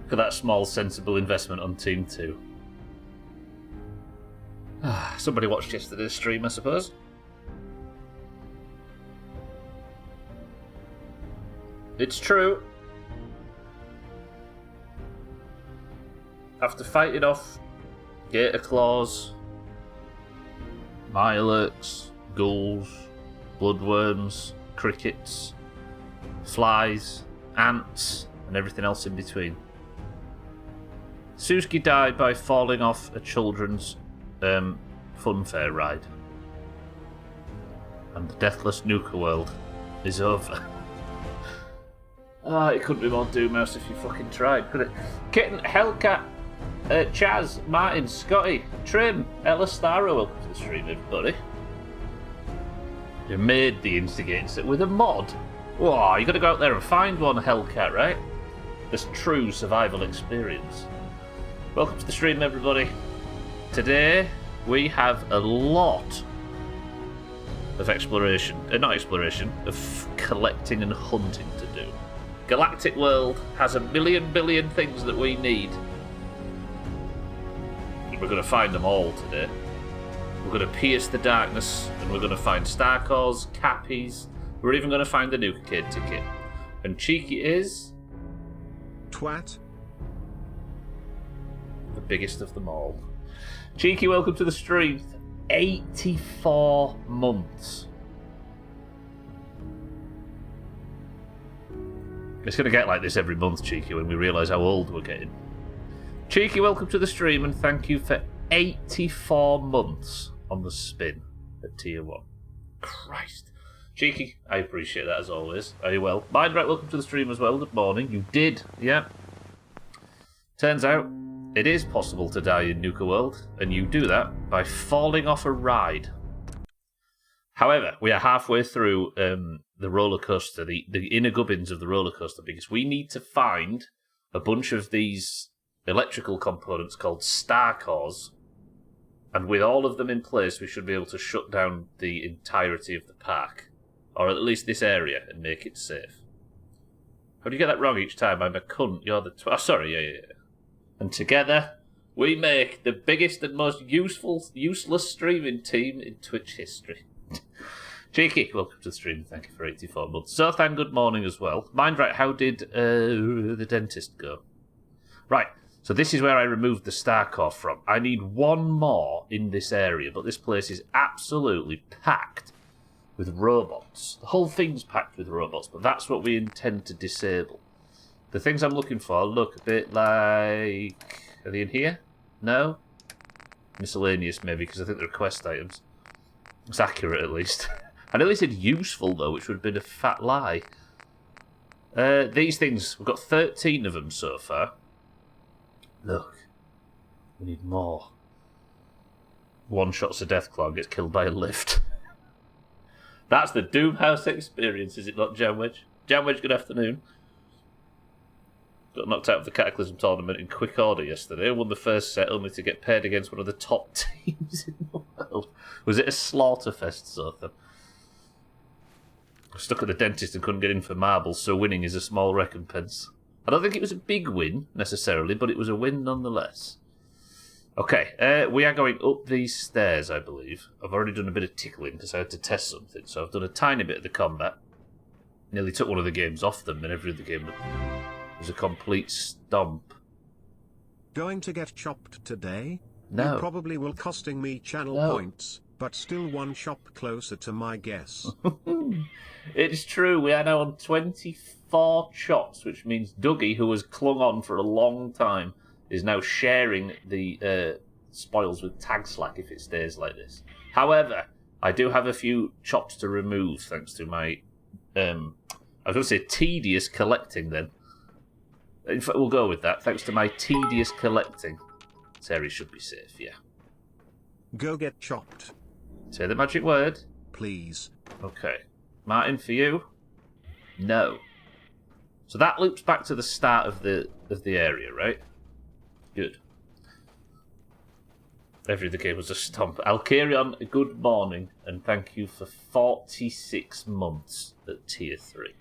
Look at that small, sensible investment on Team 2. Somebody watched yesterday's stream, I suppose. It's true. After fighting off gator claws, Mirelurks, ghouls, bloodworms, crickets, flies, ants, and everything else in between, Suzuki died by falling off a children's funfair ride. And the deathless Nuka world is over. It couldn't be more Doomhaus if you fucking tried, could it? Kitten, Hellcat, Chaz, Martin, Scotty, Trim, Ella Staro, welcome to the stream, everybody. You made the instigating set with a mod. Whoa, you gotta go out there and find one, Hellcat, right? This true survival experience. Welcome to the stream, everybody. Today, we have a lot of exploration. Not exploration, of collecting and hunting to do. Galactic World has a billion things that we need. We're going to find them all today. We're going to pierce the darkness, and we're going to find Star Cores, Cappies. We're even going to find the Nuka-Cade ticket. And Cheeky is... Twat. The biggest of them all. Cheeky, welcome to the stream. 84 months. It's going to get like this every month, Cheeky, when we realise how old we're getting. Cheeky, welcome to the stream, and thank you for 84 months on the spin at Tier 1. Christ. Cheeky, I appreciate that as always. Are you well? Mindright, welcome to the stream as well. Good morning. You did, yeah. Turns out, it is possible to die in Nuka World, and you do that by falling off a ride. However, we are halfway through the roller coaster, the inner gubbins of the roller coaster, because we need to find a bunch of these electrical components called Star Cores, and with all of them in place, we should be able to shut down the entirety of the park, or at least this area, and make it safe. How do you get that wrong each time? I'm a cunt. You're the sorry, yeah. And together, we make the biggest and most useless streaming team in Twitch history. Cheeky, welcome to the stream. Thank you for 84 months. Zothan, good morning as well. Mindright, how did the dentist go? Right, so this is where I removed the Star Core from. I need one more in this area, but this place is absolutely packed with robots. The whole thing's packed with robots, but that's what we intend to disable. The things I'm looking for look a bit like... Are they in here? No? Miscellaneous, maybe, because I think they're quest items. It's accurate, at least. I nearly said useful, though, which would have been a fat lie. These things, we've got 13 of them so far. Look. We need more. One shot's a Deathclaw gets killed by a lift. That's the Doomhaus experience, is it not, Jamwedge? Jamwedge, good afternoon. Got knocked out of the Cataclysm tournament in quick order yesterday. Won the first set only to get paired against one of the top teams in the world. Was it a slaughterfest, Sothan? I was stuck at the dentist and couldn't get in for marbles, so winning is a small recompense. I don't think it was a big win, necessarily, but it was a win nonetheless. Okay, we are going up these stairs, I believe. I've already done a bit of tickling because I had to test something, so I've done a tiny bit of the combat. Nearly took one of the games off them, and every other game was a complete stomp. Going to get chopped today? No. You probably will, costing me channel points, but still one shop closer to my guess. It's true, we are now on 24 shots, which means Dougie, who has clung on for a long time, is now sharing the spoils with Tag Slack if it stays like this. However, I do have a few chops to remove thanks to my, I was going to say tedious collecting then. In fact, we'll go with that. Thanks to my tedious collecting. This area should be safe, yeah. Go get chopped. Say the magic word. Please. Okay. Martin, for you? No. So that loops back to the start of the area, right? Good. Every other game was a stomp. Alkarion, good morning, and thank you for 46 months at Tier 3.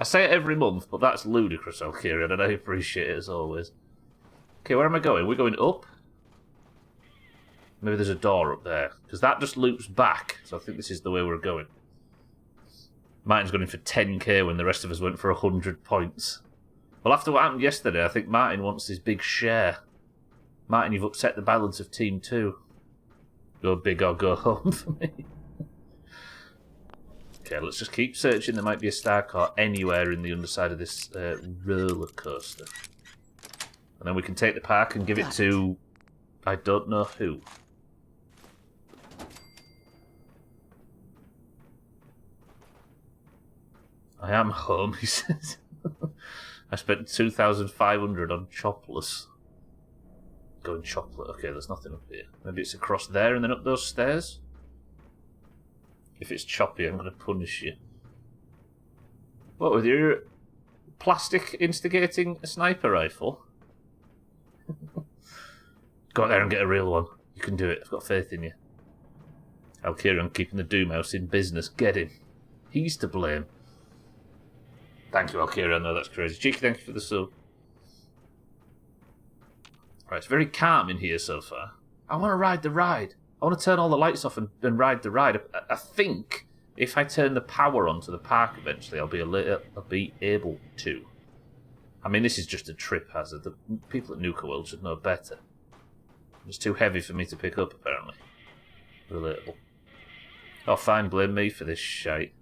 I say it every month, but that's ludicrous, Alkirian, and I appreciate it as always. Okay, where am I going? We're going up? Maybe there's a door up there, because that just loops back, so I think this is the way we're going. Martin's gone in for 10k when the rest of us went for 100 points. Well, after what happened yesterday, I think Martin wants his big share. Martin, you've upset the balance of Team 2. Go big or go home for me. Okay, let's just keep searching. There might be a star car anywhere in the underside of this roller coaster. And then we can take the park and give it to... I don't know who. I am home, he says. I spent 2,500 on chopless. Going chocolate. Okay, there's nothing up here. Maybe it's across there and then up those stairs? If it's choppy, I'm going to punish you. What, with your plastic instigating a sniper rifle? Go out there and get a real one. You can do it. I've got faith in you. Alkirian keeping the Doomhaus in business. Get him. He's to blame. Thank you, Alkirian. No, that's crazy. Cheeky, thank you for the sub. Right, it's very calm in here so far. I want to ride the ride. I want to turn all the lights off and ride the ride. I think if I turn the power on to the park eventually, I'll be able to. I mean, this is just a trip hazard. The people at Nuka World should know better. It's too heavy for me to pick up, apparently. Relatable. Oh, fine, blame me for this shite.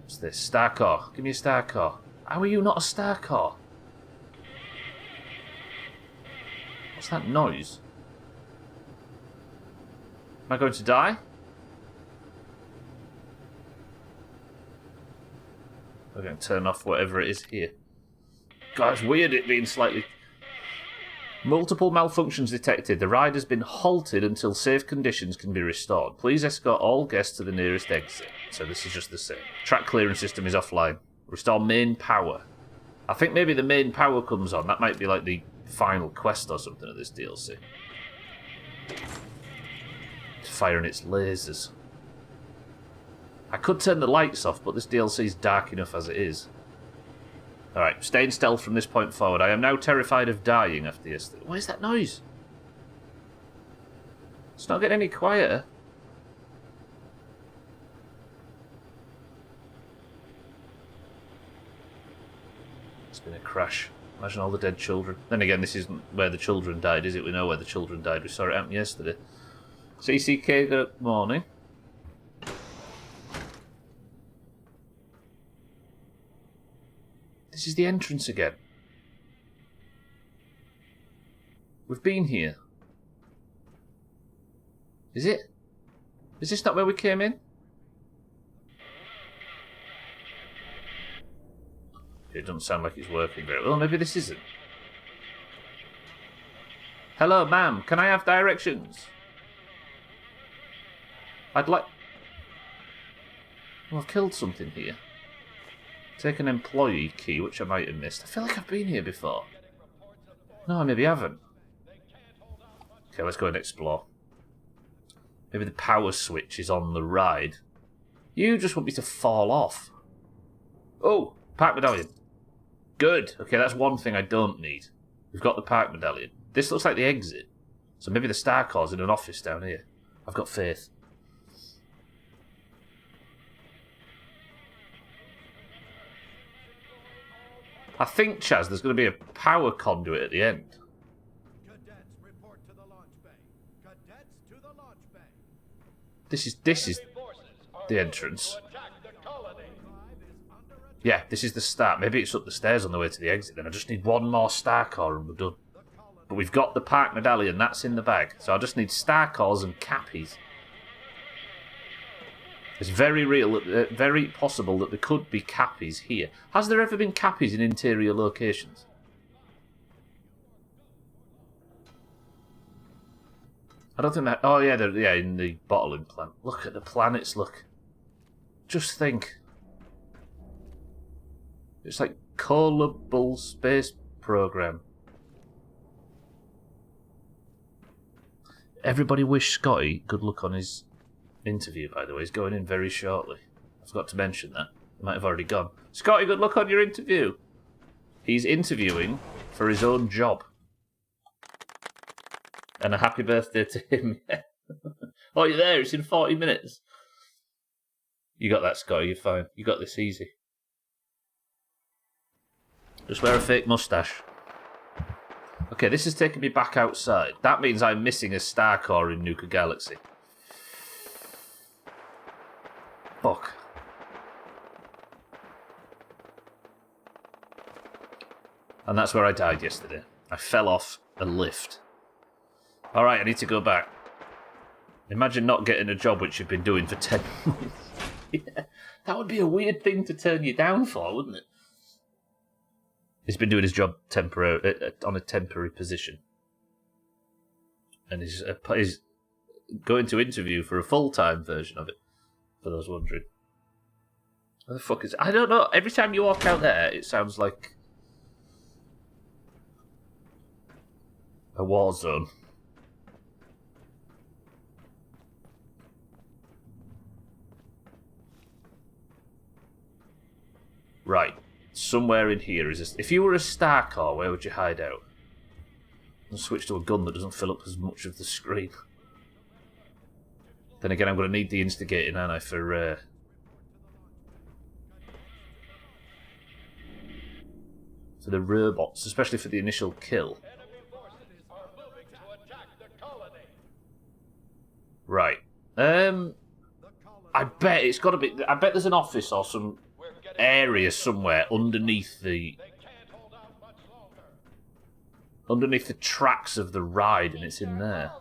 What's this? Star car. Give me a star car. How are you not a star car? What's that noise? Am I going to die? I'm going to turn off whatever it is here. God, it's weird it being slightly... Multiple malfunctions detected. The ride has been halted until safe conditions can be restored. Please escort all guests to the nearest exit. So this is just the same. Track clearance system is offline. Restore main power. I think maybe the main power comes on. That might be like the final quest or something of this DLC. It's firing its lasers. I could turn the lights off, but this DLC is dark enough as it is. Alright, stay in stealth from this point forward. I am now terrified of dying after yesterday. What is that noise? It's not getting any quieter. It's been a crash. Imagine all the dead children. Then again, this isn't where the children died, is it? We know where the children died. We saw it happen yesterday. CCK, good morning. This is the entrance again. We've been here. Is it? Is this not where we came in? It doesn't sound like it's working very well. Maybe this isn't. Hello, ma'am. Can I have directions? I'd like... Oh, I've killed something here. Take an employee key, which I might have missed. I feel like I've been here before. No, I maybe haven't. Okay, let's go and explore. Maybe the power switch is on the ride. You just want me to fall off. Oh, park medallion. Good. Okay, that's one thing I don't need. We've got the park medallion. This looks like the exit. So maybe the star car's in an office down here. I've got faith. I think, Chaz, there's going to be a power conduit at the end. Cadets report to the launch bay. Cadets to the launch bay. This is the entrance. Yeah, this is the start. Maybe it's up the stairs on the way to the exit then. I just need one more star car and we're done. But we've got the park medallion. That's in the bag. So I just need star cars and cappies. It's very real, very possible that there could be cappies here. Has there ever been cappies in interior locations? I don't think that... Oh, yeah, yeah, in the bottling plant. Look at the planets, look. Just think. It's like Callable Space Program. Everybody wish Scotty good luck on his interview, by the way. He's going in very shortly. I forgot to mention that. He might have already gone. Scotty, good luck on your interview. He's interviewing for his own job. And a happy birthday to him. Oh, you're there. It's in 40 minutes. You got that, Scotty. You're fine. You got this easy. Just wear a fake mustache. Okay, this is taking me back outside. That means I'm missing a star core in Nuka Galaxy. Fuck. And that's where I died yesterday. I fell off a lift. Alright, I need to go back. Imagine not getting a job which you've been doing for 10 months. Yeah, that would be a weird thing to turn you down for, wouldn't it? He's been doing his job on a temporary position. And he's going to interview for a full-time version of it, for those wondering. What the fuck is it? I don't know. Every time you walk out there, it sounds like a war zone. Right. Somewhere in here is if you were a star core, where would you hide out? And switch to a gun that doesn't fill up as much of the screen. Then again, I'm going to need the instigating, aren't I, for the robots, especially for the initial kill. Right. I bet it's got to be. I bet there's an office or some area somewhere underneath the tracks of the ride, and it's in there.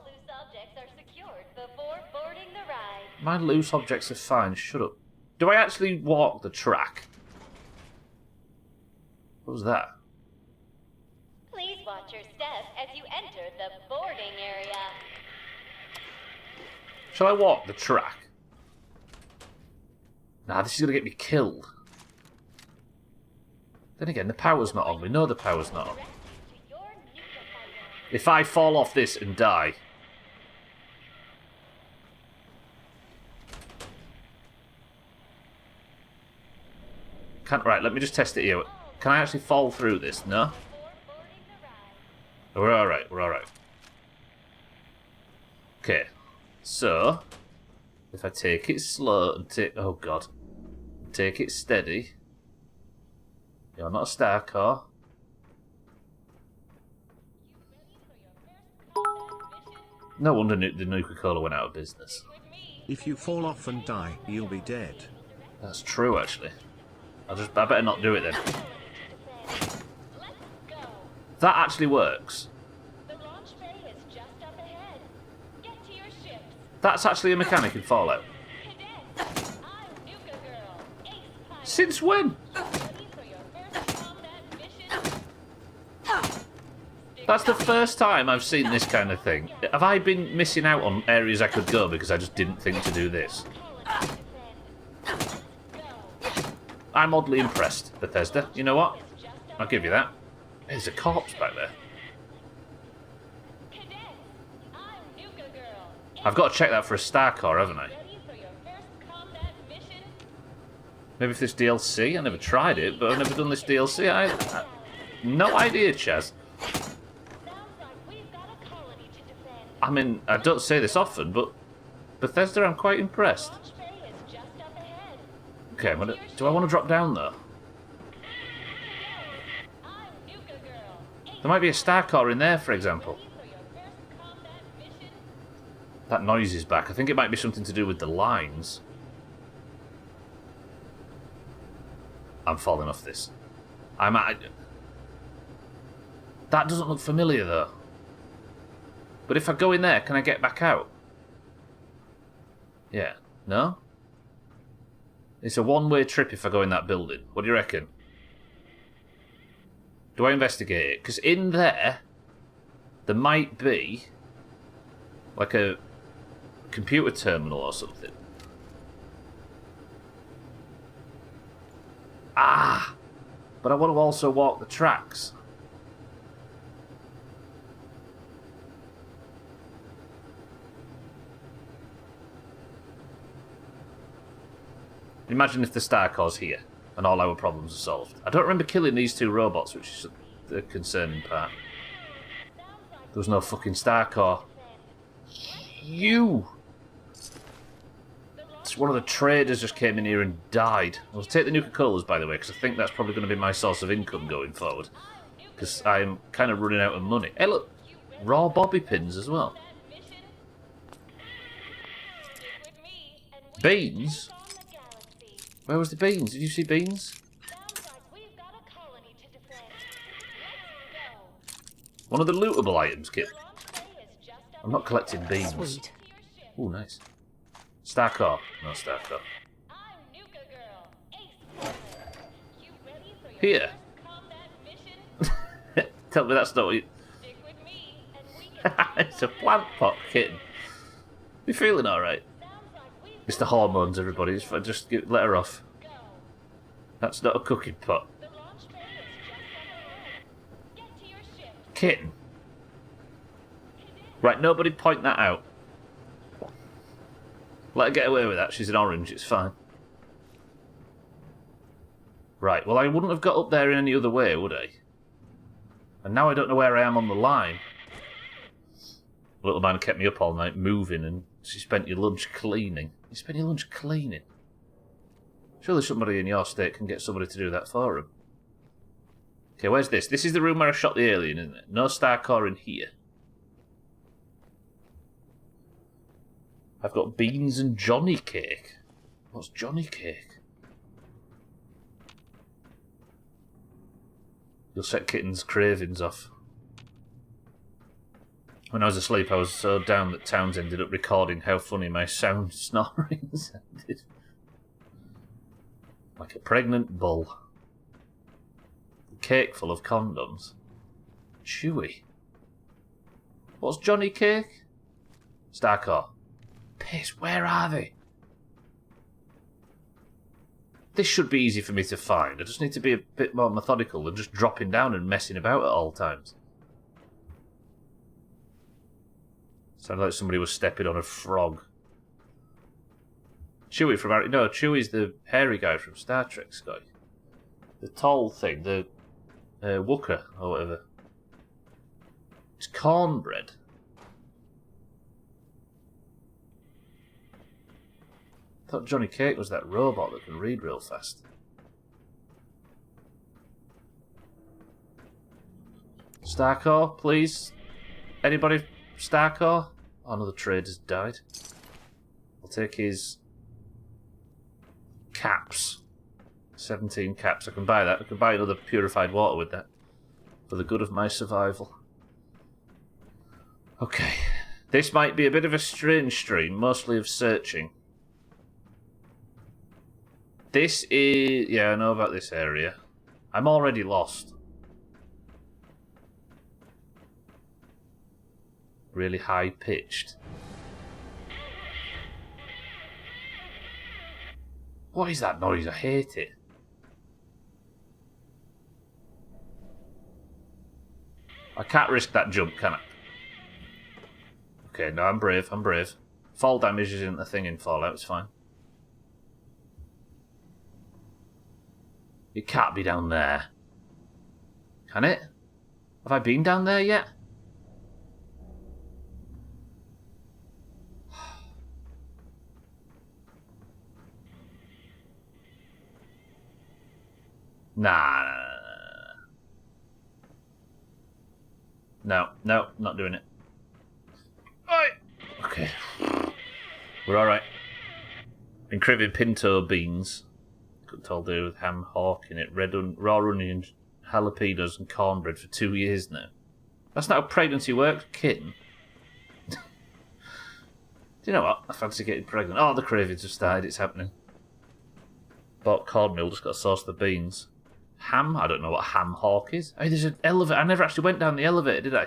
My loose objects are fine. Shut up. Do I actually walk the track? What was that? Please watch your step as you enter the boarding area. Shall I walk the track? Nah, this is going to get me killed. Then again, the power's not on. We know the power's not on. If I fall off this and die... Right, let me just test it here. Can I actually fall through this? No? We're alright, we're alright. Okay. So, if I take it slow and take... Oh, God. Take it steady. You're not a star core. No wonder the Nuka-Cola went out of business. If you fall off and die, you'll be dead. That's true, actually. I better not do it then. That actually works. That's actually a mechanic in Fallout. Since when? That's the first time I've seen this kind of thing. Have I been missing out on areas I could go because I just didn't think to do this? I'm oddly impressed, Bethesda. You know what? I'll give you that. There's a corpse back there. I've got to check that for a star core, haven't I? Maybe for this DLC? I never tried it, but I've never done this DLC. I no idea, Chaz. I mean, I don't say this often, but Bethesda, I'm quite impressed. Okay, do I want to drop down, though? There might be a star core in there, for example. That noise is back. I think it might be something to do with the lines. I'm falling off this. That doesn't look familiar, though. But if I go in there, can I get back out? Yeah. No? It's a one-way trip if I go in that building. What do you reckon? Do I investigate it? Because in there might be like a computer terminal or something. Ah! But I want to also walk the tracks. Imagine if the Star Core's here and all our problems are solved. I don't remember killing these two robots, which is the concerning part. There was no fucking Star Core. You! One of the traders just came in here and died. I'll take the Nuka-Colas, by the way, because I think that's probably going to be my source of income going forward. Because I'm kind of running out of money. Hey, look! Raw bobby pins as well. Beans? Where was the beans? Did you see beans? One of the lootable items, kid. I'm not collecting beans. Sweet. Ooh, nice. Star Core. No Star Core. Here. Tell me that's not what you... It's a plant pot, kitten. You feeling alright? It's the hormones, everybody. Just let her off. That's not a cooking pot. Kitten. Right, nobody point that out. Let her get away with that. She's an orange. It's fine. Right, well, I wouldn't have got up there in any other way, would I? And now I don't know where I am on the line. Little man kept me up all night moving, and she spent your lunch cleaning. You spent your lunch cleaning? Surely somebody in your state can get somebody to do that for him. Okay, where's this? This is the room where I shot the alien, isn't it? No Star Core in here. I've got beans and Johnny cake. What's Johnny cake? You'll set Kitten's cravings off. When I was asleep, I was so down that Towns ended up recording how funny my sound snoring sounded. Like a pregnant bull. Cake full of condoms. Chewy. What's Johnny cake? Star Core. Piss, where are they? This should be easy for me to find. I just need to be a bit more methodical than just dropping down and messing about at all times. Sounded like somebody was stepping on a frog. Chewie from Harry... No, Chewie's the hairy guy from Star Trek, Scotty. The tall thing, the Wooker, or whatever. It's cornbread. I thought Johnny Cake was that robot that can read real fast. Star Core, please. Anybody Star Core? Oh, another trader's died. I'll take his caps. 17 caps. I can buy that. I can buy another purified water with that. For the good of my survival. Okay. This might be a bit of a strange stream, mostly of searching. This is... Yeah, I know about this area. I'm already lost. Really high-pitched. What is that noise? I hate it. I can't risk that jump, can I? Okay, no, I'm brave, I'm brave. Fall damage isn't a thing in Fallout, it's fine. It can't be down there. Can it? Have I been down there yet? Nah. No, not doing it. Okay. We're alright. Been craving pinto beans. Cooked all day with ham hawk in it, raw onions, jalapenos and cornbread for 2 years now. That's not how pregnancy works, kitten. Do you know what? I fancy getting pregnant. Oh, the cravings have started, it's happening. Bought cornmeal, just got to sauce the beans. Ham? I don't know what ham hawk is. Hey, there's an elevator. I never actually went down the elevator, did I?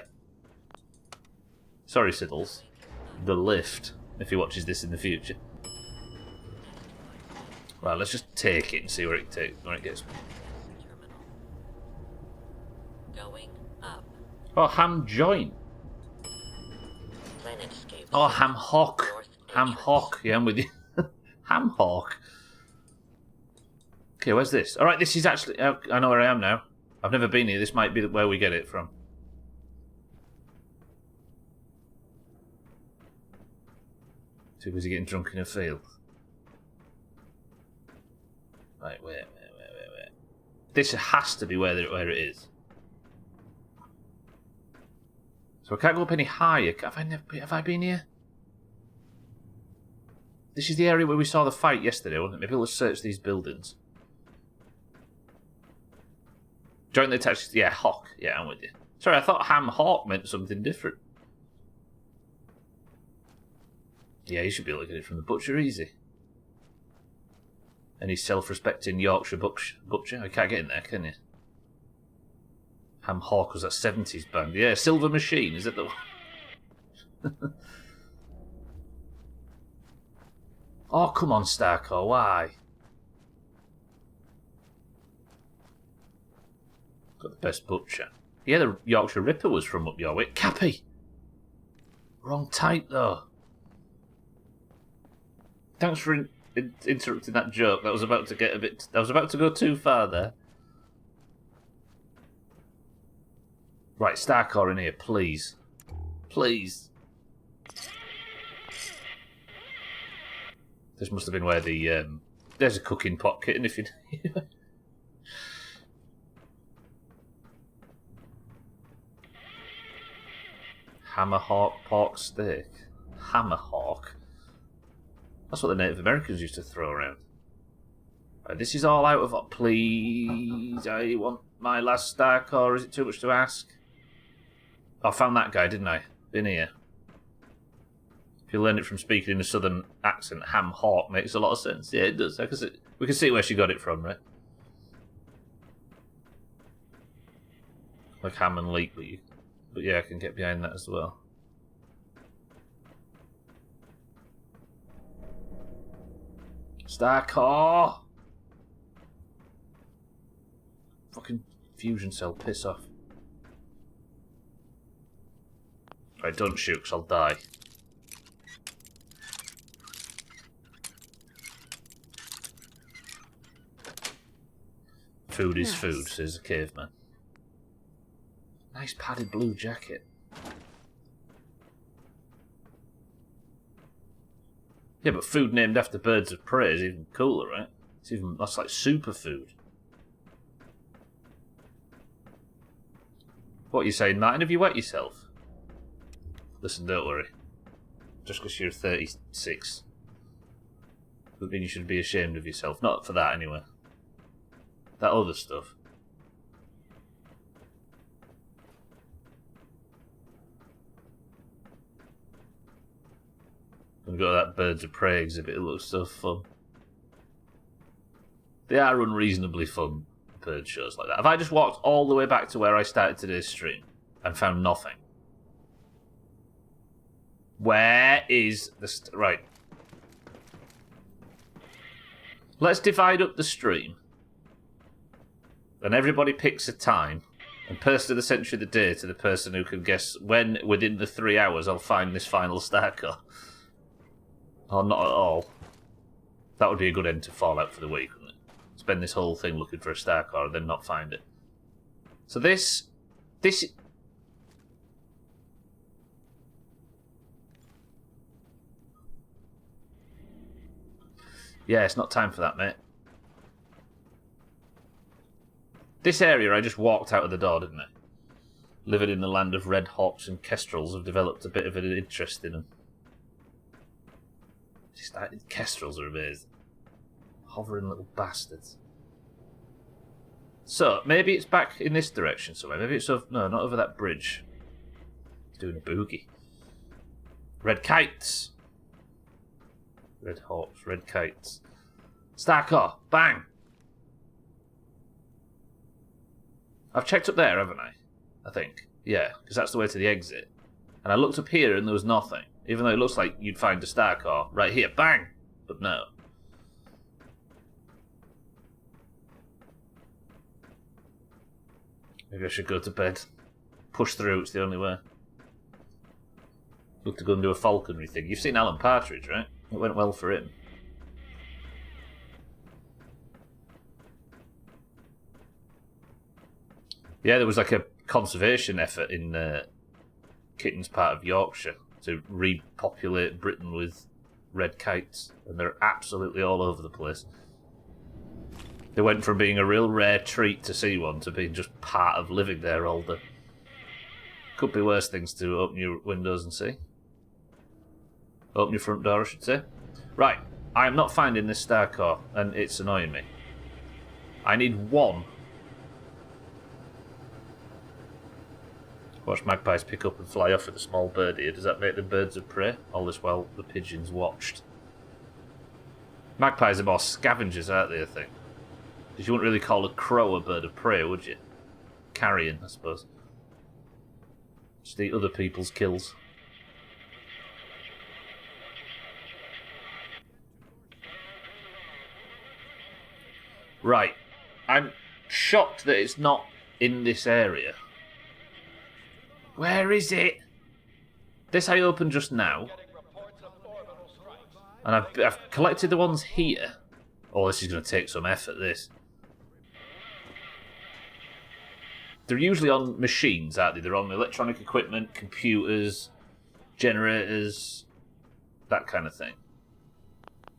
Sorry, Siddles. The lift, if he watches this in the future. Right, let's just take it and see where it gets me. Going up. Oh, ham joint. Oh, ham hock. Ham hock. Yeah, I'm with you. Ham hock. Okay, where's this? Alright, this is actually... I know where I am now. I've never been here. This might be where we get it from. Too busy getting drunk in a field. Right, wait. This has to be where it is. So I can't go up any higher. Have I been here? This is the area where we saw the fight yesterday, wasn't it? Maybe let's search these buildings. Jointly attached... Yeah, Hawk. Yeah, I'm with you. Sorry, I thought Ham Hawk meant something different. Yeah, you should be looking at it from the butcher easy. Any self-respecting Yorkshire butcher? I can't get in there, can you? Ham Hawk was that 70s band. Yeah, Silver Machine, is it the one? Oh, come on, Starco, why? Got the best butcher. Yeah, the Yorkshire Ripper was from up your way. Cappy! Wrong type, though. Thanks for interrupting that joke. That was about to get a bit... I was about to go too far there. Right, Starcore in here, please. Please. This must have been where the... there's a cooking pot kitten if you... Hammerhawk pork steak. Hammerhawk. That's what the Native Americans used to throw around. Right, this is all out of... Please, I want my last Starcore. Is it too much to ask? I found that guy, didn't I? In here. If you learn it from speaking in a southern accent, Ham Hawk makes a lot of sense. Yeah, it does. We can see where she got it from, right? Like ham and leek, but yeah, I can get behind that as well. Starcore! Fucking fusion cell, piss off. Right, don't shoot, because I'll die. Food is food, says the caveman. Nice padded blue jacket. Yeah, but food named after birds of prey is even cooler, right? That's like superfood. What are you saying, Martin? Have you wet yourself? Listen, don't worry. Just because you're 36 doesn't mean you should be ashamed of yourself. Not for that, anyway. That other stuff. I'm gonna go to that Birds of Prey exhibit. It looks so fun. They are unreasonably fun, bird shows like that. Have I just walked all the way back to where I started today's stream and found nothing? Where is the... Right. Let's divide up the stream. And everybody picks a time. And person of the century of the day to the person who can guess when, within the 3 hours, I'll find this final Starcore. Or not at all. That would be a good end to Fallout for the week, wouldn't it? Spend this whole thing looking for a Starcore and then not find it. So this... Yeah, it's not time for that, mate. This area, I just walked out of the door, didn't I? Living in the land of red hawks and kestrels, I've developed a bit of an interest in them. Kestrels are amazing. Hovering little bastards. So, maybe it's back in this direction somewhere. Maybe it's over... No, not over that bridge. It's doing a boogie. Red kites. Red hawks, red kites. Starcore, bang! I've checked up there, haven't I? I think. Yeah, because that's the way to the exit. And I looked up here and there was nothing. Even though it looks like you'd find a Starcore right here. Bang! But no. Maybe I should go to bed. Push through, it's the only way. Look to go and do a falconry thing. You've seen Alan Partridge, right? It went well for him. Yeah, there was like a conservation effort in Kitten's part of Yorkshire to repopulate Britain with red kites, and they're absolutely all over the place. They went from being a real rare treat to see one to being just part of living there all day. Could be worse things to open your windows and see. Open your front door, I should say. Right, I am not finding this star core, and it's annoying me. I need one. Watch magpies pick up and fly off with a small bird here. Does that make them birds of prey? All this while the pigeons watched. Magpies are more scavengers, aren't they, I think? Because you wouldn't really call a crow a bird of prey, would you? Carrion, I suppose. Just eat other people's kills. Right. I'm shocked that it's not in this area. Where is it? This I opened just now. And I've collected the ones here. Oh, this is going to take some effort, this. They're usually on machines, aren't they? They're on electronic equipment, computers, generators, that kind of thing.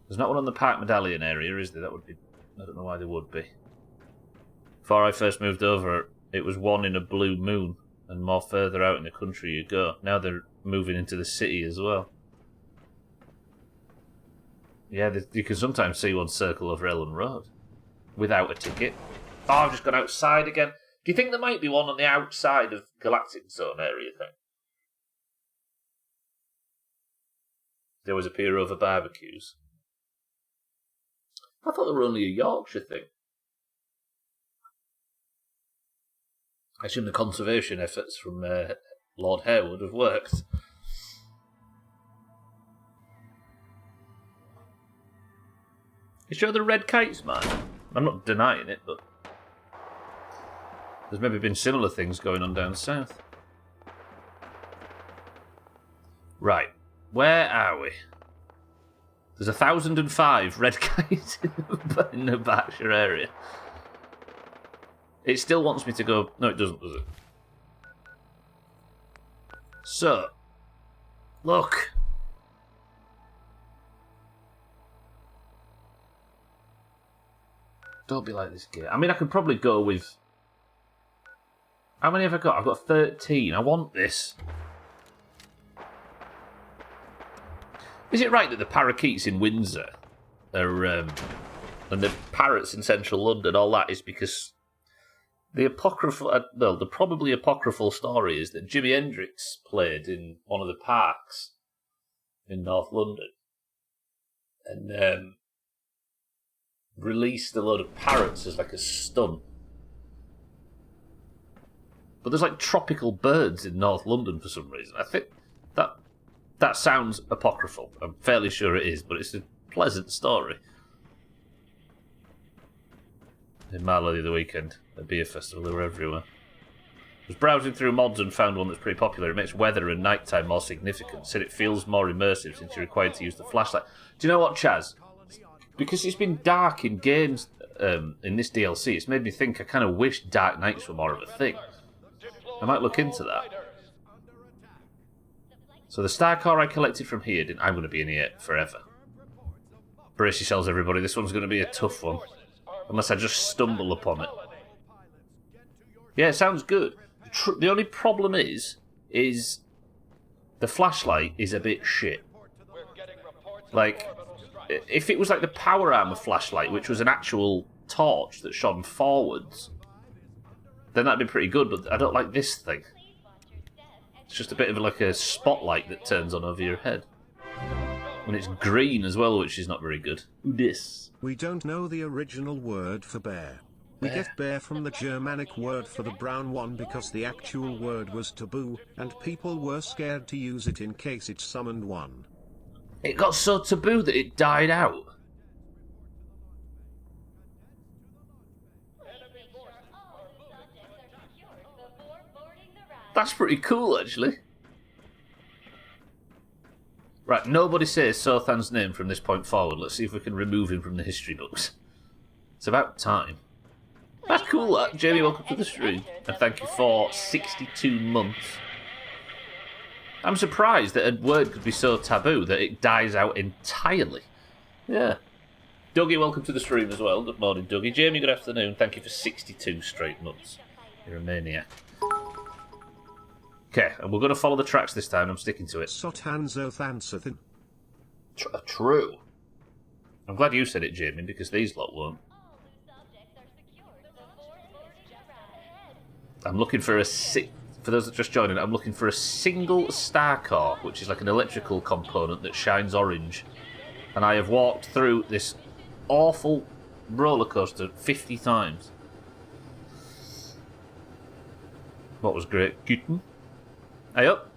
There's not one on the Park Medallion area, is there? That would be... I don't know why there would be. Before I first moved over, it was one in a blue moon, and more further out in the country you go. Now they're moving into the city as well. Yeah, you can sometimes see one circle over Ellen Road without a ticket. Oh, I've just gone outside again. Do you think there might be one on the outside of Galactic Zone area thing? They always appear over barbecues. I thought they were only a Yorkshire thing. I assume the conservation efforts from Lord Harewood have worked. You sure the red kites, man? I'm not denying it, but there's maybe been similar things going on down south. Right, where are we? There's 1,005 red kites in the Berkshire area. It still wants me to go... No, it doesn't, does it? So, look. Don't be like this game. I mean, I could probably go with... How many have I got? I've got 13. I want this. Is it right that the parakeets in Windsor are... and the parrots in central London, all that is because... The apocryphal... well, the probably apocryphal story is that Jimi Hendrix played in one of the parks in North London. And... released a load of parrots as like a stunt. But there's like tropical birds in North London for some reason. I think that sounds apocryphal. I'm fairly sure it is, but it's a pleasant story. In Marlow the other weekend, a beer festival, they were everywhere. I was browsing through mods and found one that's pretty popular. It makes weather and nighttime more significant. Said it feels more immersive since you're required to use the flashlight. Do you know what, Chaz? Because it's been dark in games in this DLC, it's made me think I kind of wish Dark Nights were more of a thing. I might look into that. So the star core I collected from here, I'm going to be in here forever. Brace yourselves, everybody. This one's going to be a tough one. Unless I just stumble upon it. Yeah, it sounds good. The only problem is the flashlight is a bit shit. Like... if it was like the power armor flashlight, which was an actual torch that shone forwards, then that'd be pretty good, but I don't like this thing. It's just a bit of like a spotlight that turns on over your head. And it's green as well, which is not very good. This. We don't know the original word for bear. We get bear from the Germanic word for the brown one because the actual word was taboo, and people were scared to use it in case it summoned one. It got so taboo that it died out. That's pretty cool, actually. Right, nobody says Sothan's name from this point forward. Let's see if we can remove him from the history books. It's about time. That's cool that. Jamie, welcome to the stream. And thank you for 62 months. I'm surprised that a word could be so taboo that it dies out entirely. Yeah. Dougie, welcome to the stream as well. Good morning, Dougie. Jamie, good afternoon. Thank you for 62 straight months. You're a maniac. Okay, and we're going to follow the tracks this time. I'm sticking to it. Sotanzothansathin. True. I'm glad you said it, Jamie, because these lot won't. I'm looking for a for those that just joined in, I'm looking for a single star core, which is like an electrical component that shines orange. And I have walked through this awful roller coaster 50 times. What was great? Guten. Hey up.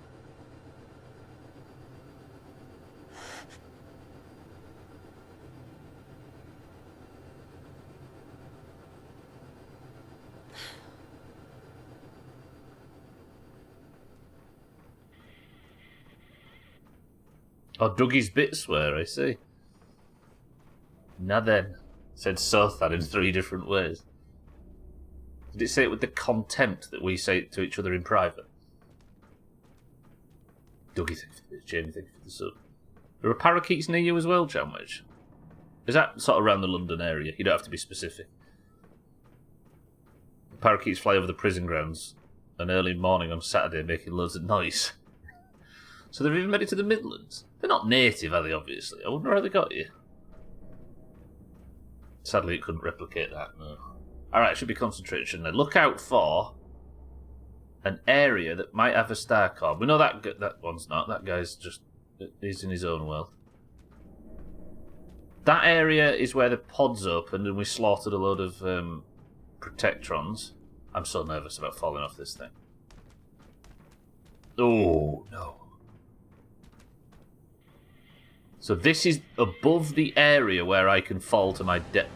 Oh, Dougie's bit swear, I see. Now then, said Sothan in 3 different ways. Did it say it with the contempt that we say to each other in private? Dougie, thank you for this. Jamie, thank you for the sub. There are parakeets near you as well, Janwich? Is that sort of around the London area? You don't have to be specific. The parakeets fly over the prison grounds an early morning on Saturday making loads of noise. So they've even made it to the Midlands. They're not native, are they, obviously? I wonder how they got here. Sadly, it couldn't replicate that, no. Alright, it should be concentrated, shouldn't I? Look out for an area that might have a star core. We know that one's not. That guy's just... he's in his own world. That area is where the pod's opened and we slaughtered a load of Protectrons. I'm so nervous about falling off this thing. Oh, no. So this is above the area where I can fall to my death.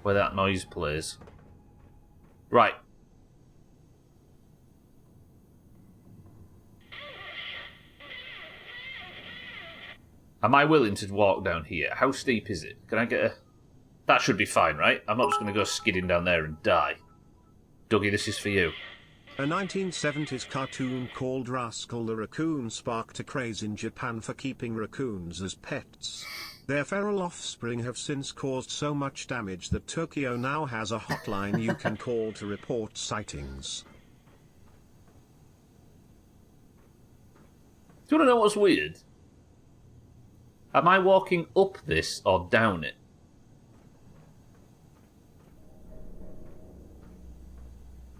Where that noise plays. Right. Am I willing to walk down here? How steep is it? Can I get a... That should be fine, right? I'm not just going to go skidding down there and die. Dougie, this is for you. A 1970s cartoon called Rascal the Raccoon sparked a craze in Japan for keeping raccoons as pets. Their feral offspring have since caused so much damage that Tokyo now has a hotline you can call to report sightings. Do you want to know what's weird? Am I walking up this or down it?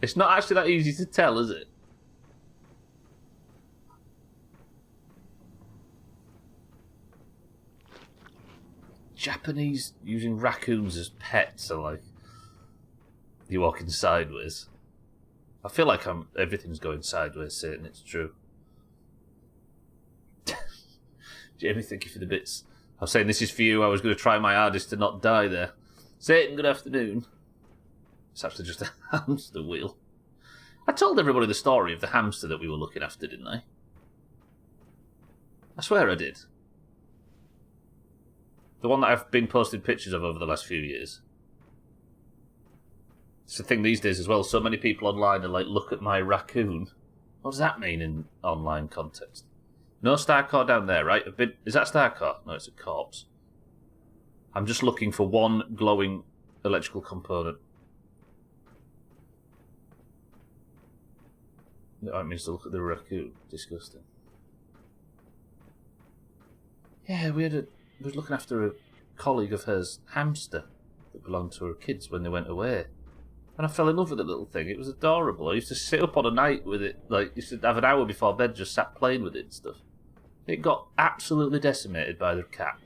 It's not actually that easy to tell, is it? Japanese using raccoons as pets are like... You're walking sideways. I feel like everything's going sideways, Satan, it's true. Jamie, thank you for the bits. I was saying this is for you. I was going to try my hardest to not die there. Satan, good afternoon. It's actually just a hamster wheel. I told everybody the story of the hamster that we were looking after, didn't I? I swear I did. The one that I've been posting pictures of over the last few years. It's the thing these days as well. So many people online are like, look at my raccoon. What does that mean in online context? No Starcore down there, right? Is that Starcore? No, it's a corpse. I'm just looking for one glowing electrical component. That means to look at the raccoon. Disgusting. Yeah, we was looking after a colleague of hers hamster that belonged to her kids when they went away. And I fell in love with the little thing. It was adorable. I used to sit up on a night with it, like, used to have an hour before bed just sat playing with it and stuff. It got absolutely decimated by the cat.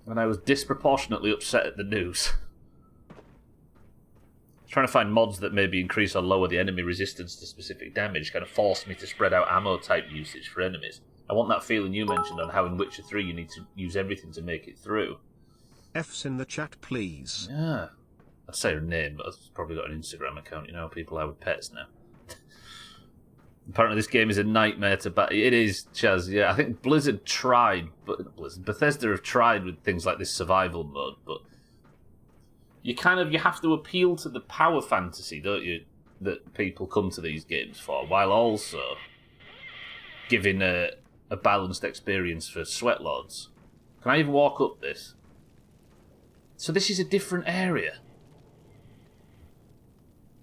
And I was disproportionately upset at the news. Trying to find mods that maybe increase or lower the enemy resistance to specific damage kind of forced me to spread out ammo type usage for enemies. I want that feeling you mentioned on how in Witcher 3 you need to use everything to make it through. F's in the chat, please. Yeah. I'd say her name, but I've probably got an Instagram account. You know how people are with pets now. Apparently this game is a nightmare to battle. It is, Chaz, yeah. I think Blizzard tried, but Bethesda have tried with things like this survival mode, but you have to appeal to the power fantasy, don't you, that people come to these games for, while also giving a balanced experience for sweatlords. Can I even walk up this? So this is a different area.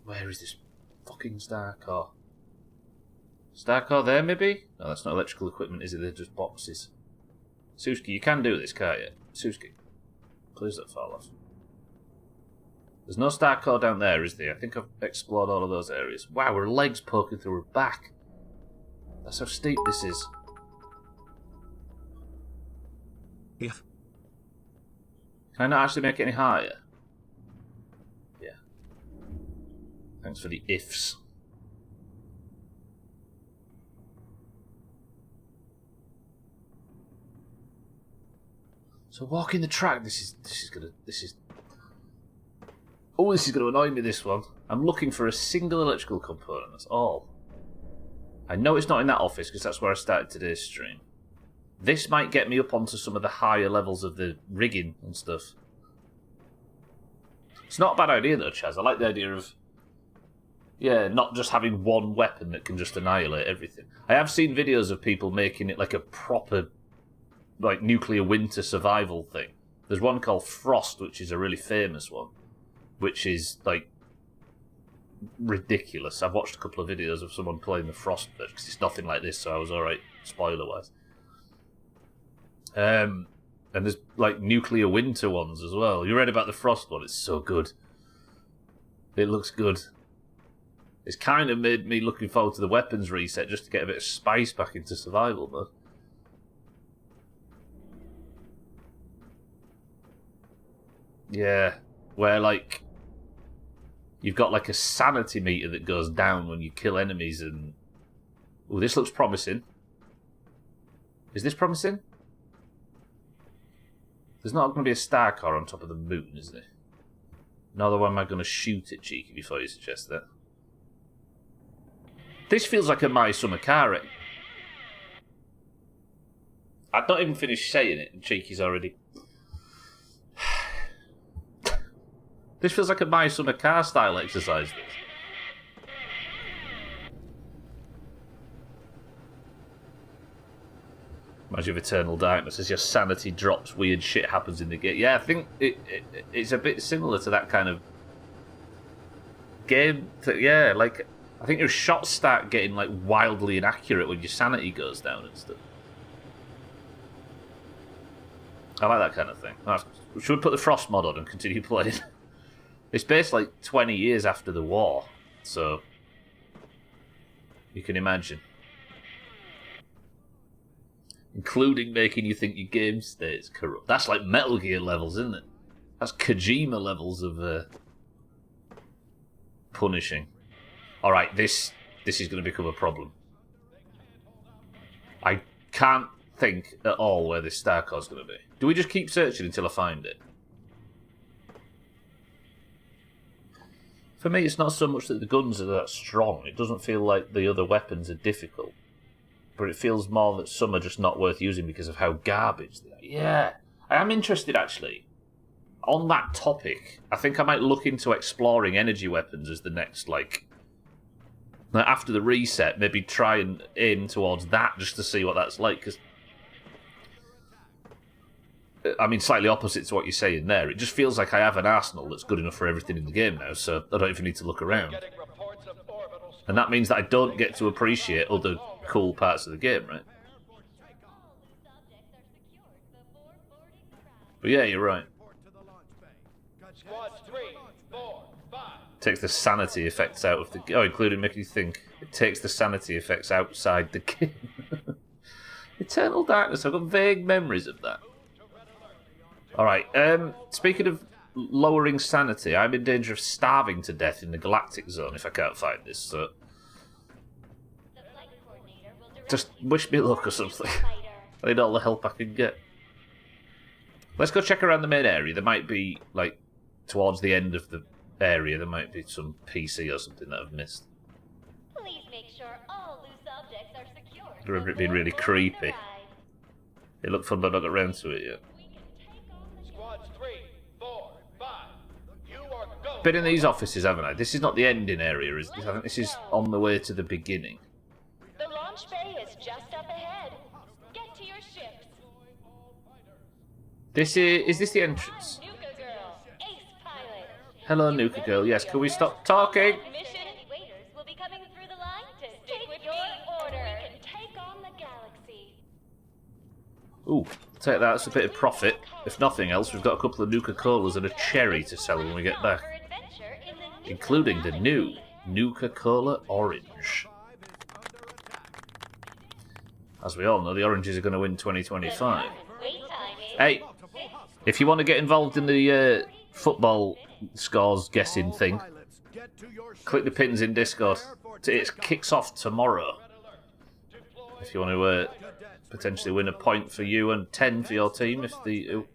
Where is this fucking star car? Star car there, maybe? No, that's not electrical equipment, is it? They're just boxes. Suski, you can do this, can't you? Suski, please don't fall off. There's no star car down there, is there? I think I've explored all of those areas. Wow, her legs poking through her back. That's how steep this is. If. Can I not actually make it any higher? Yeah. Thanks for the ifs. So walking the track, this is gonna annoy me, this one. I'm looking for a single electrical component, that's all. I know it's not in that office because that's where I started today's stream. This might get me up onto some of the higher levels of the rigging and stuff. It's not a bad idea though, Chaz. I like the idea of, yeah, not just having one weapon that can just annihilate everything. I have seen videos of people making it like a proper, like, nuclear winter survival thing. There's one called Frost, which is a really famous one, which is, like, ridiculous. I've watched a couple of videos of someone playing the Frost version, because it's nothing like this, so I was alright, spoiler-wise. And there's, like, nuclear winter ones as well. You read about the Frost one? It's so good. It looks good. It's kind of made me looking forward to the weapons reset, just to get a bit of spice back into survival mode. Yeah, where, like, you've got, like, a sanity meter that goes down when you kill enemies and... Oh, this looks promising. Is this promising? There's not going to be a star car on top of the moon, is there? Nor am I going to shoot it, cheeky, before you suggest that. This feels like a My Summer Car wreck. I'd not even finished saying it, and Cheeky's already... This feels like a My Summer Car style exercise, this. Imagine Eternal Darkness, as your sanity drops, weird shit happens in the game. Yeah, I think it's a bit similar to that kind of game. Yeah, like, I think your shots start getting, like, wildly inaccurate when your sanity goes down and stuff. I like that kind of thing. Should we put the Frost mod on and continue playing? It's based, like, 20 years after the war, so you can imagine. Including making you think your game state's corrupt. That's like Metal Gear levels, isn't it? That's Kojima levels of punishing. Alright, this is going to become a problem. I can't think at all where this star car's going to be. Do we just keep searching until I find it? For me, it's not so much that the guns are that strong. It doesn't feel like the other weapons are difficult. But it feels more that some are just not worth using because of how garbage they are. Yeah, I am interested, actually. On that topic, I think I might look into exploring energy weapons as the next, like after the reset, maybe try and aim towards that just to see what that's like. Because, I mean, slightly opposite to what you're saying there. It just feels like I have an arsenal that's good enough for everything in the game now, so I don't even need to look around. And that means that I don't get to appreciate other cool parts of the game, right? But yeah, you're right. Takes the sanity effects out of the... Oh, including making you think. It takes the sanity effects outside the game. Eternal Darkness, I've got vague memories of that. Alright, speaking of lowering sanity, I'm in danger of starving to death in the Galactic Zone if I can't find this, so... Just wish me luck or something. I need all the help I can get. Let's go check around the main area. There might be, like, towards the end of the area, there might be some PC or something that I've missed. Please make sure all loose objects are secured. I remember it being really creepy. It looked fun, but I not got around to it yet. Squads 3, 4, 5. been in these offices, haven't I? This is not the ending area, is this? I think this is on the way to the beginning. The launch bay is just up ahead. Get to your ships. This is this the entrance? Nuka Girl, ace pilot. Hello, Nuka Girl. Yes, can we stop talking? Mission waiters will be coming through the line to stick with your order. We can take on the galaxy. Ooh, take that. That's a bit of profit. If nothing else, we've got a couple of Nuka-Colas and a cherry to sell when we get back. Including the new Nuka-Cola Orange. As we all know, the Oranges are going to win 2025. Hey, if you want to get involved in the football scores guessing thing, click the pins in Discord. It kicks off tomorrow. If you want to potentially win a point for you and 10 for your team,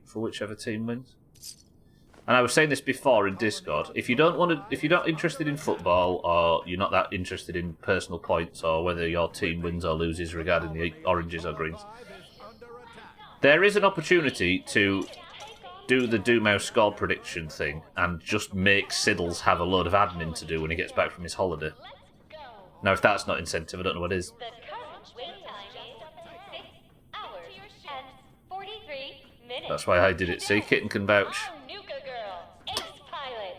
for whichever team wins. And I was saying this before in Discord. If you're not interested in football, or you're not that interested in personal points, or whether your team wins or loses regarding the oranges or greens, there is an opportunity to do the Doomhaus score prediction thing and just make Siddles have a load of admin to do when he gets back from his holiday. Now, if that's not incentive, I don't know what is. The current wait time is 6 hours and 43 minutes. That's why I did it. See, Kitten can vouch. I'm Nuka Girl, ace pilot.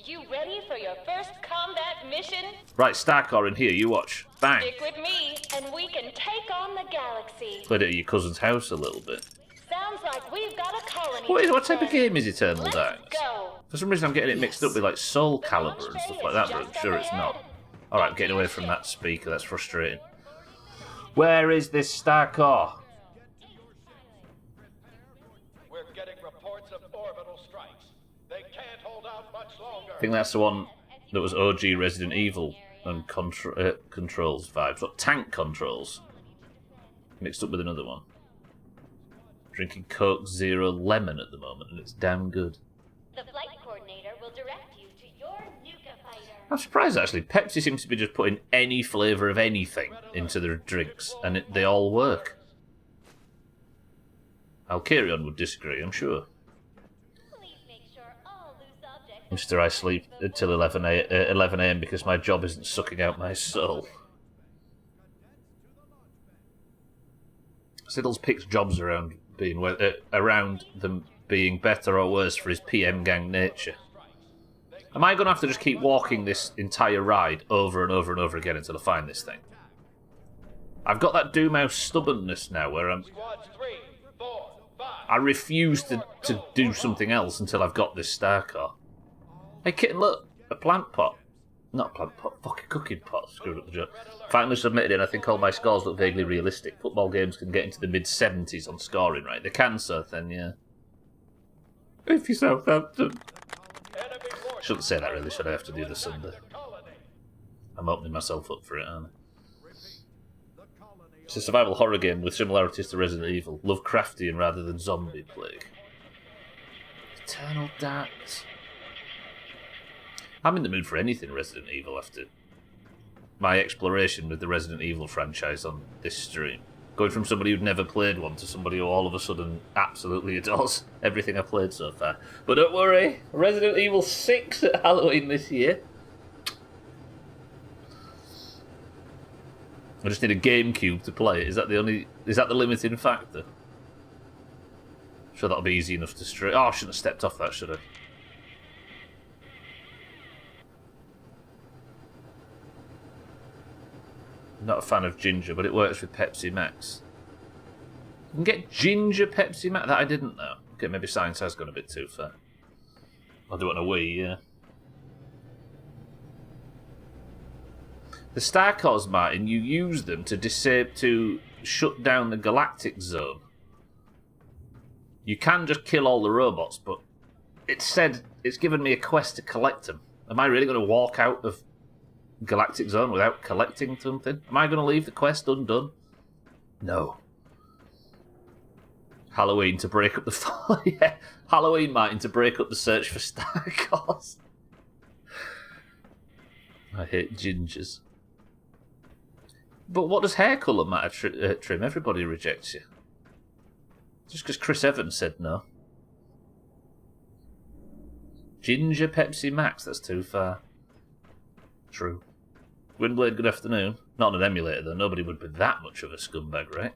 You ready for your first combat mission? Right, Starcore in here, you watch. Bang. Stick with me, and we can take on the galaxy. Played it at your cousin's house a little bit. Sounds like we've got a colony. What type of game is Eternal Let's Darks? go. For some reason I'm getting it mixed up with like Soul Calibur and stuff like that, but I'm sure it's not. Alright, I'm getting away from that speaker, that's frustrating. Where is this Starcore? We're getting reports of orbital strikes. They can't hold out much longer. I think that's the one that was OG Resident Evil and controls vibes. What, tank controls? Mixed up with another one. Drinking Coke Zero Lemon at the moment, and it's damn good. The flight coordinator will direct you to your Nuka fighter. I'm surprised actually. Pepsi seems to be just putting any flavour of anything into their drinks, and they all work. Alkarion would disagree, I'm sure. Please make sure all loose objects Mr. I sleep until 11 a.m. because my job isn't sucking out my soul. Siddles picks jobs around them being better or worse for his PM gang nature. Am I going to have to just keep walking this entire ride over and over and over again until I find this thing? I've got that Doomhaus stubbornness now where Squads 3, 4, 5. I refuse to do something else until I've got this Starcore. Hey kitten, look! A plant pot. Not a plant pot, fucking cooking pot. Screwed up the joke. Finally submitted it, and I think all my scores look vaguely realistic. Football games can get into the mid-70s on scoring, right? They can, so then, yeah. If you're Southampton. Shouldn't say that really, should I, after the other Sunday? I'm opening myself up for it, aren't I? It's a survival horror game with similarities to Resident Evil. Lovecraftian rather than zombie plague. Eternal Darks. I'm in the mood for anything Resident Evil after my exploration with the Resident Evil franchise on this stream. Going from somebody who'd never played one to somebody who all of a sudden absolutely adores everything I've played so far. But don't worry, Resident Evil 6 at Halloween this year. I just need a GameCube to play it. Is that the limiting factor? Sure, that'll be easy enough to stream. Oh, I shouldn't have stepped off that, should I? Not a fan of ginger, but it works with Pepsi Max. You can get ginger Pepsi Max? That I didn't know. Okay, maybe science has gone a bit too far. I'll do it on a Wii, yeah. The Starcores, Martin, you use them to shut down the galactic zone. You can just kill all the robots, but it said it's given me a quest to collect them. Am I really going to walk out of Galactic Zone without collecting something? Am I going to leave the quest undone? No. Halloween to break up the yeah. Halloween, Martin, to break up the search for Starcores. I hate gingers. But what does hair colour matter, Trim? Everybody rejects you. Just because Chris Evans said no. Ginger Pepsi Max, that's too far. True. Gwynblade, good afternoon. Not on an emulator, though. Nobody would be that much of a scumbag, right?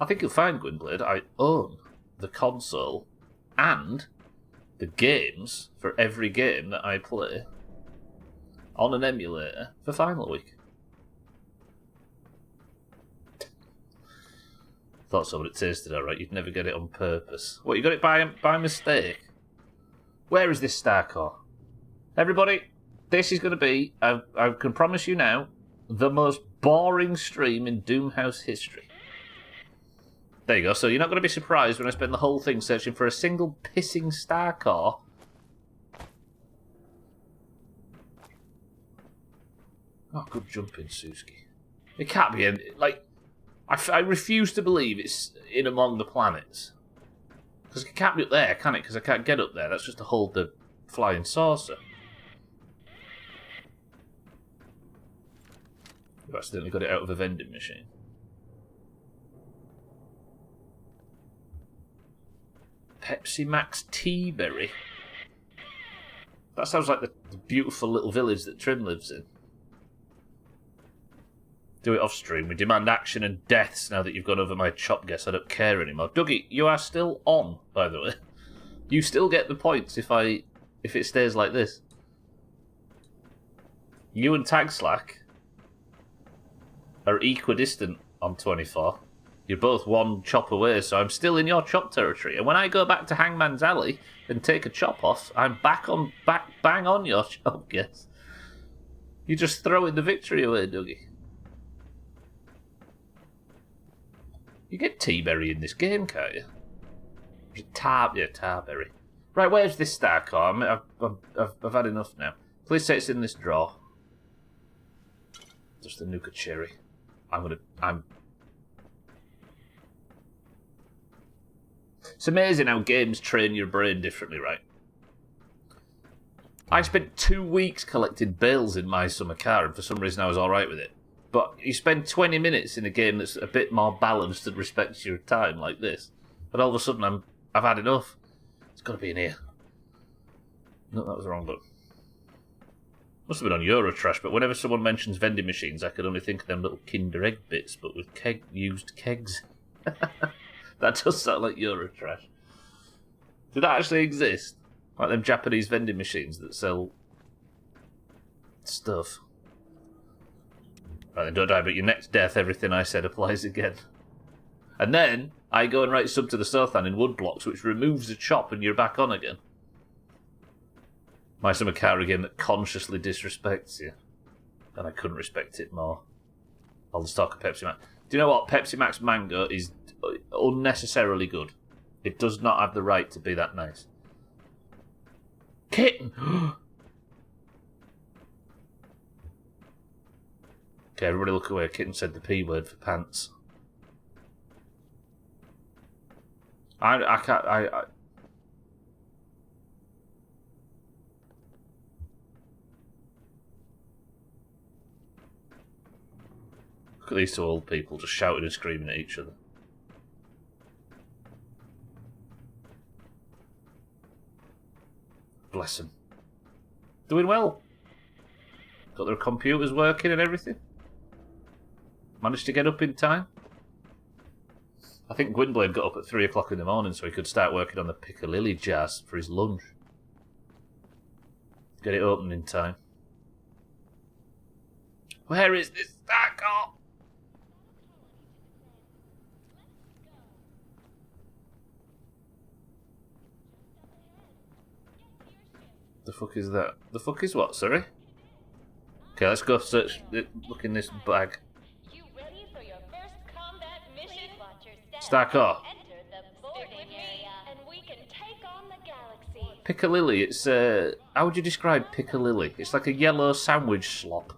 I think you'll find, Gwynblade, I own the console and the games for every game that I play on an emulator for Final Week. Thought so, but it tasted alright. You'd never get it on purpose. What, you got it by mistake? Where is this Star Core? Everybody, this is going to be, I can promise you now, the most boring stream in Doomhaus history. There you go. So you're not going to be surprised when I spend the whole thing searching for a single pissing Star Core. Oh, good jumping, Suski. It can't be like... I refuse to believe it's in among the planets. Because it can't be up there, can it? Because I can't get up there. That's just to hold the flying saucer. I've accidentally got it out of a vending machine. Pepsi Max Tea Berry. That sounds like the beautiful little village that Trim lives in. Do it off stream. We demand action and deaths now that you've gone over my chop guess. I don't care anymore. Dougie, you are still on, by the way. You still get the points if it stays like this. You and Tag Slack are equidistant on 24. You're both one chop away, so I'm still in your chop territory. And when I go back to Hangman's Alley and take a chop off, I'm bang on your chop guess. You're just throwing the victory away, Dougie. You get Tea-Berry in this game, can't you? Tarberry. Right, where's this Star Core? I've had enough now. Please say it's in this drawer. Just a Nuka Cherry. It's amazing how games train your brain differently, right? I spent 2 weeks collecting bales in my summer car, and for some reason I was alright with it. But you spend 20 minutes in a game that's a bit more balanced and respects your time, like this, and all of a sudden I've had enough. It's got to be in here. No, that was the wrong button. Must have been on Eurotrash, but whenever someone mentions vending machines, I could only think of them little Kinder Egg bits, but with used kegs. That does sound like Eurotrash. Did that actually exist? Like them Japanese vending machines that sell stuff. Right then, don't die, but your next death, everything I said applies again. And then, I go and write sub to the Sothan in wood blocks, which removes the chop and you're back on again. My summer car, a game that consciously disrespects you. And I couldn't respect it more. I'll just talk of Pepsi Max. Do you know what? Pepsi Max Mango is unnecessarily good. It does not have the right to be that nice. Kitten! Okay, everybody look away. Kitten said the P word for pants. I can't... Look at these two old people just shouting and screaming at each other. Bless them. Doing well. Got their computers working and everything. Managed to get up in time. I think Gwynblade got up at 3 o'clock in the morning so he could start working on the piccalilli jazz for his lunch. Get it open in time. Where is this Star Core? The fuck is that? The fuck is what, sorry? Okay, let's go search, look in this bag. You ready for your first combat mission? Watch your step. Star Core. Enter the boarding area, and we can take on the galaxy. Piccalilli, it's how would you describe Piccalilli? It's like a yellow sandwich slop.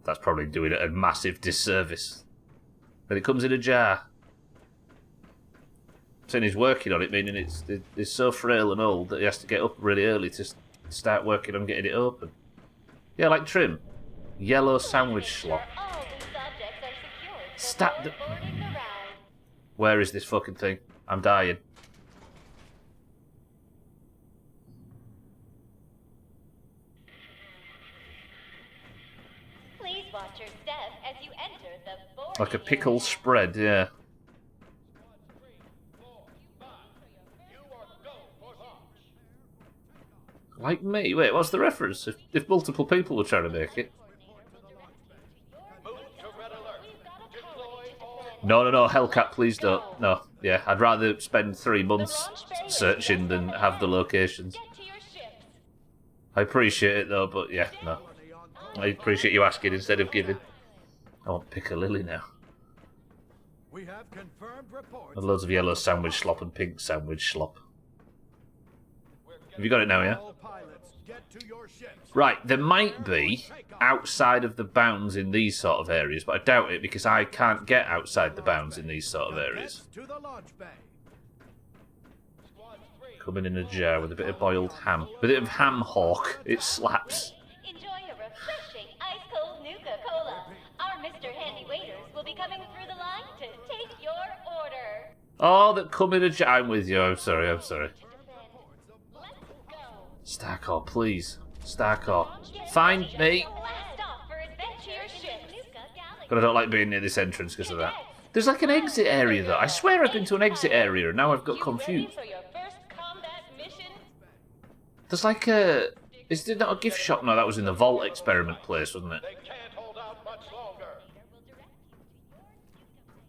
That's probably doing it a massive disservice. But it comes in a jar. Saying he's working on it, meaning it's so frail and old that he has to get up really early to start working on getting it open. Yeah, like Trim. Yellow sandwich slop. All these objects are secured Stat the... Boarding the round. Where is this fucking thing? I'm dying. Please watch your step as you enter the boarding Like a pickle area. spread, yeah. Like me? Wait, what's the reference? If multiple people were trying to make it. Move to red alert. Deploy all No, Hellcat, please don't. No, yeah, I'd rather spend 3 months searching than have the locations. Get to your ships. I appreciate it though, but yeah, no. I appreciate you asking instead of giving. I want Piccalilli now. We have confirmed reports. And loads of yellow sandwich slop and pink sandwich slop. Have you got it now, yeah? All pilots, get to your ships. Right, there might be outside of the bounds in these sort of areas, but I doubt it because I can't get outside the bounds in these sort of areas. To the launch bay. Coming in a jar with a bit of boiled ham. A bit of ham hawk. It slaps. Enjoy a refreshing ice-cold Nuka-Cola. Our Mr. Handy Waiters will be coming through the line to take your order. Oh, that come in a jar. I'm with you. I'm sorry. Let's go. Starcore, please. Starcore. Find me. Blast off for adventure ships. But I don't like being near this entrance because of that. There's like an exit area though. I swear I've been to an exit area and now I've got confused. For your first combat mission? There's like a... Is there not a gift shop? No, that was in the vault experiment place, wasn't it? They can't hold out much longer.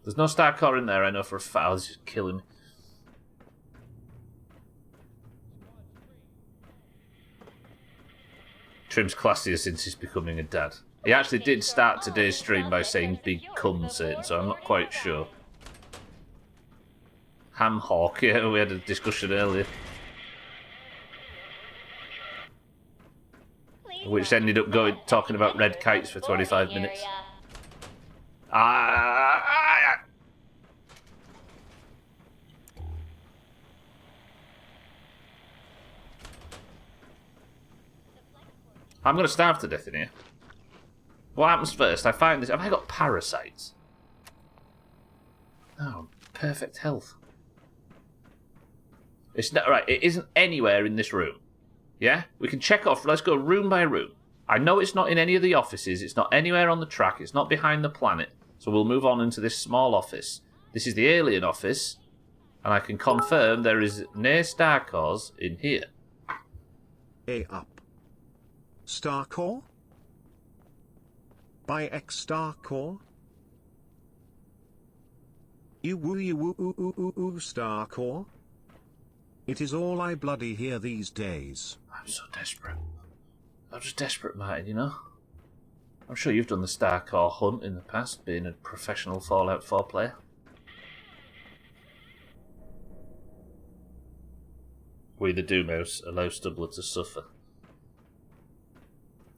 There's no Starcore in there, I know for a fact. Oh, this is killing me. Trim's classier since he's becoming a dad. He actually did start today's stream by saying big cum, Satan, so I'm not quite sure. Ham hawk, yeah, we had a discussion earlier. Which ended up talking about red kites for 25 minutes. I'm going to starve to death in here. What happens first? I find this. Have I got parasites? Oh, perfect health. It's not right. It isn't anywhere in this room. Yeah, we can check off. Let's go room by room. I know it's not in any of the offices. It's not anywhere on the track. It's not behind the planet. So we'll move on into this small office. This is the alien office, and I can confirm there is no Starcores in here. A up. Starcore? By X Starcore? You woo Starcore? It is all I bloody hear these days. I'm so desperate. I'm just desperate, Martin, you know? I'm sure you've done the Starcore hunt in the past, being a professional Fallout 4 player. We, the Doomhaus, allow Stubbler to suffer.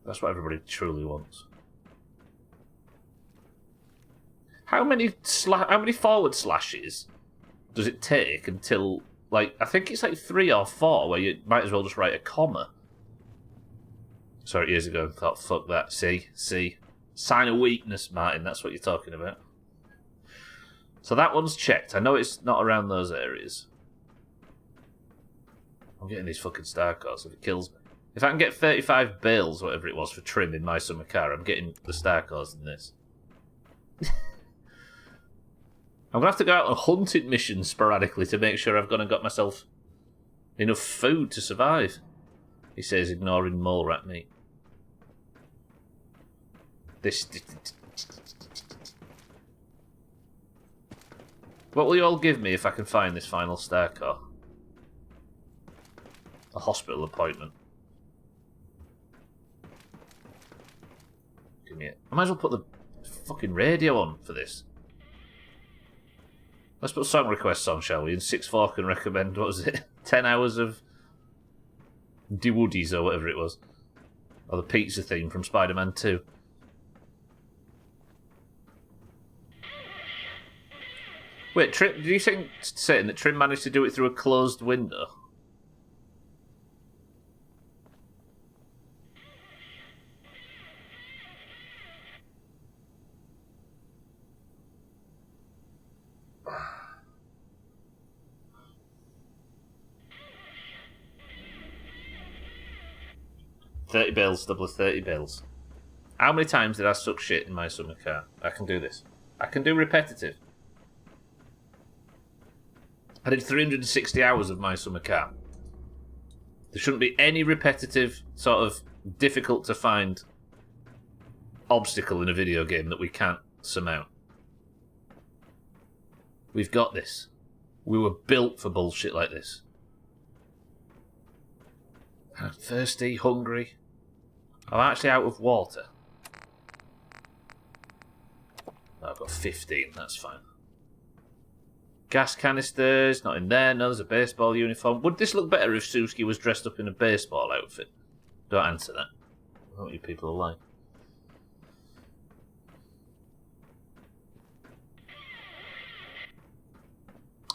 That's what everybody truly wants. How many forward slashes does it take until, like, I think it's like 3 or 4 where you might as well just write a comma? Sorry, years ago, I thought, fuck that. See? Sign of weakness, Martin, that's what you're talking about. So that one's checked. I know it's not around those areas. I'm getting these fucking Starcores if it kills me. If I can get 35 bales, whatever it was, for trim in my summer car, I'm getting the Starcores in this. I'm going to have to go out on hunting missions sporadically to make sure I've gone and got myself enough food to survive. He says, ignoring mole rat meat. What will you all give me if I can find this final Starcore? A hospital appointment. Give me it. I might as well put the fucking radio on for this. Let's put song requests on, shall we? And 6-4 can recommend, what was it? 10 hours of De Woodies or whatever it was. Or the pizza theme from Spider-Man 2. Wait, Trim, did you think saying that Trim managed to do it through a closed window? 30 bales, double of 30 bales. How many times did I suck shit in my summer car? I can do this. I can do repetitive. I did 360 hours of my summer car. There shouldn't be any repetitive, sort of difficult to find obstacle in a video game that we can't surmount. We've got this. We were built for bullshit like this. I'm thirsty, hungry. I'm actually out of water. I've got 15, that's fine. Gas canisters, not in there. No, there's a baseball uniform. Would this look better if Suski was dressed up in a baseball outfit? Don't answer that. I don't know what you people are like.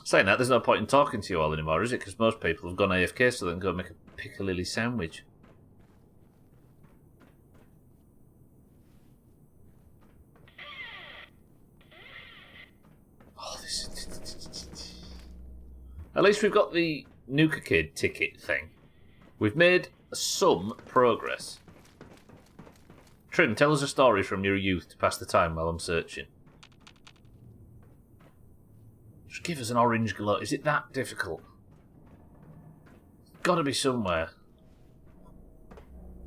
Saying that, there's no point in talking to you all anymore, is it? Because most people have gone AFK so they can go make a Piccalilli sandwich. Oh, this is... At least we've got the Nuka Kid ticket thing. We've made some progress. Trim, tell us a story from your youth to pass the time while I'm searching. Just give us an orange glow. Is it that difficult? It's got to be somewhere.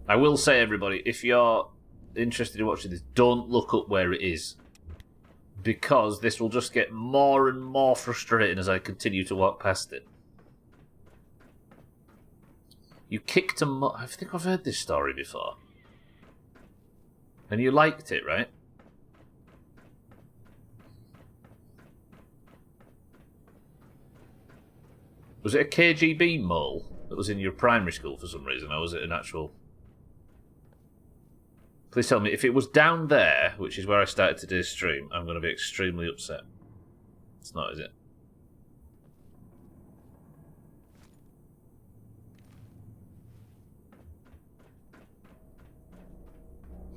I will say, everybody, if you're interested in watching this, don't look up where it is. Because this will just get more and more frustrating as I continue to walk past it. You kicked a I think I've heard this story before. And you liked it, right? Was it a KGB mole that was in your primary school for some reason, or was it an actual... Please tell me, if it was down there, which is where I started today's stream, I'm going to be extremely upset. It's not, is it?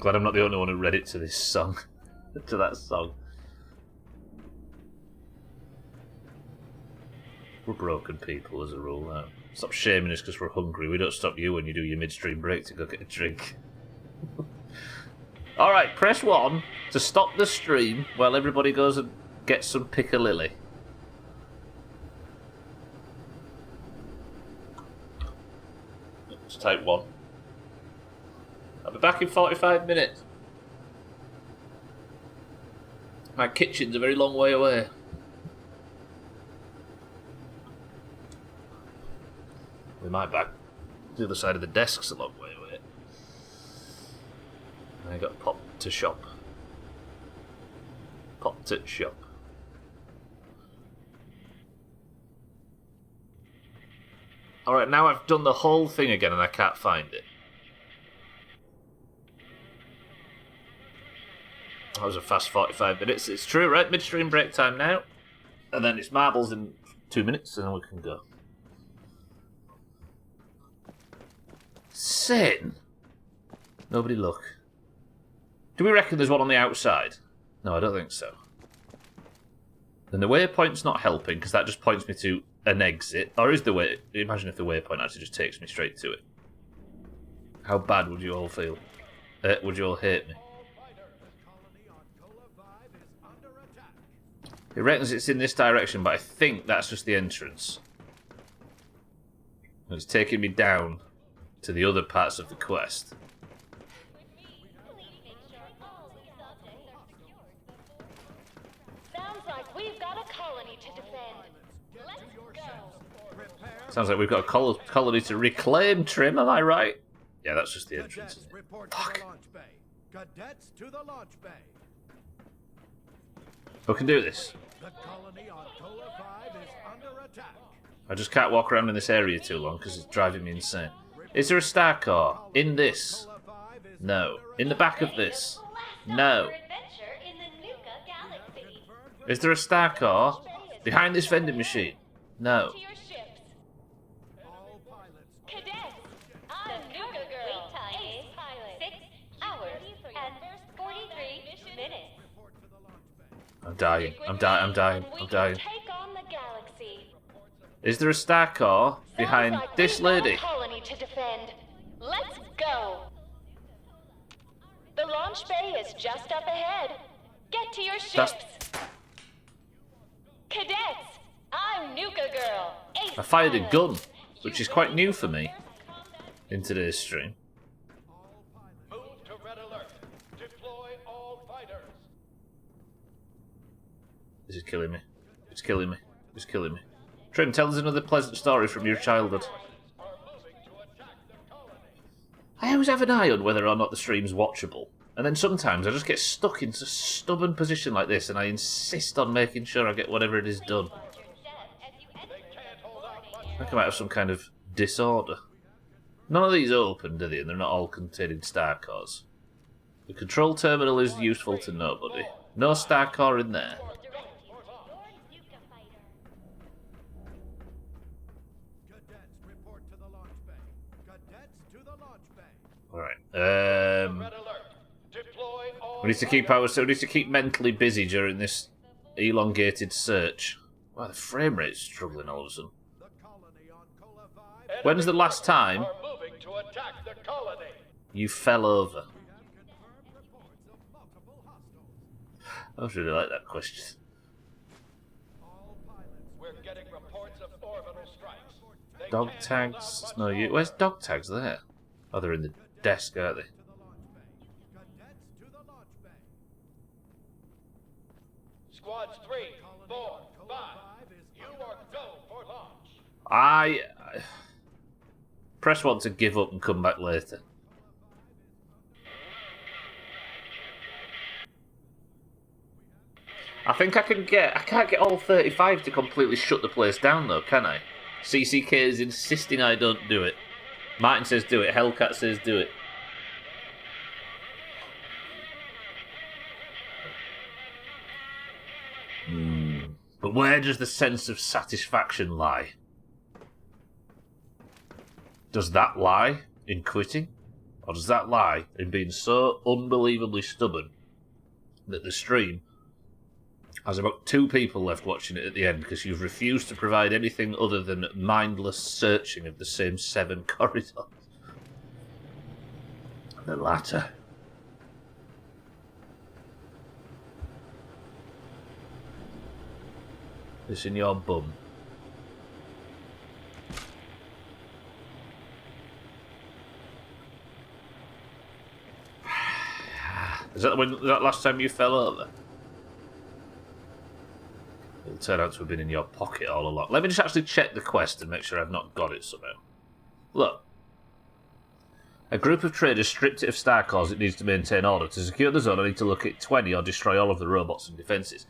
Glad I'm not the only one who read it to this song. To that song. We're broken people as a rule. Stop shaming us because we're hungry. We don't stop you when you do your midstream break to go get a drink. Alright, press 1 to stop the stream while everybody goes and gets some Piccalilli. Just type 1. I'll be back in 45 minutes. My kitchen's a very long way away. We might back. The other side of the desk's a long way away. I got pop to shop. Pop to shop. Alright, now I've done the whole thing again and I can't find it. That was a fast 45 minutes. It's true, right? Midstream break time now. And then it's marbles in 2 minutes and then we can go. Sin? Nobody look. Do we reckon there's one on the outside? No, I don't think so. Then the waypoint's not helping because that just points me to an exit. Or is the way... Imagine if the waypoint actually just takes me straight to it. How bad would you all feel? Would you all hate me? It reckons it's in this direction, but I think that's just the entrance. And it's taking me down to the other parts of the quest. Sounds like we've got a colony to defend. Let's go. Sounds like we've got a colony to reclaim, Trim, am I right? Yeah, that's just the entrance. Cadets report Fuck. to the launch bay. Cadets to the launch bay. We can do this. The colony on Cola 5 is under attack. I just can't walk around in this area too long because it's driving me insane. Is there a star core? In this? Cola 5 is No. In the back of this? No. Adventure in the Nuka Galaxy. Is there a star core? Behind this vending machine? No. To your ships. all pilots. Cadets, I'm Nuka Girl. Wait time is 6 hours and 43 minutes. Report to the launch bay. I'm dying. I'm dying. I'm dying. We I'm can dying. take on the galaxy. Is there a star core behind Sounds like this we've got a lady? colony to defend. Let's go. launch bay is just up ahead. Get to your ships. That's- Cadets, I'm Nuka Girl. Ace I fired a Pilot. gun, which You is quite ready new for for me first combat? in today's stream. Move to red alert. Deploy all fighters. This is killing me. It's killing me. It's killing me. Trim, tell us another pleasant story from your childhood. Are moving to attack the colony. I always have an eye on whether or not the stream's watchable. And then sometimes I just get stuck into a stubborn position like this and I insist on making sure I get whatever it is done. They can't hold out much I think I might have some kind of disorder. None of these open, do they? And they're not all containing star cores. The control terminal is useful to nobody. No star core in there. Cadets, report to the launch bay. Cadets to the launch bay. Alright. red alert. Deploy all We need to keep mentally busy during this elongated search. Wow, the frame rate's struggling all of a sudden. The colony on Cola 5. When's the last time are moving to attack the colony. you fell over? We have confirmed reports of multiple hostiles. I was really like that question. All pilots. We're getting reports of orbital strikes. They Dog can't hold tags? out much No, you. longer. Where's dog tags there? Oh, they're in the desk, aren't they? To the launch bay. Cadets to the launch bay. Squads 3, 4, 5. 5 is You are go for launch. I press one to give up and come back later. I think I can't get all 35 to completely shut the place down though, can I? CCK is insisting I don't do it. Martin says do it, Hellcat says do it. But where does the sense of satisfaction lie? Does that lie in quitting? Or does that lie in being so unbelievably stubborn that the stream has about 2 people left watching it at the end because you've refused to provide anything other than mindless searching of the same 7 corridors? The latter. This in your bum. Is that last time you fell over? It'll turn out to have been in your pocket all along. Let me just actually check the quest and make sure I've not got it somehow. Look. A group of traders stripped it of star cores it needs to maintain order. To secure the zone, I need to look at 20 or destroy all of the robots and defences.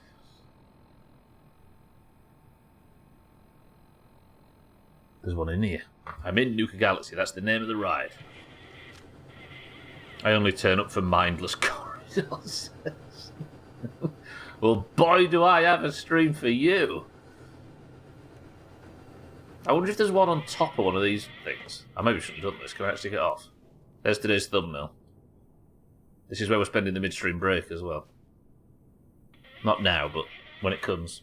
There's one in here. I'm in Nuka Galaxy, that's the name of the ride. I only turn up for mindless corridors. Well, boy, do I have a stream for you. I wonder if there's one on top of one of these things. I maybe shouldn't have done this. Can I actually get off? There's today's thumbnail. This is where we're spending the midstream break as well. Not now, but when it comes.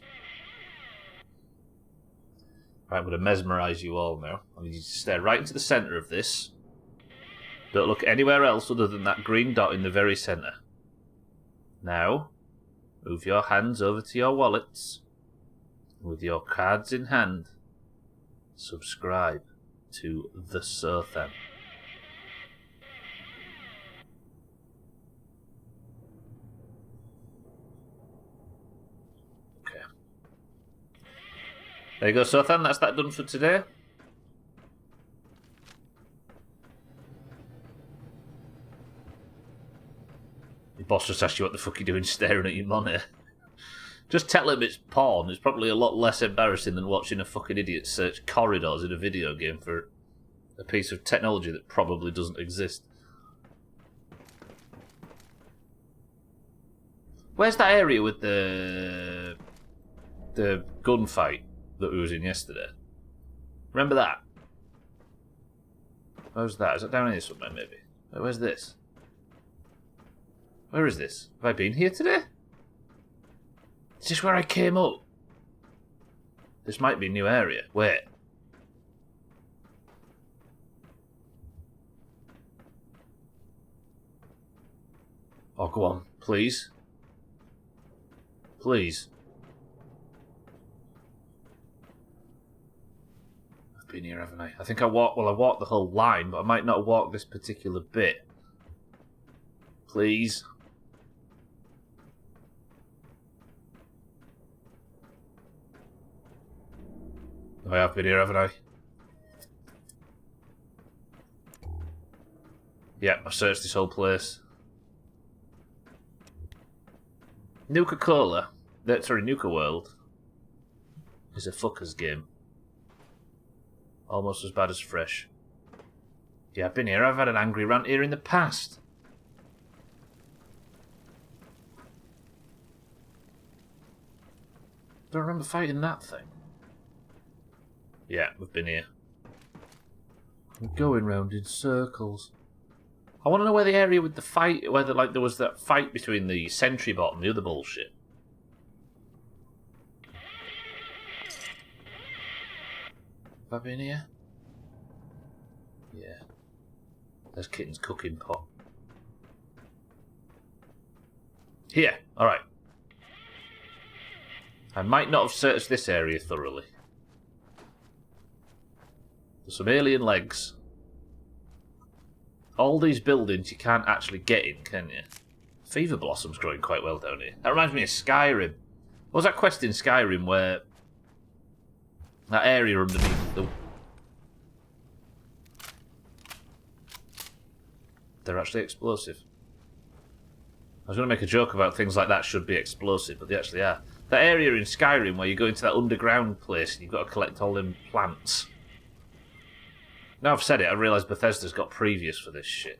Right, I'm going to mesmerise you all now. I need you to stare right into the centre of this. Don't look anywhere else other than that green dot in the very centre. Now, move your hands over to your wallets. With your cards in hand, subscribe to the Sothan. Okay. There you go, Sothan. That's that done for today. Your boss just asked you what the fuck you're doing staring at your monitor. Just tell him it's porn. It's probably a lot less embarrassing than watching a fucking idiot search corridors in a video game for a piece of technology that probably doesn't exist. Where's that area with the gunfight that we was in yesterday? Remember that? Where's that? Is that down here somewhere, maybe? Where's this? Where is this? Have I been here today? Is this where I came up? This might be a new area. Wait. Oh, go on. Please. Please. I've been here, haven't I? I think I walked the whole line, but I might not have walked this particular bit. Please. I have been here, haven't I? Yeah, I've searched this whole place. Nuka-Cola, Nuka World, is a fucker's game. Almost as bad as Fresh. Yeah, I've been here. I've had an angry rant here in the past. Don't remember fighting that thing. Yeah, we've been here. We're going round in circles. I want to know where the area with the fight, whether like there was that fight between the sentry bot and the other bullshit. Have I been here? Yeah. There's Kitten's cooking pot. Here, alright. I might not have searched this area thoroughly. There's some alien legs. All these buildings you can't actually get in, can you? Fever Blossom's growing quite well down here. That reminds me of Skyrim. What was that quest in Skyrim where that area underneath the... They're actually explosive. I was going to make a joke about things like that should be explosive, but they actually are. That area in Skyrim where you go into that underground place and you've got to collect all them plants. Now I've said it, I realise Bethesda's got previews for this shit.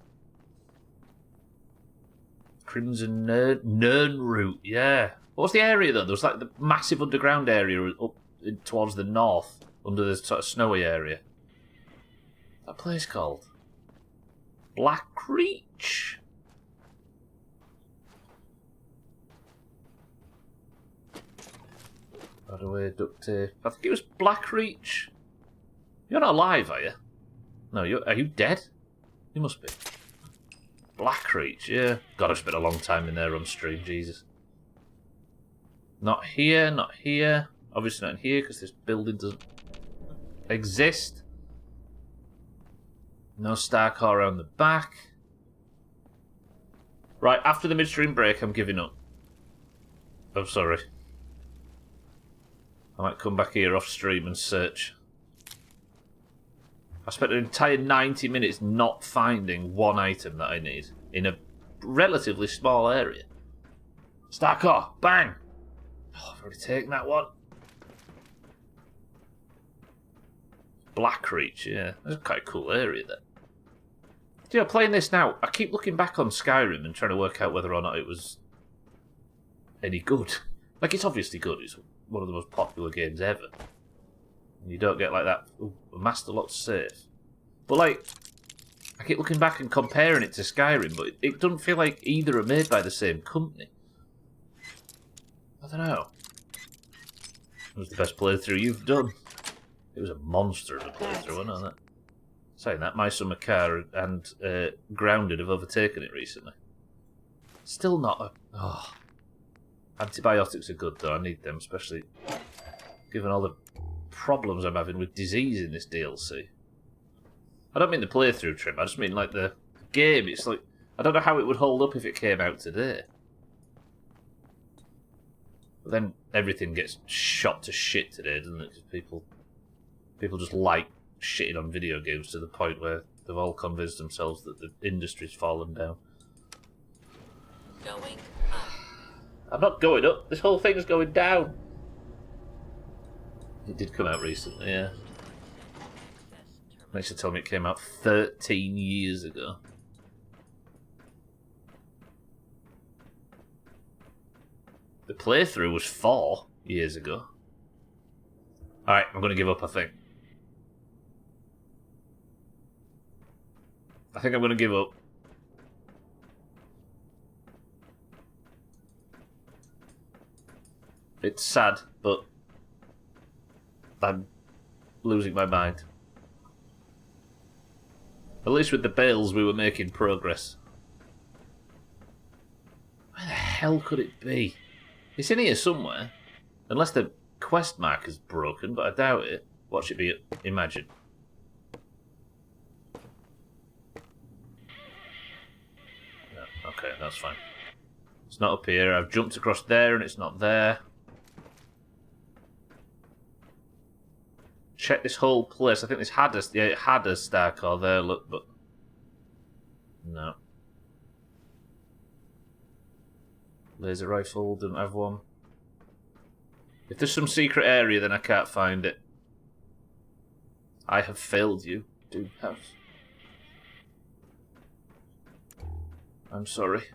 Crimson Nirnroot, yeah. What was the area though? There was like the massive underground area up towards the north, under the sort of snowy area. What's that place called? Black Reach. By the way, duct tape. I think it was Black Reach. You're not alive, are you? No, are you dead? You must be. Black Reach, yeah. God, I've spent a long time in there on stream, Jesus. Not here, not here. Obviously not in here, because this building doesn't exist. No star core around the back. Right, after the midstream break, I'm giving up. Oh, sorry. I might come back here off stream and search. I spent an entire 90 minutes not finding one item that I need in a relatively small area. Star core, bang! Oh, I've already taken that one. Black Reach, yeah. That's quite a cool area there. You know, playing this now, I keep looking back on Skyrim and trying to work out whether or not it was any good. Like, it's obviously good. It's one of the most popular games ever. And you don't get like that, ooh, a Master Lock's safe. But like, I keep looking back and comparing it to Skyrim, but it doesn't feel like either are made by the same company. I don't know. It was the best playthrough you've done. It was a monster of a playthrough, wasn't it? Saying that, My Summer Car and Grounded have overtaken it recently. Still not a... Oh. Antibiotics are good though, I need them, especially given all the problems I'm having with disease in this DLC. I don't mean the playthrough trim, I just mean like the game. It's like, I don't know how it would hold up if it came out today. But then everything gets shot to shit today, doesn't it? Because people just like shitting on video games to the point where they've all convinced themselves that the industry's fallen down. Going up. I'm not going up, this whole thing's going down. It did come out recently, yeah. Makes you tell me it came out 13 years ago. The playthrough was 4 years ago. Alright, I'm going to give up, I think. I think I'm going to give up. It's sad, but I'm losing my mind. At least with the bales we were making progress. hell could it be? It's in here somewhere. Unless the quest marker's broken, but I doubt it. What should it be? Imagine. No, okay, that's fine. It's not up here. I've jumped across there and it's not there. Check this whole place. I think this had a star core there, look, but... No. Laser rifle, didn't have one. If there's some secret area, then I can't find it. I have failed you, Doomhaus. I'm sorry.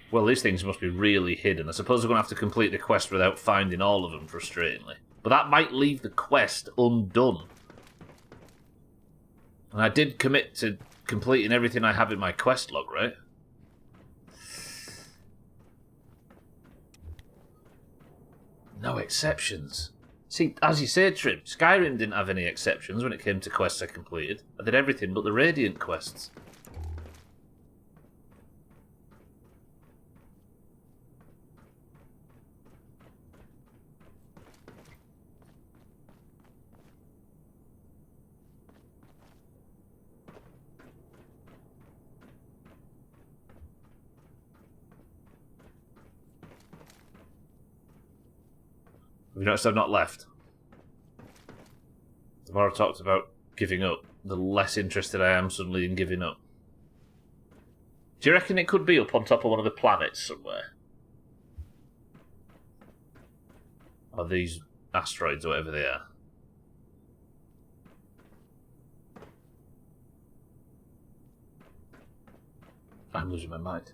Well, these things must be really hidden. I suppose we're going to have to complete the quest without finding all of them, frustratingly. But that might leave the quest undone. And I did commit to completing everything I have in my quest log, right? No exceptions. See, as you say, Trim, Skyrim didn't have any exceptions when it came to quests I completed. I did everything but the Radiant quests. Have you noticed I've not left? The more I talked about giving up, the less interested I am suddenly in giving up. Do you reckon it could be up on top of one of the planets somewhere? Or these asteroids or whatever they are? I'm losing my mind.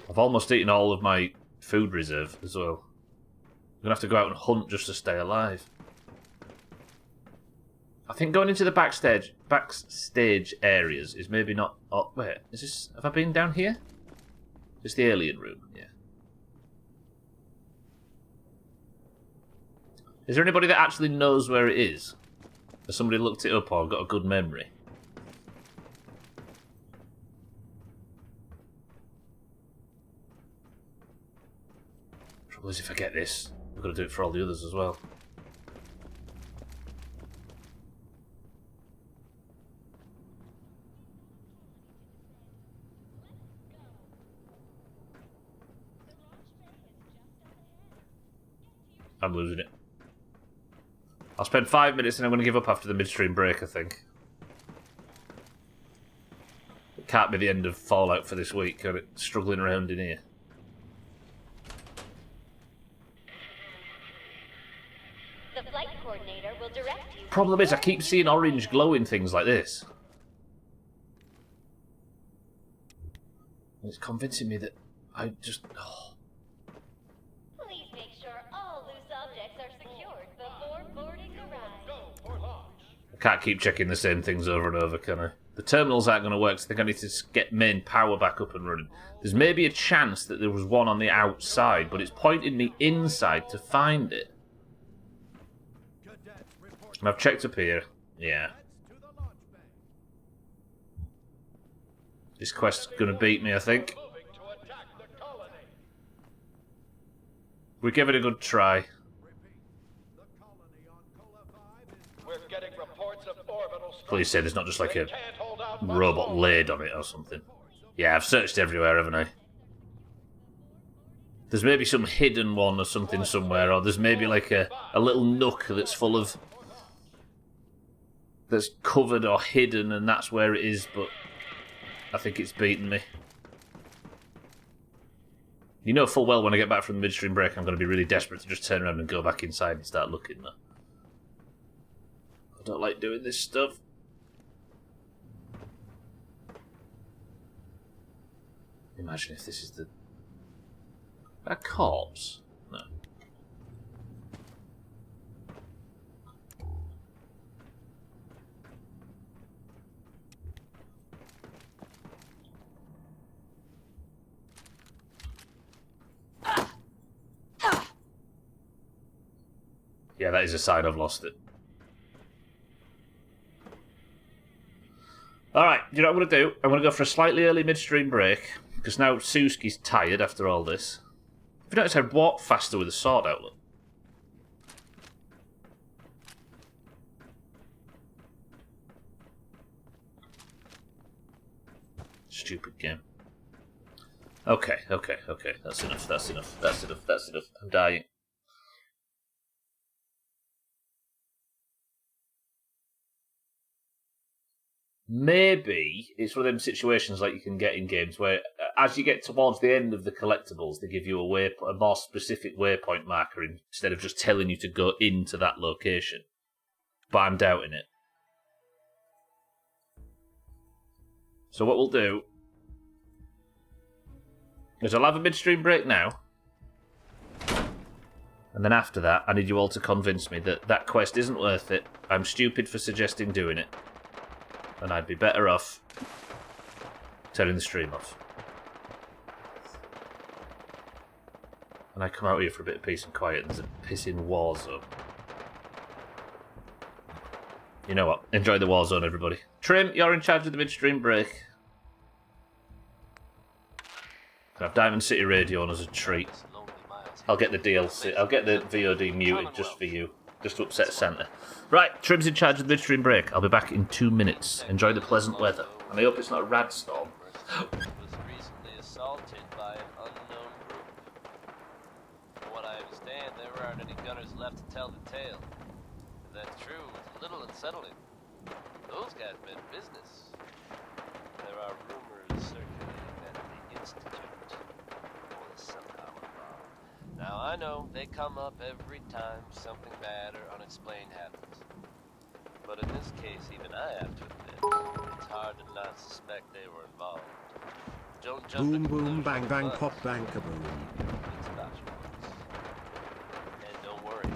I've almost eaten all of my food reserve as well. I'm going to have to go out and hunt just to stay alive. I think going into the backstage areas is maybe not... Oh, wait, is this... Have I been down here? It's the alien room, yeah. Is there anybody that actually knows where it is? Has somebody looked it up or got a good memory? Trouble is, if I get this, I've got to do it for all the others as well. I'm losing it. I'll spend 5 minutes and I'm going to give up after the midstream break, I think. It can't be the end of Fallout for this week, can it? Struggling around in here. The flight coordinator will direct you. Problem is, I keep seeing orange glowing things like this. And it's convincing me that I just... Oh. Please make sure all loose objects are secured before boarding arrives. Go for launch. I can't keep checking the same things over and over, can I? The terminals aren't going to work, so I think I need to get main power back up and running. There's maybe a chance that there was one on the outside, but it's pointing me inside to find it. And I've checked up here. Yeah. This quest's going to beat me, I think. Moving to attack the colony. We give it a good try. We're getting reports of orbital strikes. Please say there's not just like They a can't hold out much robot longer. laid on it or something. Yeah, I've searched everywhere, haven't I? There's maybe some hidden one or something somewhere, or there's maybe like a little nook that's full of... that's covered or hidden, and that's where it is, but I think it's beaten me. You know full well when I get back from the midstream break I'm going to be really desperate to just turn around and go back inside and start looking though. I don't like doing this stuff. Imagine if this is the... a corpse? No. Yeah, that is a sign I've lost it. Alright, you know what I'm going to do? I'm going to go for a slightly early midstream break, because now Suski's tired after all this. Have you noticed I'd walk faster with a sword out, look? Stupid game. Okay. That's enough. I'm dying. Maybe it's one of them situations like you can get in games where, as you get towards the end of the collectibles, they give you a more specific waypoint marker instead of just telling you to go into that location. But I'm doubting it. So what we'll do is I'll have a midstream break now, and then after that, I need you all to convince me that that quest isn't worth it. I'm stupid for suggesting doing it. And I'd be better off turning the stream off. And I come out here for a bit of peace and quiet, and there's a pissing war zone. You know what? Enjoy the war zone, everybody. Trim, you're in charge of the midstream break. Can have Diamond City Radio on as a treat. I'll get the DLC. I'll get the VOD muted just for you. Just to upset Santa. Right, Trim's in charge of the midstream break. I'll be back in 2 minutes. Enjoy the pleasant weather. And I hope it's not a rad storm. Was recently assaulted by an unknown group. From what I understand, there aren't any gunners left to tell the tale. If that's true, it's a little unsettling. Those guys meant business. There are rumors circulating that the Institute was somehow involved. Now I know they come up every time something bad or unexplained happens. But in this case, even I have to admit, it's hard to not suspect they were involved. Don't jump Boom to boom conclusions bang at bang once. pop bang kaboom. It's about your looks. And don't worry.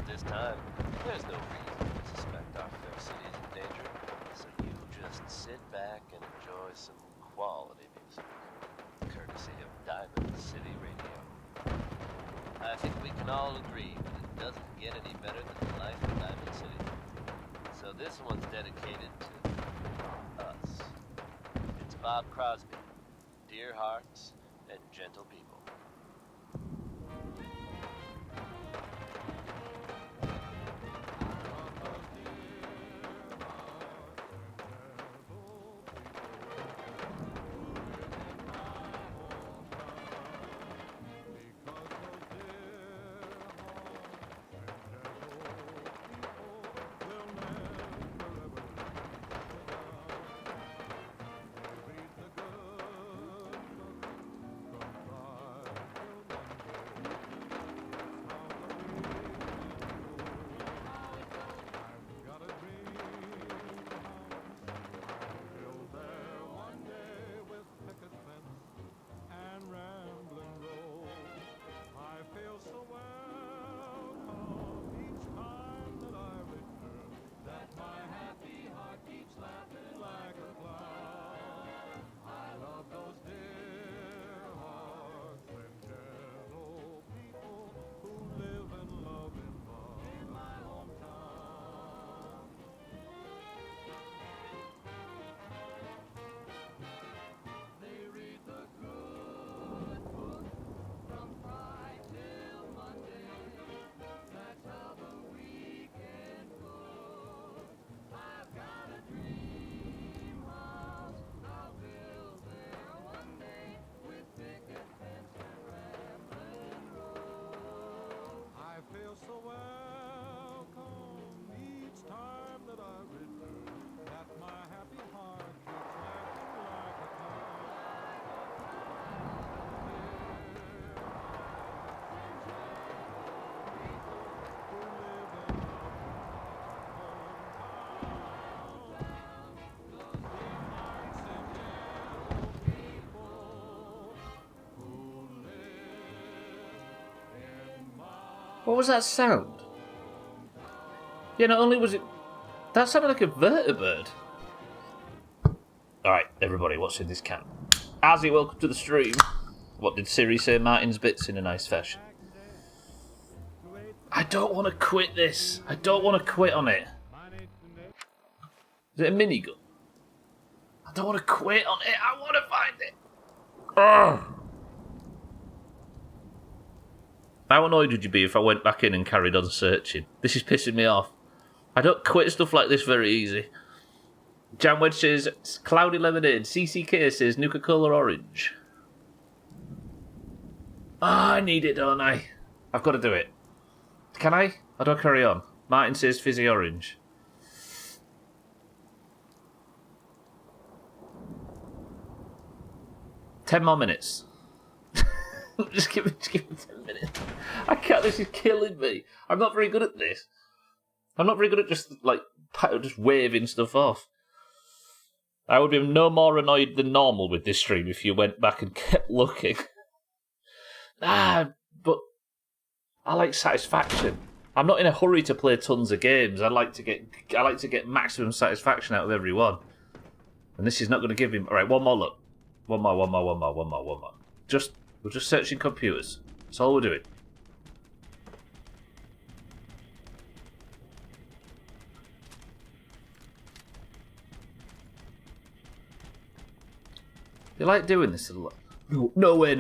This time, there's no reason to suspect our fair city is in danger. So you just sit back and enjoy some quality music, courtesy of Diamond City Radio. I think we can all agree that it doesn't get any better than the life of Diamond City. So this one's dedicated to us. It's Bob Crosby, dear hearts and gentle people. What was that sound? Yeah, not only was it... That sounded like a vertibird. Alright, everybody, what's in this can? Azzy, welcome to the stream. What did Siri say? Martin's bits in a nice fashion. I don't want to quit this. I don't want to quit on it. Is it a minigun? I don't want to quit on it. I want to find it. Ugh. How annoyed would you be if I went back in and carried on searching? This is pissing me off. I don't quit stuff like this very easy. Jamwedge says, Cloudy Lemonade. CCK says, Nuka-Cola Orange. Ah, I need it, don't I? I've got to do it. Can I? Or do I carry on? Martin says, Fizzy Orange. Ten more minutes. just give me 10 minutes. I can't, this is killing me. I'm not very good at this. I'm not very good at just waving stuff off. I would be no more annoyed than normal with this stream if you went back and kept looking. But I like satisfaction. I'm not in a hurry to play tons of games. I like to get maximum satisfaction out of every one. And this is not going to give him. All right, one more look. One more. We're just searching computers. That's all we're doing. You like doing this a lot? No way.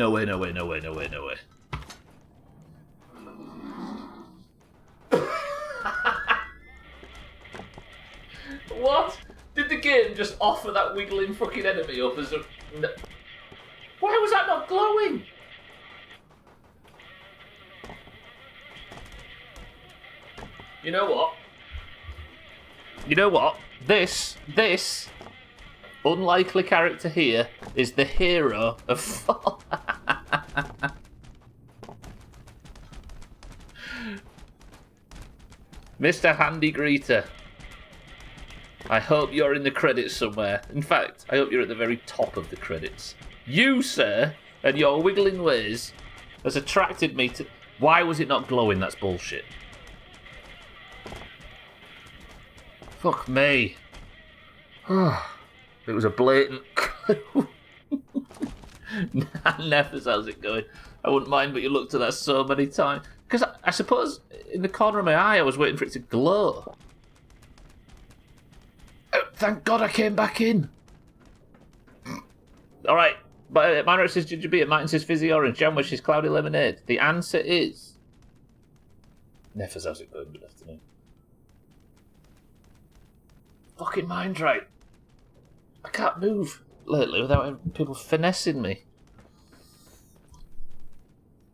What? Did the game just offer that wiggling fucking enemy up as a... No. Why was that not glowing? You know what? This unlikely character here is the hero of Fall. Mr. Handy Greeter. I hope you're in the credits somewhere. In fact, I hope you're at the very top of the credits. You, sir, and your wiggling ways has attracted me to... Why was it not glowing? That's bullshit. Fuck me. It was a blatant clue. Neffers, how's it going? I wouldn't mind, but you looked at that so many times. Because I suppose in the corner of my eye I was waiting for it to glow. Oh, thank God I came back in. Alright, but Minor says Ginger Beer, Martin says Fizzy Orange, Jamwish says Cloudy Lemonade. The answer is... Neffers, how's it going? Good afternoon. Fucking mind right. I can't move lately without people finessing me.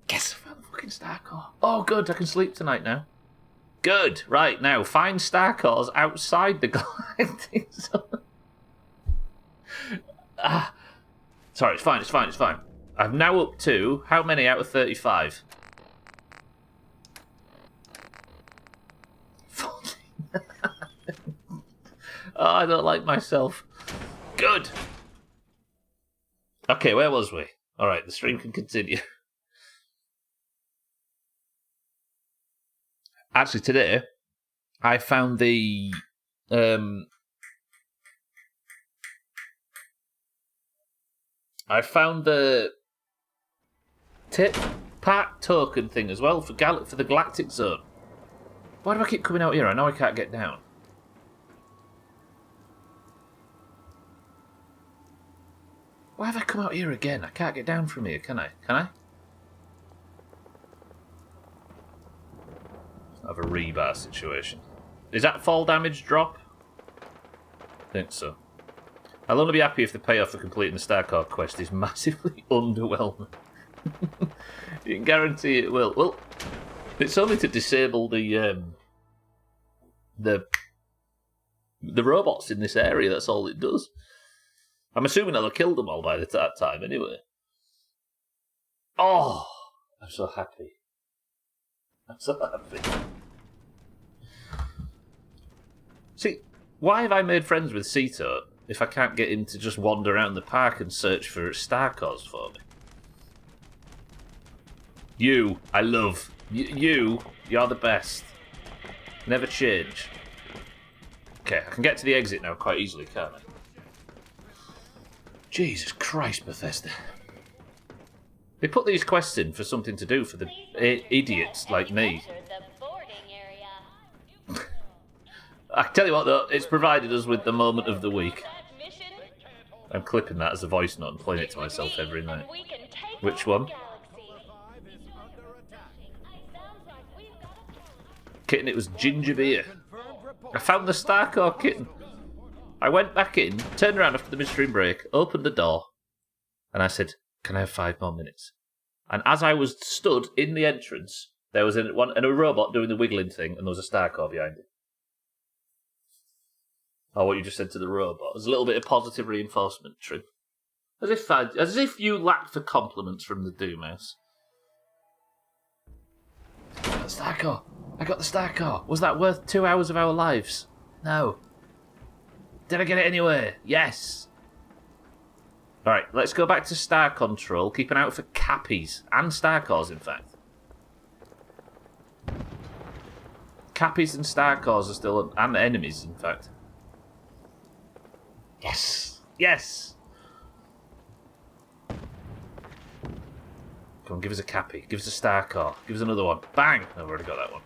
Guess I found the fucking star core. Oh, good, I can sleep tonight now. Good, right, now, find star cores outside the galactic zone. Sorry, it's fine. I'm now up to, how many out of 35? 14. Oh, I don't like myself. Good. Okay, where was we? Alright, the stream can continue. Actually, today, I found the... tip pack token thing as well for the Galactic Zone. Why do I keep coming out here? I know I can't get down. Why have I come out here again? I can't get down from here, can I? Can I? Have a rebar situation. Is that fall damage drop? I think so. I'll only be happy if the payoff for completing the Starcore quest is massively underwhelming. You can guarantee it will. Well, it's only to disable the robots in this area. That's all it does. I'm assuming I'll have killed them all by that time anyway. Oh, I'm so happy. I'm so happy. See, why have I made friends with Cito if I can't get him to just wander around the park and search for star cores for me? You, I love. You're the best. Never change. Okay, I can get to the exit now quite easily, can't I? Jesus Christ, Bethesda. They put these quests in for something to do for the idiots like me. The I tell you what, though, it's provided us with the moment of the week. That mission, I'm clipping that as a voice note and playing it to myself every night. and we can take Which over one? the galaxy. 5 is under attack. Sounds like we've got a plan. Kitten, it was ginger beer. Confirmed report. I found the Starcore kitten. I went back in, turned around after the midstream break, opened the door, and I said, "Can I have 5 more minutes?" And as I was stood in the entrance, there was a robot doing the wiggling thing, and there was a Starcore behind it. Oh, what you just said to the robot. There's a little bit of positive reinforcement, Trim. As if you lacked for compliments from the Doomhaus. I got the Starcore. I got the Starcore. Was that worth 2 hours of our lives? No. Did I get it anyway? Yes. Alright, let's go back to Star Control. Keep an eye out for Cappies. And Starcores, in fact. Cappies and Starcores are still... and enemies, in fact. Yes! Yes! Come on, give us a Cappy. Give us a Starcore. Give us another one. Bang! I've already got that one.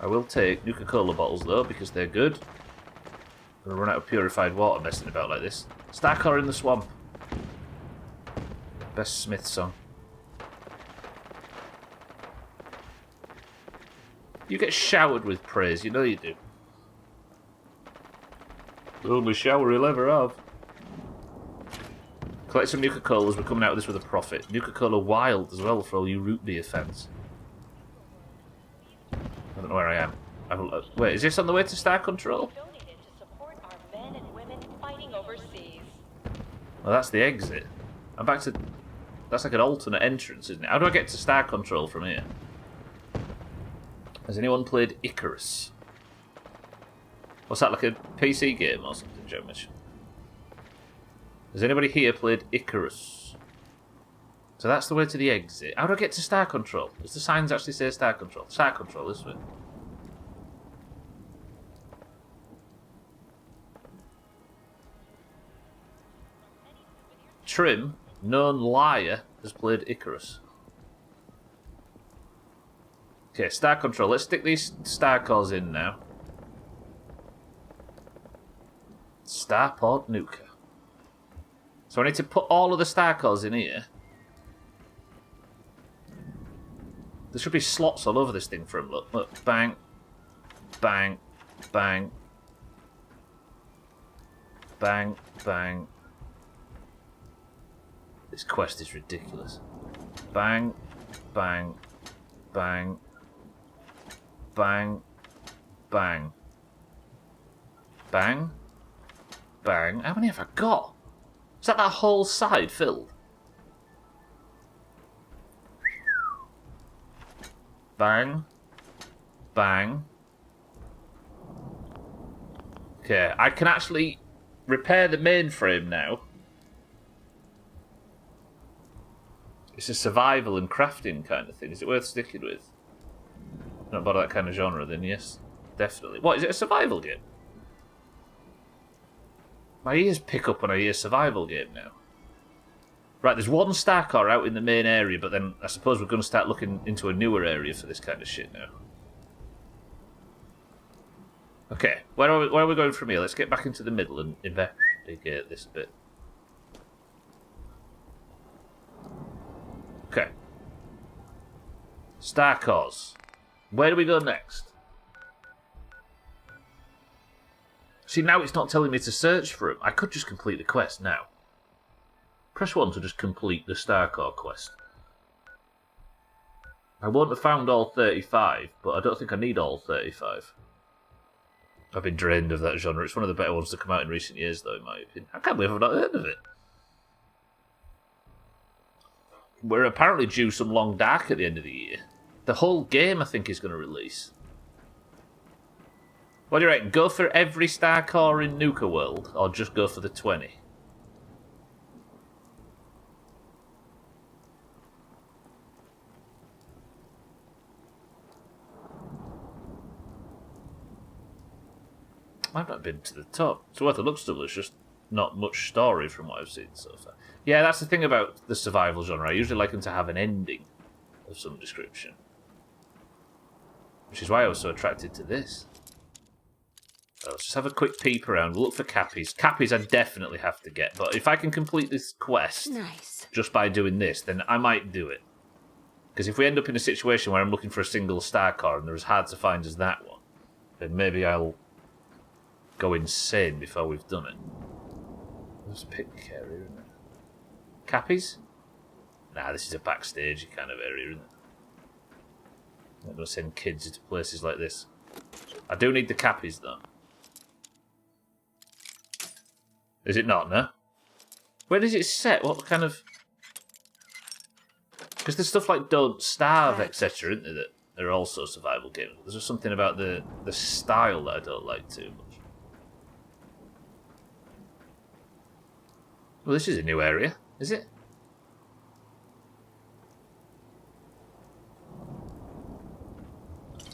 I will take Nuka-Cola bottles, though, because they're good. I'm going to run out of purified water messing about like this. Starcore in the swamp. Best Smith song. You get showered with praise, you know you do. The only shower he'll ever have. Collect some Nuka-Colas, we're coming out of this with a profit. Nuka-Cola Wild as well for all you root beer fans. I don't know where I am. Wait, is this on the way to Star Control? Donated to support our men and women fighting overseas. Well, that's the exit. I'm back to... That's like an alternate entrance, isn't it? How do I get to Star Control from here? Has anyone played Icarus? What's that, like a PC game or something, Joe Mitchell? Has anybody here played Icarus? So that's the way to the exit. How do I get to Star Control? Does the signs actually say Star Control? Star Control, this way. Trim, known liar, has played Icarus. Okay, Star Control. Let's stick these Starcores in now. Starport Nuka. So I need to put all of the Starcores in here. There should be slots all over this thing for him. Look, look. Bang. Bang. Bang. Bang. Bang. This quest is ridiculous. Bang. Bang. Bang. Bang. Bang. Bang. Bang. How many have I got? Is that whole side filled? Bang. Bang. Okay, I can actually repair the mainframe now. It's a survival and crafting kind of thing. Is it worth sticking with? Not about that kind of genre, then yes. Definitely. What, is it a survival game? My ears pick up when I hear survival game now. Right, there's one Starcore out in the main area, but then I suppose we're going to start looking into a newer area for this kind of shit now. Okay, where are we going from here? Let's get back into the middle and investigate this a bit. Okay. Starcores. Where do we go next? See, now it's not telling me to search for him. I could just complete the quest now. Press 1 to just complete the Starcore quest. I won't have found all 35, but I don't think I need all 35. I've been drained of that genre. It's one of the better ones to come out in recent years, though, in my opinion. I can't believe I've not heard of it. We're apparently due some Long Dark at the end of the year. The whole game, I think, is going to release. What do you reckon? Go for every Starcore in Nuka World, or just go for the 20? I've not been to the top. It's worth a look still. There's just not much story from what I've seen so far. Yeah, that's the thing about the survival genre. I usually like them to have an ending of some description. Which is why I was so attracted to this. So let's just have a quick peep around. We'll look for cappies. Cappies I definitely have to get, but if I can complete this quest just by doing this, then I might do it. Because if we end up in a situation where I'm looking for a single star car and they're as hard to find as that one, then maybe I'll go insane before we've done it. There's a picnic area, isn't it? Cappies? Nah, this is a backstage kind of area, isn't it? I'm not going to send kids into places like this. I do need the cappies, though. Is it not, no? Where is it set? What kind of... Because there's stuff like Don't Starve, etc., isn't there, that are also survival games. There's just something about the style that I don't like too much. Well, this is a new area, is it?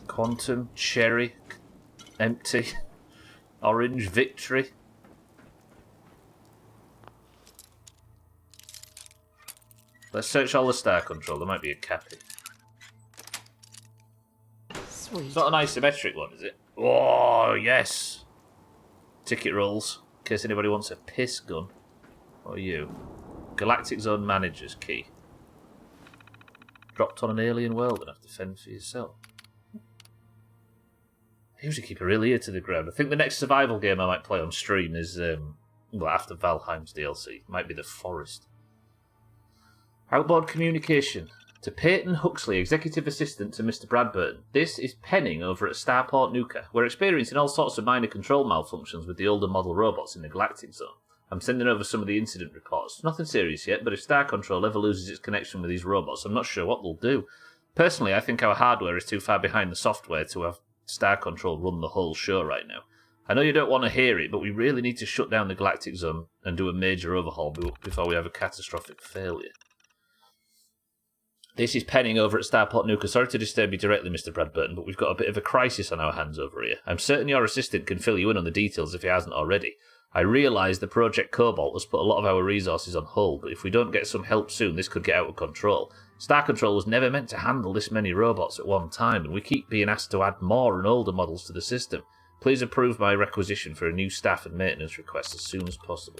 Quantum, cherry, empty, orange, victory. Let's search all the star control. There might be a cappy. Sweet. It's not an isometric one, is it? Oh, yes. Ticket rolls. In case anybody wants a piss gun. What are you? Galactic Zone Manager's key. Dropped on an alien world and have to fend for yourself. I usually keep a real ear to the ground. I think the next survival game I might play on stream is, well, after Valheim's DLC. Might be The Forest. Outboard communication. To Peyton Huxley, Executive Assistant to Mr. Bradburn. This is Penning over at Starport Nuka. We're experiencing all sorts of minor control malfunctions with the older model robots in the Galactic Zone. I'm sending over some of the incident reports. Nothing serious yet, but if Star Control ever loses its connection with these robots, I'm not sure what they'll do. Personally, I think our hardware is too far behind the software to have Star Control run the whole show right now. I know you don't want to hear it, but we really need to shut down the Galactic Zone and do a major overhaul before we have a catastrophic failure. This is Penning over at Starport Nuka. Sorry to disturb you directly, Mr. Bradburton, but we've got a bit of a crisis on our hands over here. I'm certain your assistant can fill you in on the details if he hasn't already. I realise the Project Cobalt has put a lot of our resources on hold, but if we don't get some help soon, this could get out of control. Star Control was never meant to handle this many robots at one time, and we keep being asked to add more and older models to the system. Please approve my requisition for a new staff and maintenance request as soon as possible.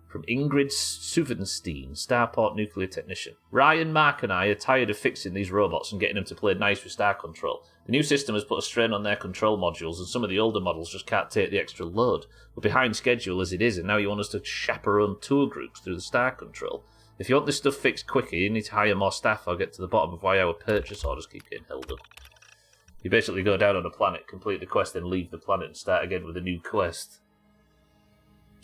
From Ingrid Suvenstein, Starport Nuclear Technician. Ryan, Mark and I are tired of fixing these robots and getting them to play nice with Star Control. The new system has put a strain on their control modules and some of the older models just can't take the extra load. We're behind schedule as it is, and now you want us to chaperone tour groups through the Star Control. If you want this stuff fixed quicker, you need to hire more staff or get to the bottom of why our purchase orders keep getting held up. You basically go down on a planet, complete the quest, then leave the planet and start again with a new quest.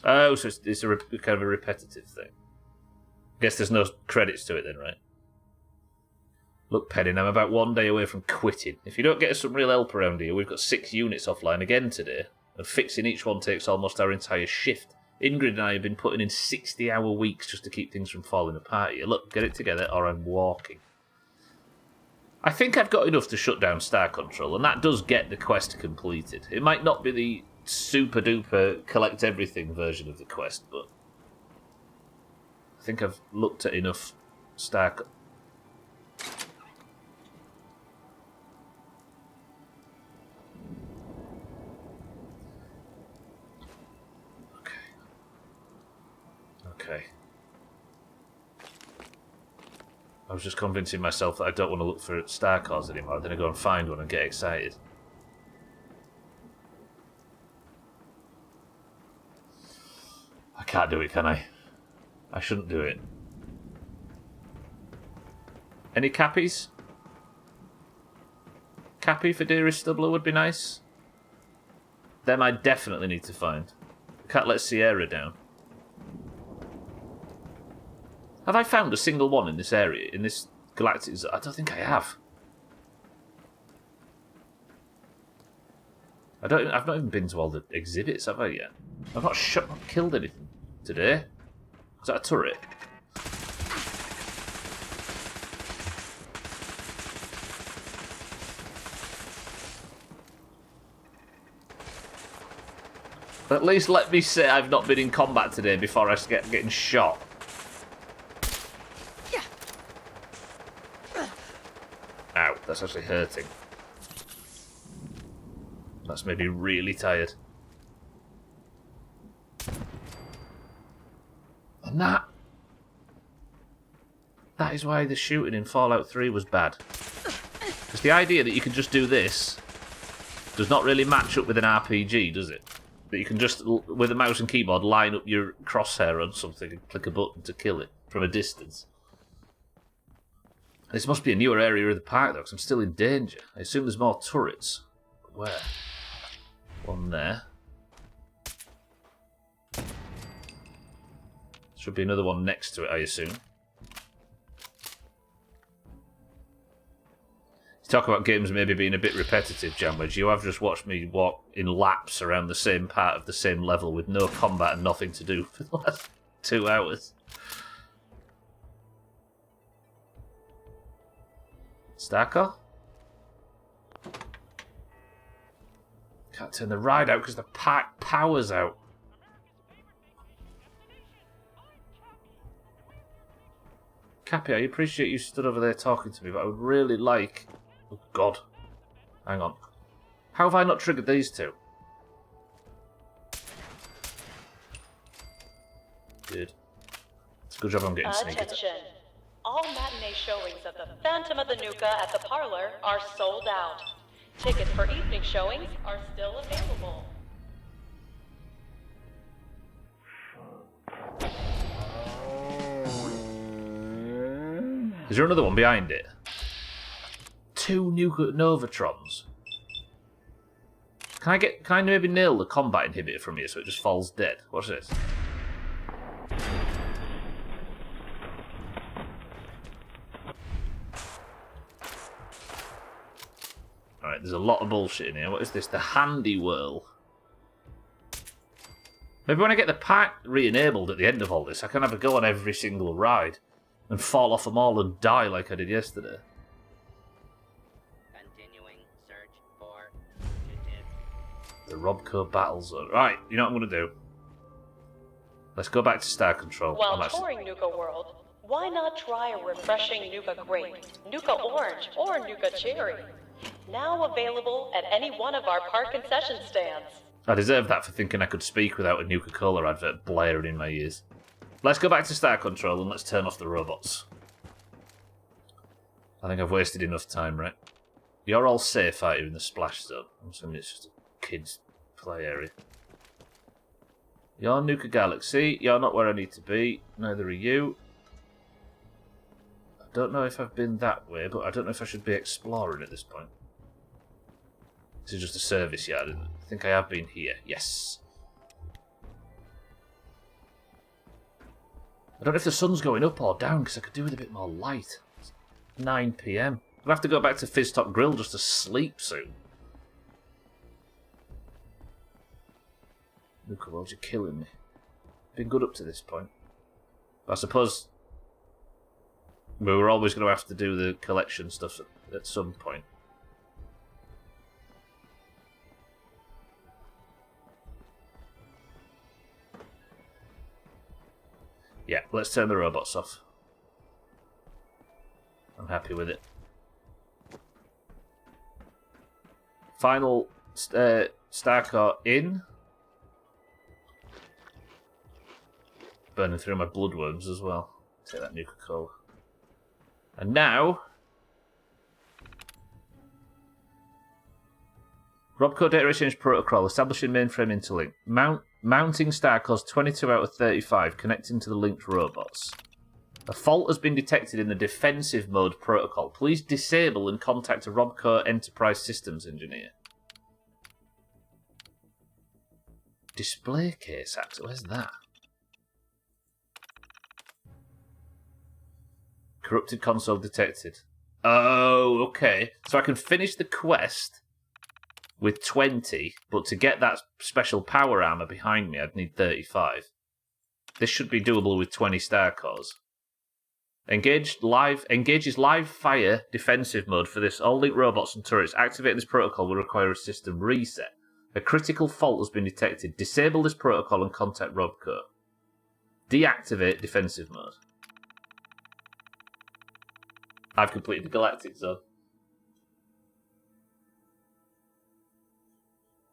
Oh, so it's a kind of a repetitive thing. I guess there's no credits to it then, right? Look, Penning, I'm about 1 day away from quitting. If you don't get us some real help around here, we've got 6 units offline again today, and fixing each one takes almost our entire shift. Ingrid and I have been putting in 60-hour weeks just to keep things from falling apart here. Look, get it together or I'm walking. I think I've got enough to shut down Star Control, and that does get the quest completed. It might not be the super-duper collect everything version of the quest, but I think I've looked at enough Star... Okay. I was just convincing myself that I don't want to look for star cars anymore. Then I go and find one and get excited. I can't do it, can I? I shouldn't do it. Any cappies? Cappy for Dearest Stubbler would be nice. Them I definitely need to find. Can't let Sierra down. Have I found a single one in this area, in this galactic zone? I don't think I have. I've not even been to all the exhibits, have I yet? I've not killed anything today. Is that a turret? At least let me say I've not been in combat today before I get getting shot. That's actually hurting. That's made me really tired. And that is why the shooting in Fallout 3 was bad. Because the idea that you can just do this does not really match up with an RPG, does it? That you can just, with a mouse and keyboard, line up your crosshair on something and click a button to kill it from a distance. This must be a newer area of the park, though, because I'm still in danger. I assume there's more turrets. Where? One there. Should be another one next to it, I assume. Talk about games maybe being a bit repetitive, Jamwedge. You have just watched me walk in laps around the same part of the same level with no combat and nothing to do for the last 2 hours. Stacker? Can't turn the ride out because the power's out. Cappy, I appreciate you stood over there talking to me, but I would really like... Oh, God. Hang on. How have I not triggered these two? Good. It's a good job I'm getting sneaky. Attention. All matinee showings of The Phantom of the Nuka at the Parlor are sold out. Tickets for evening showings are still available. Is there another one behind it? 2 Nuka Novatrons. Can I maybe nail the combat inhibitor from here so it just falls dead? Watch this. Alright, there's a lot of bullshit in here. What is this? The Handy Whirl. Maybe when I get the pack re-enabled at the end of all this, I can have a go on every single ride and fall off them all and die like I did yesterday. Continuing search for fugitive. The Robco Battle Zone. Right, you know what I'm going to do? Let's go back to Star Control. While touring Nuka World, why not try a refreshing Nuka Grape, Nuka Orange, or Nuka Cherry? Now available at any one of our park concession stands. I deserve that for thinking I could speak without a Nuka-Cola advert blaring in my ears. Let's go back to Star Control and let's turn off the robots. I think I've wasted enough time, right? You're all safe out here in the splash zone. I'm assuming it's just a kids' play area. You're Nuka Galaxy. You're not where I need to be. Neither are you. I don't know if I've been that way, but I don't know if I should be exploring at this point. This is just a service yard, isn't it? I think I have been here. Yes. I don't know if the sun's going up or down, because I could do with a bit more light. It's 9 PM. I'll have to go back to Fizz Top Grill just to sleep soon. Nuka World, you're killing me. Been good up to this point. But I suppose we were always going to have to do the collection stuff at some point. Yeah, let's turn the robots off. I'm happy with it. Final star car in. Burning through my bloodworms as well. Take that Nuka-Cola. And now... Robco Data Exchange Protocol. Establishing mainframe interlink. Mounting star cores 22 out of 35. Connecting to the linked robots. A fault has been detected in the defensive mode protocol. Please disable and contact a Robco Enterprise Systems engineer. Display case actor. Where's that? Corrupted console detected. Oh, okay. So I can finish the quest with 20, but to get that special power armor behind me, I'd need 35. This should be doable with 20 star cores. Engages live fire defensive mode for this. All linked robots and turrets. Activating this protocol will require a system reset. A critical fault has been detected. Disable this protocol and contact Robco. Deactivate defensive mode. I've completed the Galactic Zone.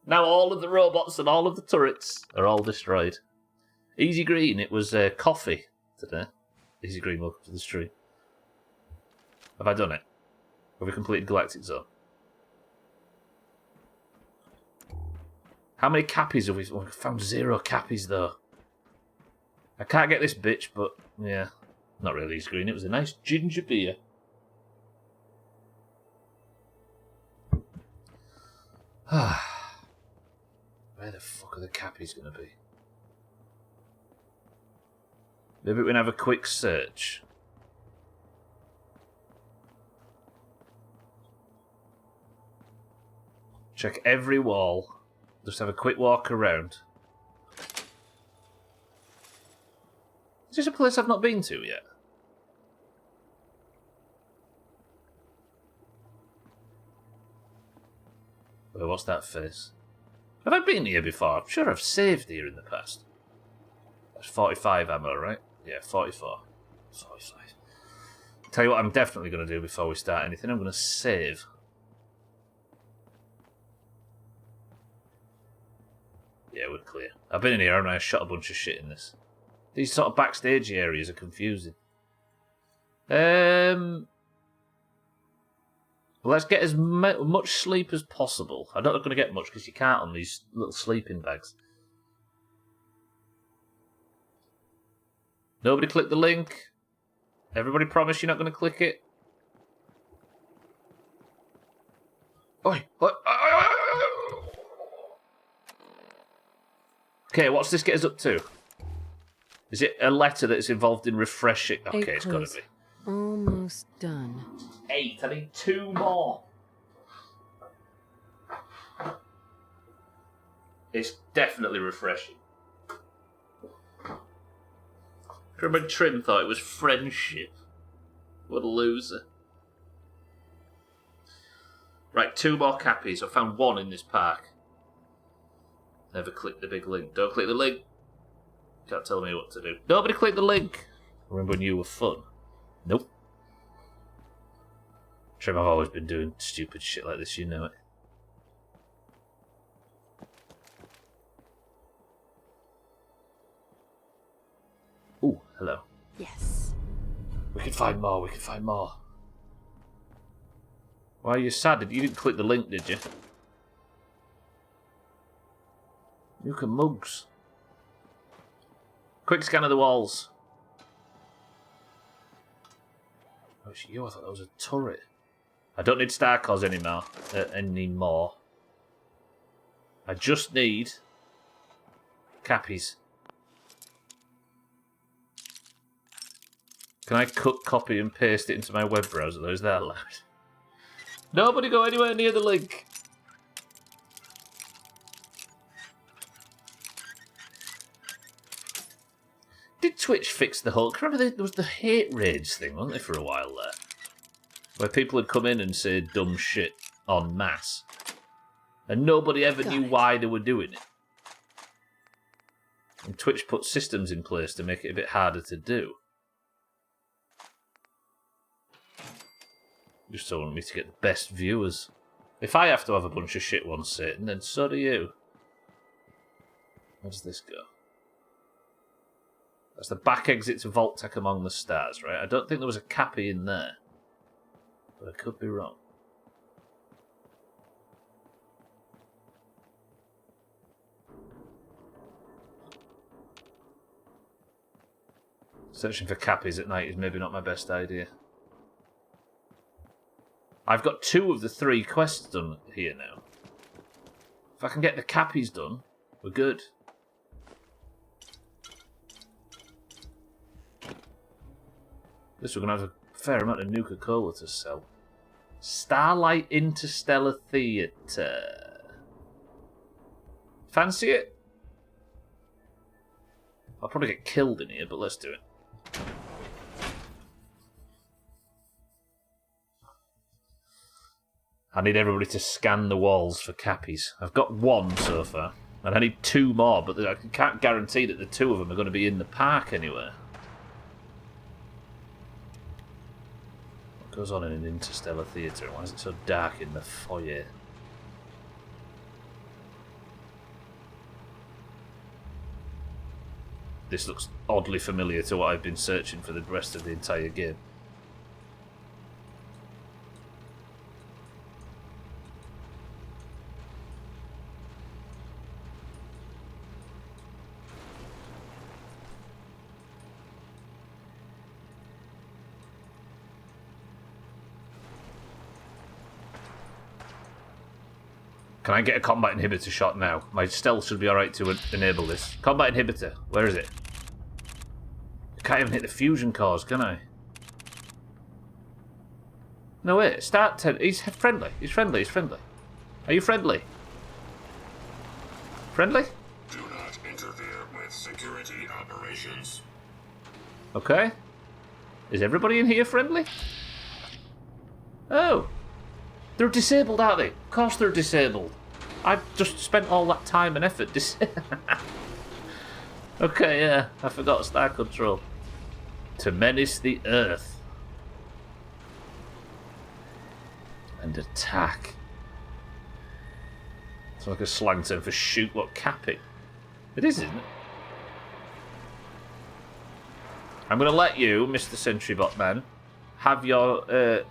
Now all of the robots and all of the turrets are all destroyed. Easy Green, it was coffee today. Easy Green, welcome to the stream. Have I done it? Have we completed Galactic Zone? How many cappies have we... Oh, we found 0 cappies, though. I can't get this bitch, but... Yeah. Not really Easy Green. It was a nice ginger beer. Where the fuck are the cappies going to be? Maybe we can have a quick search. Check every wall. Just have a quick walk around. Is this a place I've not been to yet? Well, what's that face? Have I been here before? I'm sure I've saved here in the past. That's 45 ammo, right? Yeah, 44. 45. Tell you what I'm definitely going to do before we start anything. I'm going to save. Yeah, we're clear. I've been in here and I shot a bunch of shit in this. These sort of backstage areas are confusing. Let's get as much sleep as possible. I'm not going to get much because you can't on these little sleeping bags. Nobody click the link. Everybody promise you're not going to click it. Oi, oi, oi, oi, oi. Okay, what's this get us up to? Is it a letter that's involved in refreshing? Okay, it's got to be. Almost done. 8. I need 2 more. It's definitely refreshing. Remember Trim thought it was friendship. What a loser. Right, 2 more cappies. I found 1 in this park. Never click the big link. Don't click the link. Can't tell me what to do. Nobody click the link. Remember when you were fun? Nope. Trim, I've always been doing stupid shit like this, you know it. Ooh, hello. Yes. We can find more, we can find more. Why are you sad? You didn't click the link, did you? Nuka mugs. Quick scan of the walls. Oh, yo, I thought that was a turret. I don't need star cores anymore. I just need cappies. Can I cut, copy, and paste it into my web browser, though? Is that allowed? Nobody go anywhere near the link. Did Twitch fix the whole... Remember there was the hate rage thing, wasn't there, for a while there? Where people would come in and say dumb shit en masse. And nobody ever knew why they were doing it. And Twitch put systems in place to make it a bit harder to do. Just so want me to get the best viewers. If I have to have a bunch of shit ones sitting, then so do you. Where does this go? That's the back exit to Vault-Tec Among the Stars, right? I don't think there was a cappy in there. But I could be wrong. Searching for cappies at night is maybe not my best idea. I've got 2 of the 3 quests done here now. If I can get the cappies done, we're good. This we're going to have a fair amount of Nuka-Cola to sell. Starlight Interstellar Theatre. Fancy it? I'll probably get killed in here, but let's do it. I need everybody to scan the walls for cappies. I've got 1 so far, and I need 2 more, but I can't guarantee that the 2 of them are going to be in the park anywhere. What goes on in an interstellar theatre? Why is it so dark in the foyer? this looks oddly familiar to what I've been searching for the rest of the entire game. Can I get a combat inhibitor shot now? My stealth should be alright to enable this. Combat inhibitor, where is it? I can't even hit the fusion cores, can I? No, wait, start 10. He's friendly. He's friendly. He's friendly. Are you friendly? Friendly? Do not interfere with security operations. Okay. Is everybody in here friendly? Oh. They're disabled, aren't they? Of course they're disabled. I've just spent all that time and effort Okay, yeah. I forgot Star Control. To menace the Earth. And attack. It's like a slang term for shoot what capping. It is, isn't it? I'm going to let you, Mr. Sentrybot Man, have your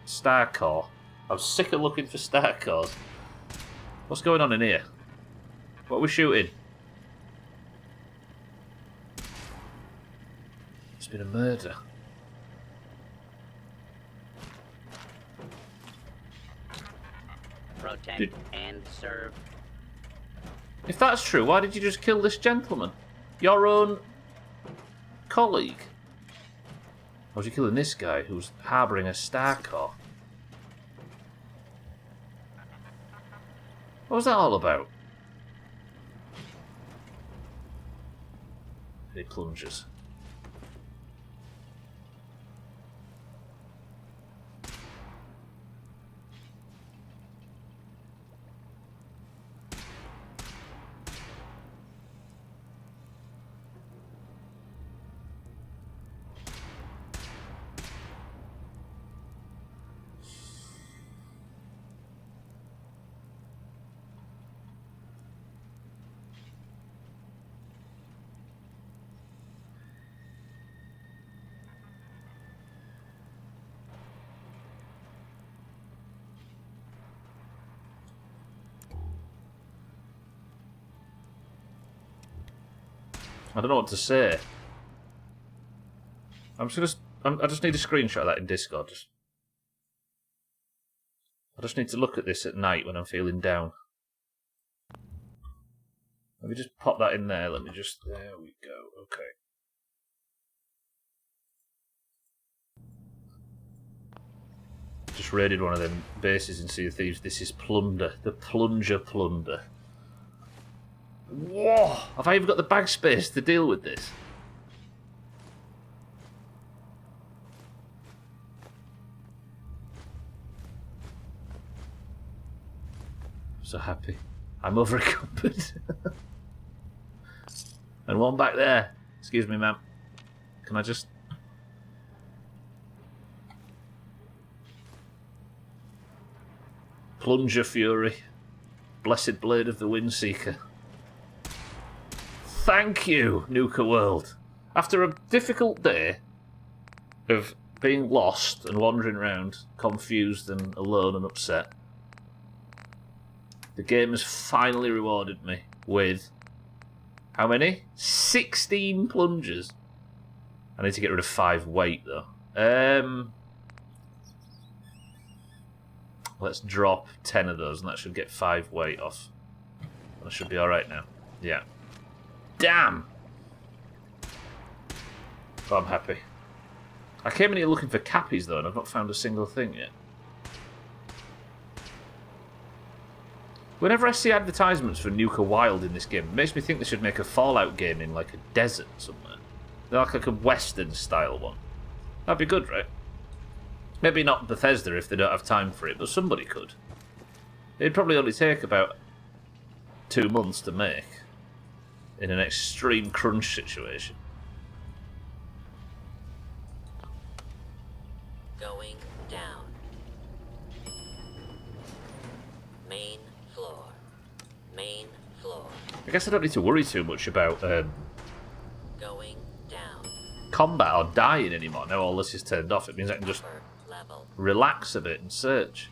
Star Core. I'm sick of looking for Star Cores. What's going on in here? What are we shooting? It's been a murder. Protect and serve. If that's true, why did you just kill this gentleman? Your own colleague? Or was you killing this guy who's harbouring a Star Core? What was that all about? Any plungers? I don't know what to say. I just need a screenshot of that in Discord. I just need to look at this at night when I'm feeling down. Let me just pop that in there. There we go. Okay. Just raided one of them bases in Sea of Thieves. This is Plunder. The Plunger Plunder. Whoa! Have I even got the bag space to deal with this? I'm so happy. I'm over encumbered. And one back there. Excuse me, ma'am. Can I just... Plunger Fury. Blessed Blade of the Windseeker. Thank you, Nuka World. After a difficult day of being lost and wandering around, confused and alone and upset, the game has finally rewarded me with... How many? 16 plungers. I need to get rid of 5 weight, though. Let's drop 10 of those, and that should get 5 weight off. That should be alright now. Yeah. Damn! Oh, I'm happy. I came in here looking for cappies, though, and I've not found a single thing yet. Whenever I see advertisements for Nuka Wild in this game, it makes me think they should make a Fallout game in, like, a desert somewhere. They're like a Western-style one. That'd be good, right? Maybe not Bethesda if they don't have time for it, but somebody could. It'd probably only take about 2 months to make. In an extreme crunch situation. Going down. Main floor. Main floor. I guess I don't need to worry too much about combat or dying anymore. Now all this is turned off. It means I can just level. relax a bit and search.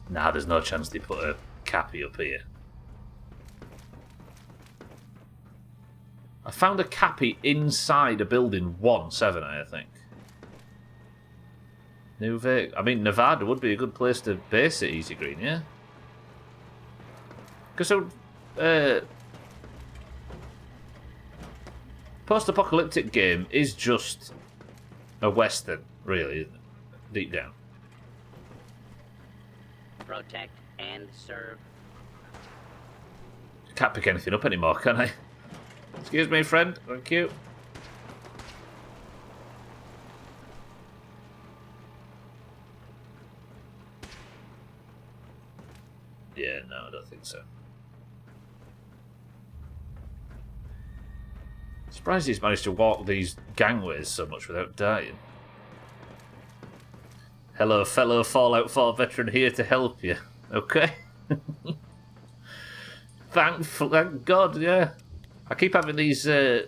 Nah, there's no chance they put a cappy up here. I found a cappy inside a building 1-7, I think. I mean, Nevada would be a good place to base it, Easy Green, yeah? Because post-apocalyptic game is just a western, really, isn't it? Deep down. Protect and serve. Can't pick anything up anymore, can I? Excuse me, friend. Thank you. Yeah, no, I don't think so. Surprised he's managed to walk these gangways so much without dying. Hello, fellow Fallout 4 veteran, here to help you. Okay? Thank God, yeah. I keep having these... for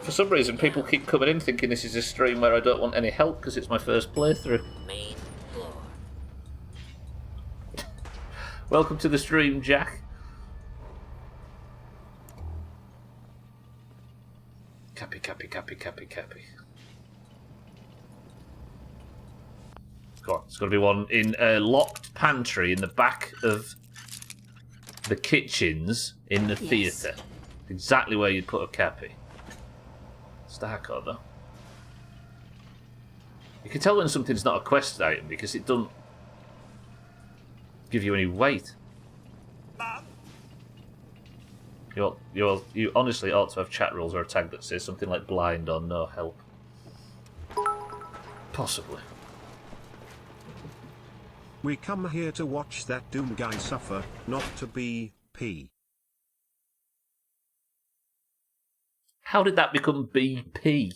some reason, people keep coming in thinking this is a stream where I don't want any help because it's my first playthrough. Main floor. Welcome to the stream, Jack. Cappy. Go on, it's got to be one in a locked pantry in the back of the kitchens in the theatre. Exactly where you'd put a cappy. Starcode, though. You can tell when something's not a quest item because it doesn't give you any weight. You honestly ought to have chat rules or a tag that says something like blind or no help. Possibly. We come here to watch that Doom guy suffer, not to be P. How did that become BP?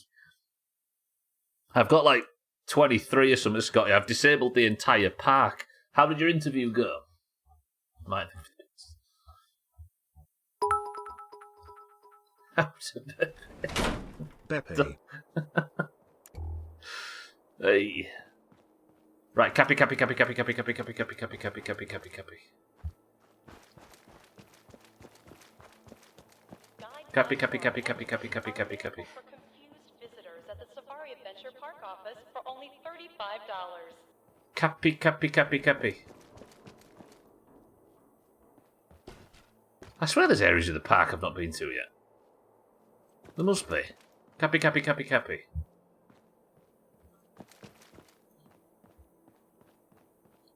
I've got like 23 or something, Scotty. I've disabled the entire park. How did your interview go? Mine. Beppe. Hey. Right, cappy. Cappy. Cappy. For confused visitors at the Safari Adventure Park office for only $35. Cappy. I swear there's areas of the park I've not been to yet. There must be. Cappy.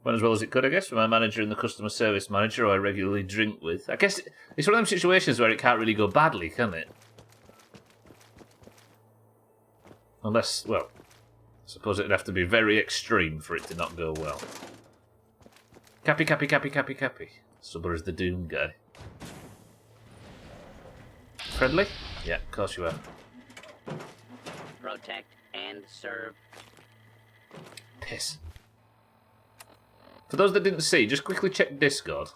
Went as well as it could, I guess, for my manager and the customer service manager who I regularly drink with. I guess it's one of them situations where it can't really go badly, can it? Unless, well, I suppose it'd have to be very extreme for it to not go well. Cappy. Subber is the Doom guy. Friendly? Yeah, of course you are. Protect and serve. Piss. For those that didn't see, just quickly check Discord.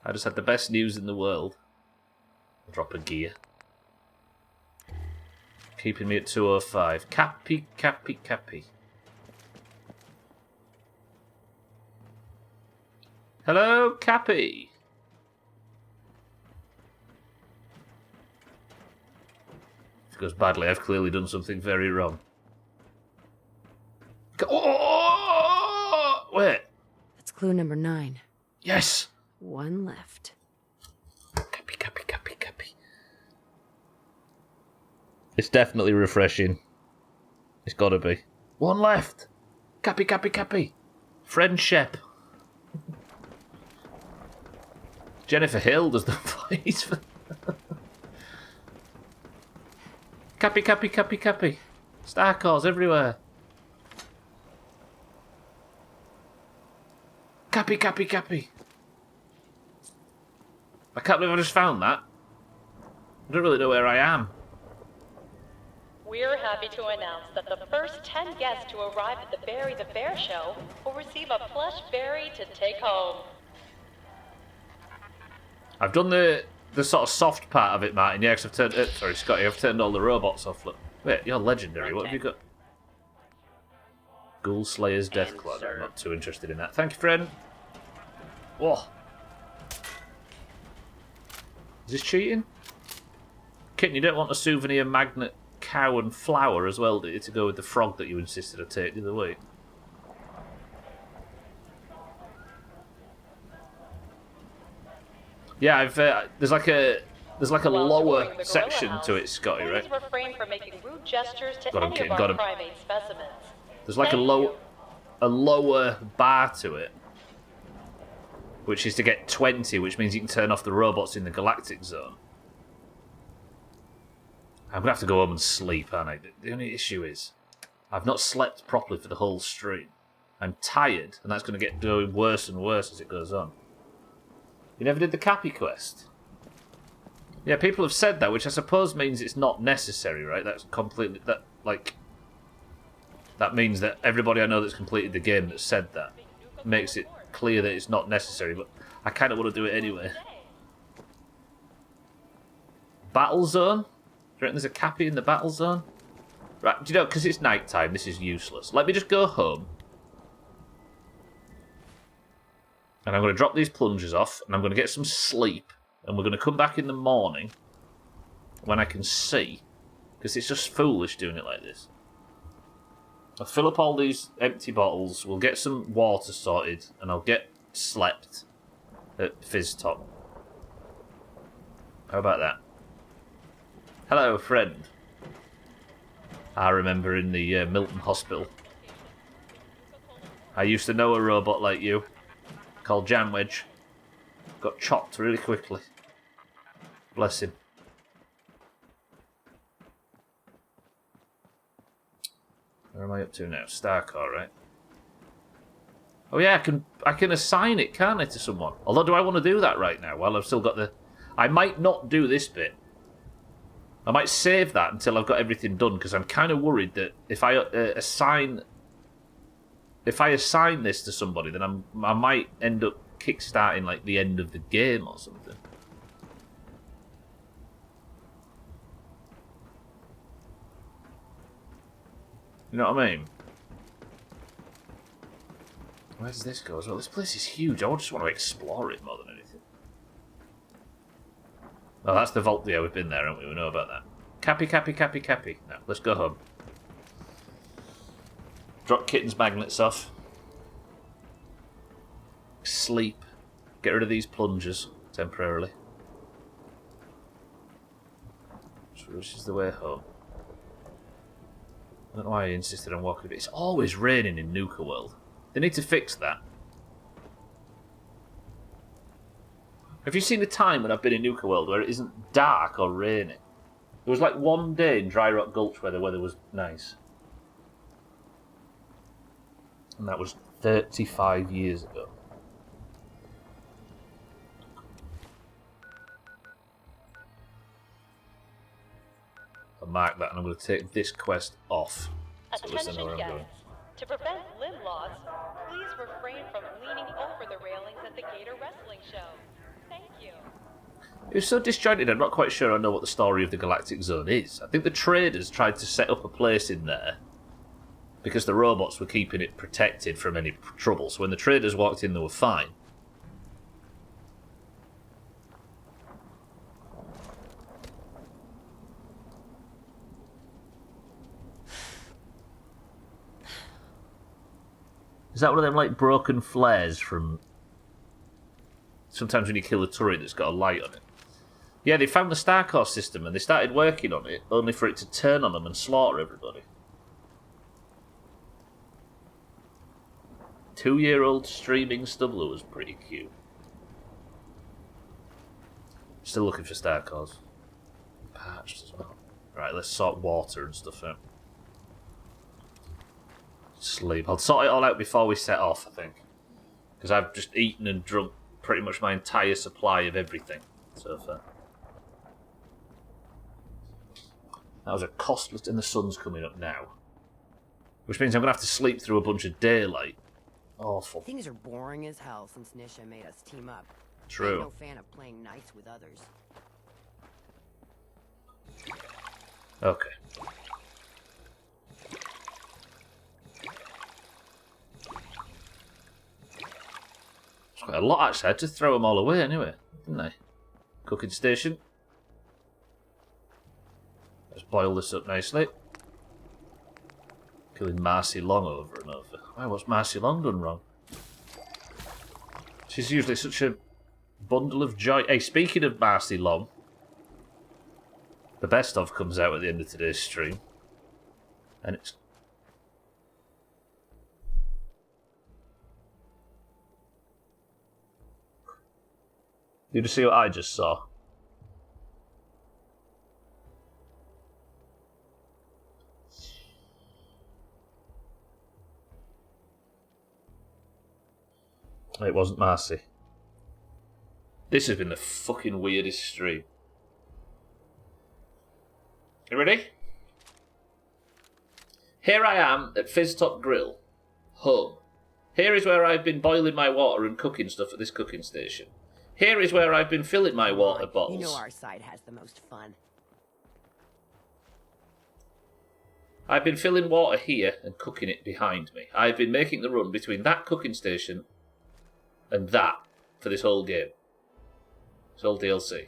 I just had the best news in the world. Drop a gear. Keeping me at 205. Cappy. Hello, Cappy. If it goes badly, I've clearly done something very wrong. Wait. That's clue number 9. Yes. 1 left. Cappy. It's definitely refreshing. It's gotta be. 1 left. Cappy. Friendship. Jennifer Hill does the voice for... Cappy. Star cores everywhere. Cappy. I can't believe I just found that. I don't really know where I am. We're happy to announce that the first 10 guests to arrive at the Barry the Bear show will receive a plush berry to take home. I've done the sort of soft part of it, Martin. Yeah, because I've turned... sorry, Scotty, I've turned all the robots off. Look. Wait, you're legendary. What have you got? Ghoul Slayer's Deathclaw. I'm not too interested in that. Thank you, friend. Whoa. Is this cheating? Kitten, you don't want a souvenir magnet cow and flower as well, do you, to go with the frog that you insisted I take the other week? Yeah, I've there's like a lower section to it, Scotty, right? Please refrain from making rude gestures to Got him, any kitten, of got our him. primate specimens. There's like a lower bar to it, which is to get 20, which means you can turn off the robots in the galactic zone. I'm gonna have to go home and sleep, aren't I? The only issue is I've not slept properly for the whole stream. I'm tired, and that's going to get going worse and worse as it goes on. You never did the Cappy quest? Yeah, people have said that, which I suppose means it's not necessary, right? That's completely... That means that everybody I know that's completed the game that said that makes it clear that it's not necessary, but I kind of want to do it anyway. Battle zone? Do you reckon there's a Cappy in the battle zone? Right, do you know, because it's night time, this is useless. Let me just go home. And I'm going to drop these plungers off, and I'm going to get some sleep, and we're going to come back in the morning when I can see, because it's just foolish doing it like this. I'll fill up all these empty bottles, we'll get some water sorted, and I'll get slept at Fizz Top. How about that? Hello, friend. I remember in the Milton Hospital. I used to know a robot like you, called Janwedge. Got chopped really quickly. Bless him. Where am I up to now? Starcar, right? Oh yeah, I can assign it, can't I, to someone? Although, do I want to do that right now? While I've still got the... I might not do this bit. I might save that until I've got everything done, because I'm kind of worried that if I assign this to somebody, then I might end up kickstarting like the end of the game or something. You know what I mean? Where does this go as well? This place is huge. I just want to explore it more than anything. Oh, that's the vault. Yeah, we've been there, haven't we? We know about that. Cappy, Cappy, Cappy, Cappy. Now, let's go home. Drop Kitten's magnets off. Sleep. Get rid of these plungers, temporarily. Which is the way home. I don't know why I insisted on walking a bit. It's always raining in Nuka World. They need to fix that. Have you seen the time when I've been in Nuka World where it isn't dark or raining? There was like one day in Dry Rock Gulch where the weather was nice. And that was 35 years ago. I'll mark that, and I'm going to take this quest off. So at least I know where I'm going. To prevent limb loss, please refrain from leaning over the railings at the Gator Wrestling Show. Thank you. It was so disjointed, I'm not quite sure I know what the story of the Galactic Zone is. I think the traders tried to set up a place in there because the robots were keeping it protected from any trouble. So when the traders walked in, they were fine. Is that one of them, like, broken flares from... Sometimes when you kill a turret that's got a light on it. Yeah, they found the Starcore system and they started working on it, only for it to turn on them and slaughter everybody. 2-year-old streaming Stubbler was pretty cute. Still looking for Starcores. Patched as well. Right, let's sort water and stuff out. Sleep. I'll sort it all out before we set off, I think. Because I've just eaten and drunk pretty much my entire supply of everything so far. That was a costless, and the sun's coming up now. Which means I'm going to have to sleep through a bunch of daylight. Awful. Things are boring as hell since Nisha made us team up. True. I'm no fan of playing nice with others. Okay. Quite a lot, actually. I had to throw them all away anyway, didn't I? Cooking station. Let's boil this up nicely. Killing Marcy Long over and over. Why, what's Marcy Long done wrong? She's usually such a bundle of joy. Hey, speaking of Marcy Long, the best of comes out at the end of today's stream. And it's... Did you see what I just saw? It wasn't Marcy. This has been the fucking weirdest stream. You ready? Here I am at Fizztop Grill, home. Here is where I've been boiling my water and cooking stuff at this cooking station. Here is where I've been filling my water bottles. You know our side has the most fun. I've been filling water here and cooking it behind me. I've been making the run between that cooking station and that for this whole game. This whole DLC.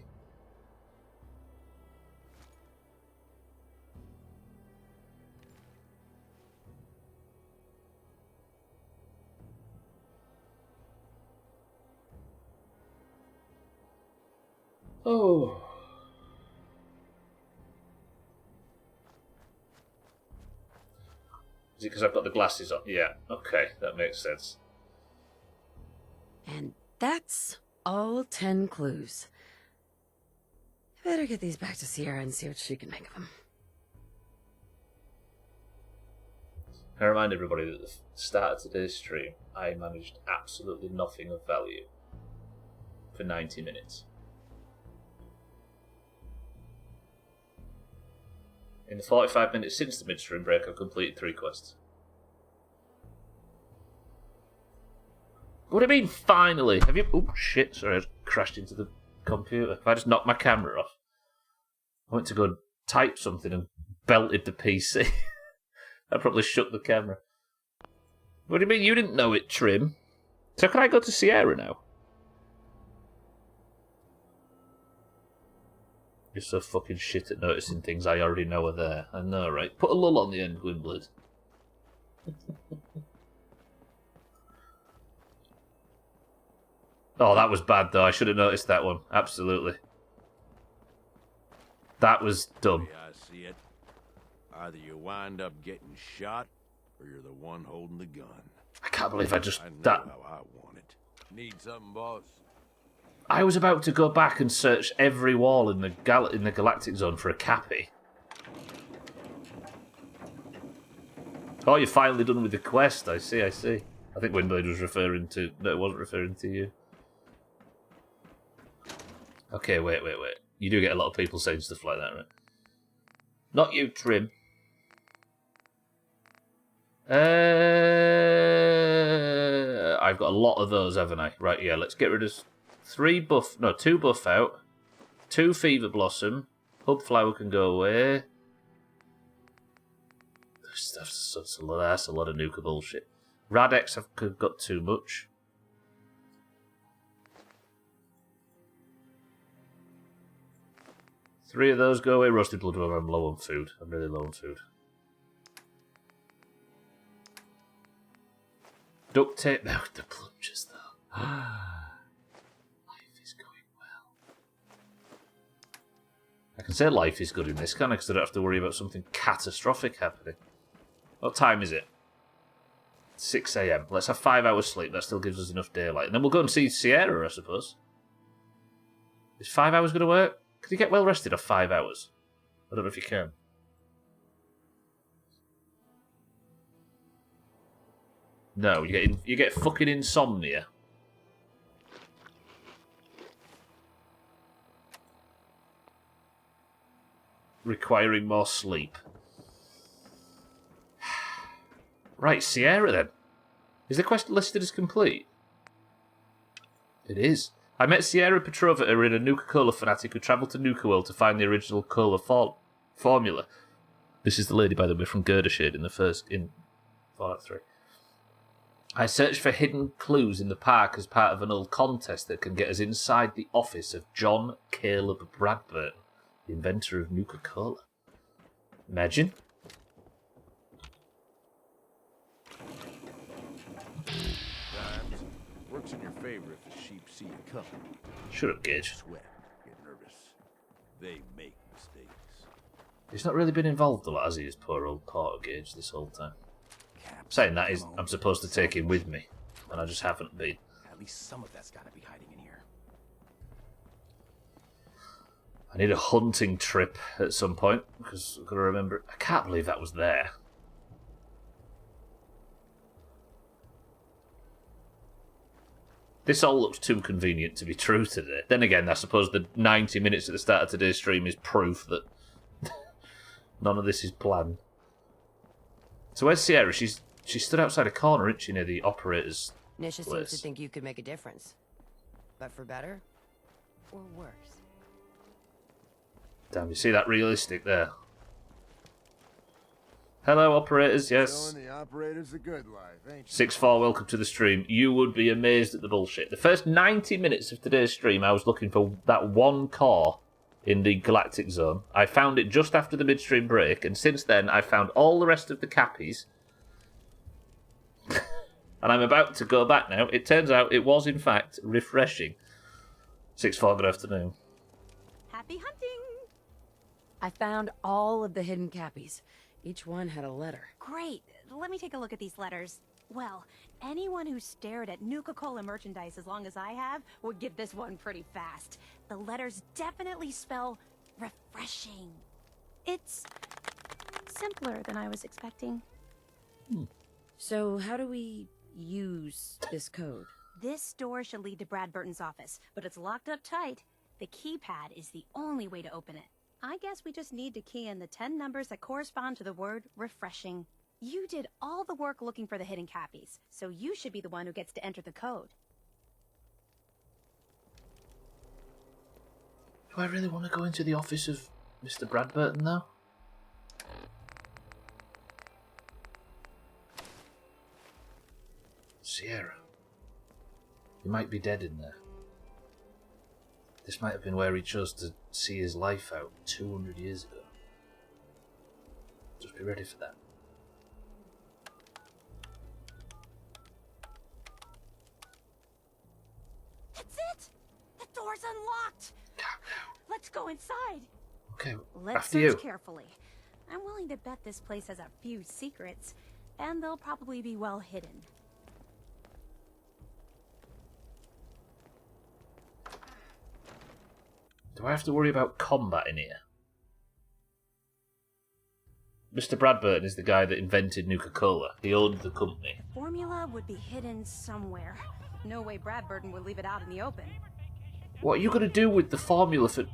Oh. Is it because I've got the glasses on? Yeah, okay, that makes sense. And that's all 10 clues. I better get these back to Sierra and see what she can make of them. I remind everybody that at the start of today's stream, I managed absolutely nothing of value for 90 minutes. In the 45 minutes since the midstream break, I've completed 3 quests. What do you mean, finally? Have you... Oh, shit, sorry, I just crashed into the computer. If I just knocked my camera off. I went to go type something and belted the PC. I probably shook the camera. What do you mean you didn't know it, Trim? So can I go to Sierra now? You're so fucking shit at noticing things I already know are there. I know, right? Put a lull on the end, Gwynblade. Oh, that was bad, though. I should have noticed that one. Absolutely. That was dumb. Yeah, I see it. Either you wind up getting shot, or you're the one holding the gun. I can't believe I just... I know that. how I want it. Need something, boss? I was about to go back and search every wall in the Galactic Zone for a Cappy. Oh, you're finally done with the quest. I see, I see. I think Windblade was referring to... No, it wasn't referring to you. Okay, wait. You do get a lot of people saying stuff like that, right? Not you, Trim. I've got a lot of those, haven't I? Right, yeah, let's get rid of 2 buff out. 2 Fever Blossom. Hub Flower can go away. That's a lot of Nuka bullshit. Radex, I've got too much. Three of those go away. Roasted Bloodworm, I'm low on food. I'm really low on food. Duct tape. No, the plungers, though. Life is going well. I can say life is good in this, can't I? Because I don't have to worry about something catastrophic happening. What time is it? 6 AM. Let's have 5 hours sleep. That still gives us enough daylight. And then we'll go and see Sierra, I suppose. Is 5 hours going to work? Can you get well rested off 5 hours? I don't know if you can. No, you get fucking insomnia. Requiring more sleep. Right, Sierra then. Is the quest listed as complete? It is. I met Sierra Petrova in a Nuka-Cola fanatic who travelled to Nuka World to find the original cola formula. This is the lady, by the way, from Girdershade in Fallout 3. I searched for hidden clues in the park as part of an old contest that can get us inside the office of John Caleb Bradburn, the inventor of Nuka-Cola. Imagine. Times works in your favor if the sheep see you coming. Shut up, Gage. Sweat, get nervous. They make mistakes. He's not really been involved a lot, has he, his poor old Porter Gage, this whole time. Saying that is, I'm supposed to take him with me, and I just haven't been. At least some of that's got to be hiding in here. I need a hunting trip at some point, because I've got to remember... I can't believe that was there. This all looks too convenient to be true today. Then again, I suppose the 90 minutes at the start of today's stream is proof that none of this is planned. So where's Sierra? She stood outside a corner, isn't she, near the operator's Nisha place. seems to think you could make a difference. But for better? Or worse? Damn, you see that realistic there? Hello, operators, yes. Showing the operators a good life, ain't you? 6-4, welcome to the stream. You would be amazed at the bullshit. The first 90 minutes of today's stream, I was looking for that one core in the Galactic Zone. I found it just after the midstream break, and since then, I found all the rest of the cappies. And I'm about to go back now. It turns out it was, in fact, refreshing. 6-4, good afternoon. Happy hunting! I found all of the hidden cappies. Each one had a letter. Great. Let me take a look at these letters. Well, anyone who stared at Nuka-Cola merchandise as long as I have would get this one pretty fast. The letters definitely spell refreshing. It's simpler than I was expecting. So how do we use this code? This door should lead to Brad Burton's office, but it's locked up tight. The keypad is the only way to open it. I guess we just need to key in the 10 numbers that correspond to the word refreshing. You did all the work looking for the hidden cappies, so you should be the one who gets to enter the code. Do I really want to go into the office of Mr. Bradburton now? Sierra. He might be dead in there. This might have been where he chose to see his life out 200 years ago. Just be ready for that. That's it! The door's unlocked! Let's go inside. Okay, Let's after search you. carefully. I'm willing to bet this place has a few secrets, and they'll probably be well hidden. Do I have to worry about combat in here? Mr. Bradburton is the guy that invented Nuka-Cola. He owned the company. Formula would be hidden somewhere. No way Brad Burton would leave it out in the open. What are you going to do with the formula for...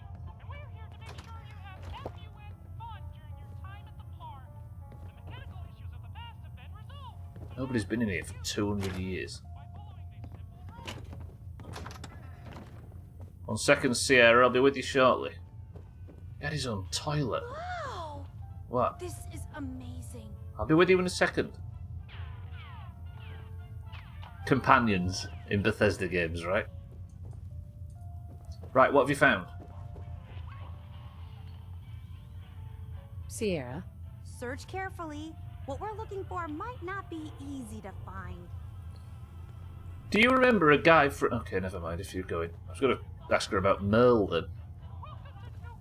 Nobody's been in here for 200 years. 1 second, Sierra. I'll be with you shortly. He had his own toilet. Wow! What? This is amazing. I'll be with you in a second. Companions in Bethesda games, right? Right, what have you found? Sierra. Search carefully. What we're looking for might not be easy to find. Do you remember a guy from... Okay, never mind if you're going. I was going to ask her about Merle then.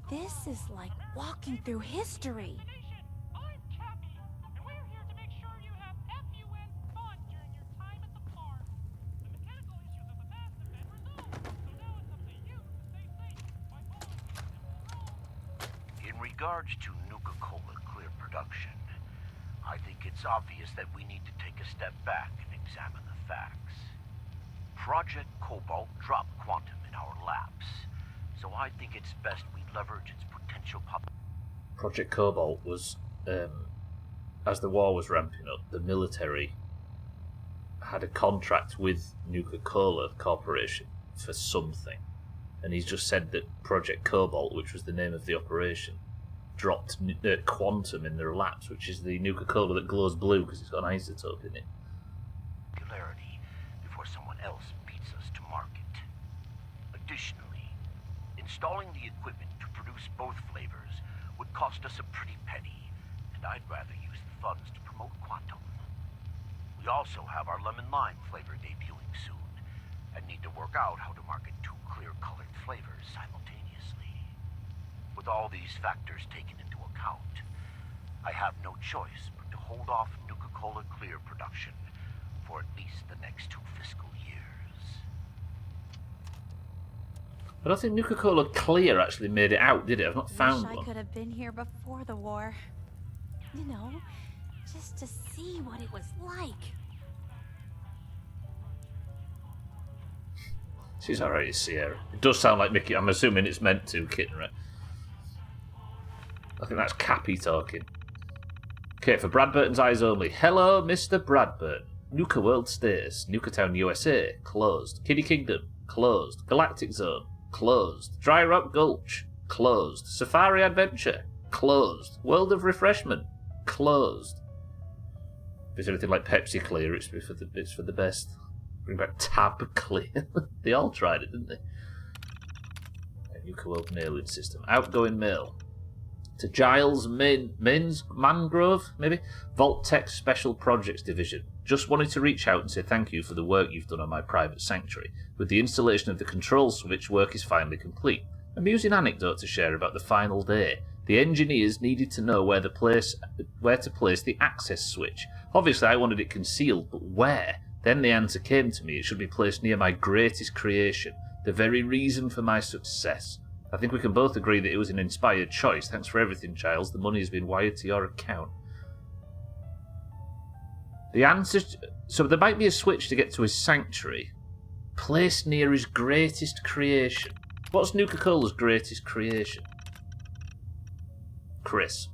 This is like walking through history. In regards to Nuka-Cola clear production, I think it's obvious that we need to take a step back and examine the facts. Project Cobalt dropped quantum in our labs, so I think it's best we leverage its potential Project Cobalt was, as the war was ramping up, the military had a contract with Nuka-Cola Corporation for something. And he's just said that Project Cobalt, which was the name of the operation, dropped quantum in their laps, which is the Nuka-Cola that glows blue because it's got an isotope in it. popularity else beats us to market. Additionally, installing the equipment to produce both flavors would cost us a pretty penny, and I'd rather use the funds to promote Quantum. We also have our lemon lime flavor debuting soon, and need to work out how to market two clear-colored flavors simultaneously. With all these factors taken into account, I have no choice but to hold off Nuka-Cola Clear production for at least the next 2 fiscal years. I don't think Nuka-Cola Clear actually made it out, did it? I've not found Wish I one. could have been here before the war. You know, just to see what it was like. She's alright, Sierra. It does sound like Mickey. I'm assuming it's meant to, kitten, right? I think that's Cappy talking. Okay, for Bradburton's eyes only. Hello, Mr. Bradburton. Nuka World stays. Nuka Town, USA. Closed. Kiddie Kingdom. Closed. Galactic Zone. Closed. Dry Rock Gulch. Closed. Safari Adventure. Closed. World of Refreshment. Closed. If it's anything like Pepsi Clear, it's for the best. Bring back Tab Clear. They all tried it, didn't they? Nuka World mailing system. Outgoing mail. To Giles Mins Mangrove, maybe? Vault Tech Special Projects Division. Just wanted to reach out and say thank you for the work you've done on my private sanctuary. With the installation of the control switch, work is finally complete. Amusing anecdote to share about the final day. The engineers needed to know where to place the access switch. Obviously, I wanted it concealed, but where? Then the answer came to me. It should be placed near my greatest creation, the very reason for my success. I think we can both agree that it was an inspired choice. Thanks for everything, Giles. The money has been wired to your account. The answer... So there might be a switch to get to his sanctuary. Placed near his greatest creation. What's Nuka-Cola's greatest creation? Chris.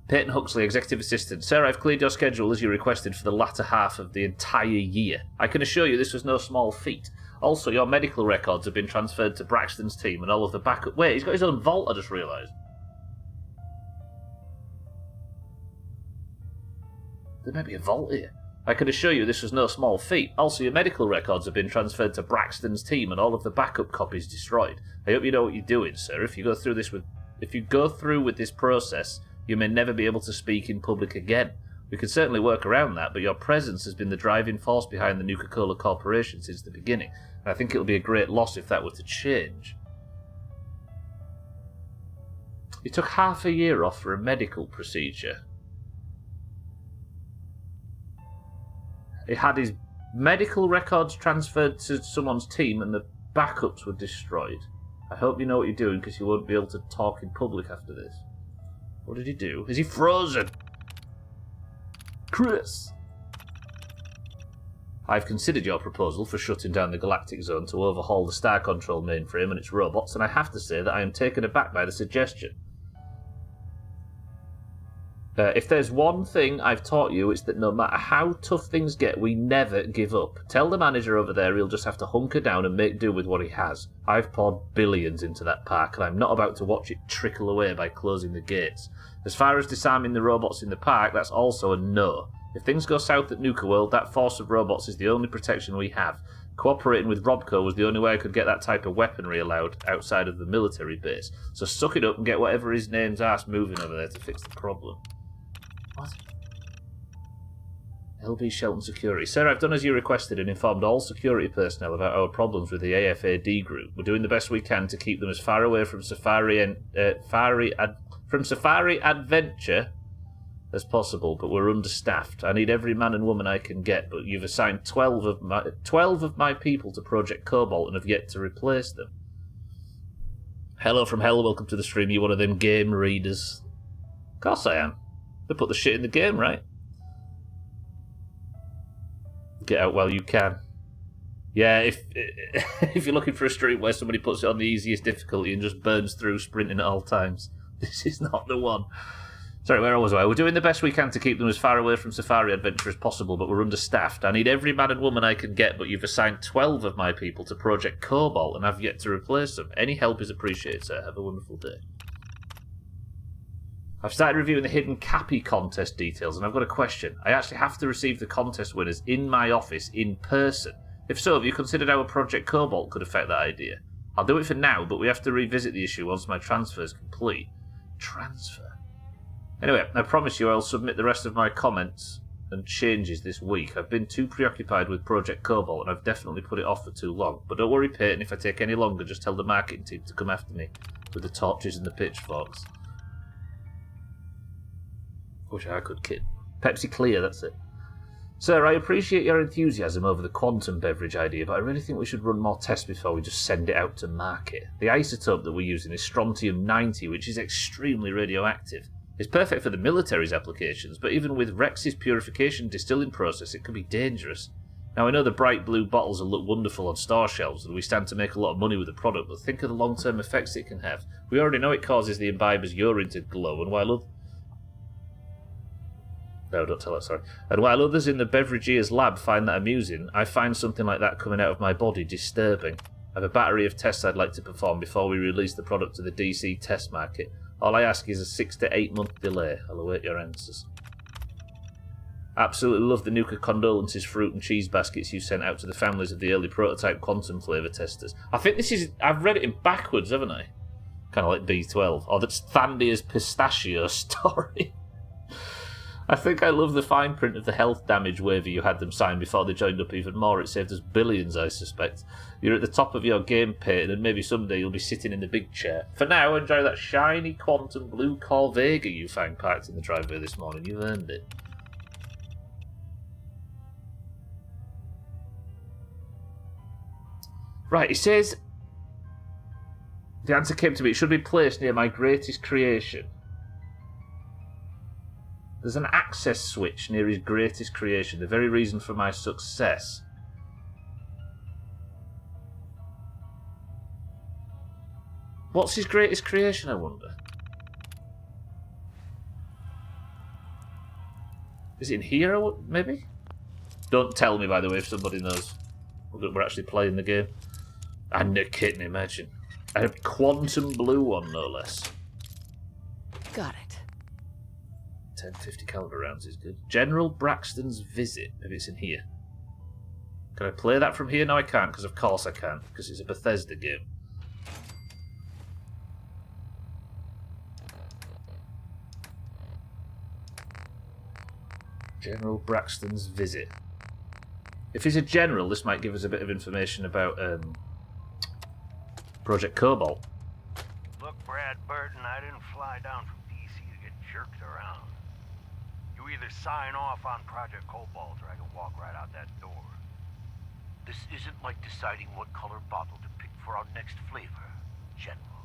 Peyton Huxley, Executive Assistant. Sir, I've cleared your schedule as you requested for the latter half of the entire year. I can assure you this was no small feat. Also, your medical records have been transferred to Braxton's team and all of the backup... Wait, he's got his own vault, I just realised. There may be a vault here. I can assure you this was no small feat. Also, your medical records have been transferred to Braxton's team and all of the backup copies destroyed. I hope you know what you're doing, sir. If you go through with this process, you may never be able to speak in public again. We can certainly work around that, but your presence has been the driving force behind the Nuka-Cola Corporation since the beginning, and I think it'll be a great loss if that were to change. He took half a year off for a medical procedure. He had his medical records transferred to someone's team and the backups were destroyed. I hope you know what you're doing because you won't be able to talk in public after this. What did he do? Is he frozen? Chris! I've considered your proposal for shutting down the Galactic Zone to overhaul the Star Control mainframe and its robots, and I have to say that I am taken aback by the suggestion. If there's one thing I've taught you, it's that no matter how tough things get, we never give up. Tell the manager over there he'll just have to hunker down and make do with what he has. I've poured billions into that park, and I'm not about to watch it trickle away by closing the gates. As far as disarming the robots in the park, that's also a no. If things go south at Nuka World, that force of robots is the only protection we have. Cooperating with Robco was the only way I could get that type of weaponry allowed outside of the military base. So suck it up and get whatever his name's ass moving over there to fix the problem. What? LB Shelton Security. Sir, I've done as you requested and informed all security personnel about our problems with the AFAD group. We're doing the best we can to keep them as far away from Safari Adventure as possible, but we're understaffed. I need every man and woman I can get, but you've assigned 12 of my people to Project Cobalt and have yet to replace them. Hello from hell, welcome to the stream. You one of them game readers? Of course I am. They put the shit in the game, right? Get out while you can. Yeah, if you're looking for a stream where somebody puts it on the easiest difficulty and just burns through sprinting at all times, this is not the one. Sorry, where was I? We're doing the best we can to keep them as far away from Safari Adventure as possible, but we're understaffed. I need every man and woman I can get, but you've assigned 12 of my people to Project Cobalt and I've yet to replace them. Any help is appreciated, sir. Have a wonderful day. I've started reviewing the Hidden Cappy contest details, and I've got a question. I actually have to receive the contest winners in my office in person. If so, have you considered how a Project Cobalt could affect that idea? I'll do it for now, but we have to revisit the issue once my transfer is complete. Transfer? Anyway, I promise you I'll submit the rest of my comments and changes this week. I've been too preoccupied with Project Cobalt and I've definitely put it off for too long. But don't worry, Peyton, if I take any longer, just tell the marketing team to come after me with the torches and the pitchforks. Wish I could kid. Pepsi Clear, that's it. Sir, I appreciate your enthusiasm over the quantum beverage idea, but I really think we should run more tests before we just send it out to market. The isotope that we're using is strontium-90, which is extremely radioactive. It's perfect for the military's applications, but even with Rex's purification distilling process, it can be dangerous. Now, I know the bright blue bottles will look wonderful on store shelves, and we stand to make a lot of money with the product, but think of the long-term effects it can have. We already know it causes the imbiber's urine to glow, and while others in the beveragier's lab find that amusing, I find something like that coming out of my body disturbing. I have a battery of tests I'd like to perform before we release the product to the DC test market. All I ask is a 6 to 8 month delay. I'll await your answers. Absolutely love the Nuka Condolences fruit and cheese baskets you sent out to the families of the early prototype quantum flavour testers. I think this is... I've read it in backwards, haven't I? Kind of like B12. Or that's Thandia's pistachio story. I think I love the fine print of the health damage waiver you had them sign before they joined up even more. It saved us billions, I suspect. You're at the top of your game, Peyton, and maybe someday you'll be sitting in the big chair. For now, enjoy that shiny quantum blue Corvega you found parked in the driveway this morning. You've earned it. Right, it says... The answer came to me. It should be placed near my greatest creation. There's an access switch near his greatest creation, the very reason for my success. What's his greatest creation, I wonder? Is it in here, maybe? Don't tell me, by the way, if somebody knows. We're actually playing the game. I'm no kidding, imagine. A quantum blue one, no less. Got it. 10-50 caliber rounds is good. General Braxton's Visit. Maybe it's in here. Can I play that from here? No, I can't, because of course I can't, because it's a Bethesda game. General Braxton's Visit. If he's a general, this might give us a bit of information about Project Cobalt. Look, Brad Burton, I didn't fly down from DC to get jerked around. You either sign off on Project Cobalt or I can walk right out that door. This isn't like deciding what color bottle to pick for our next flavor, General.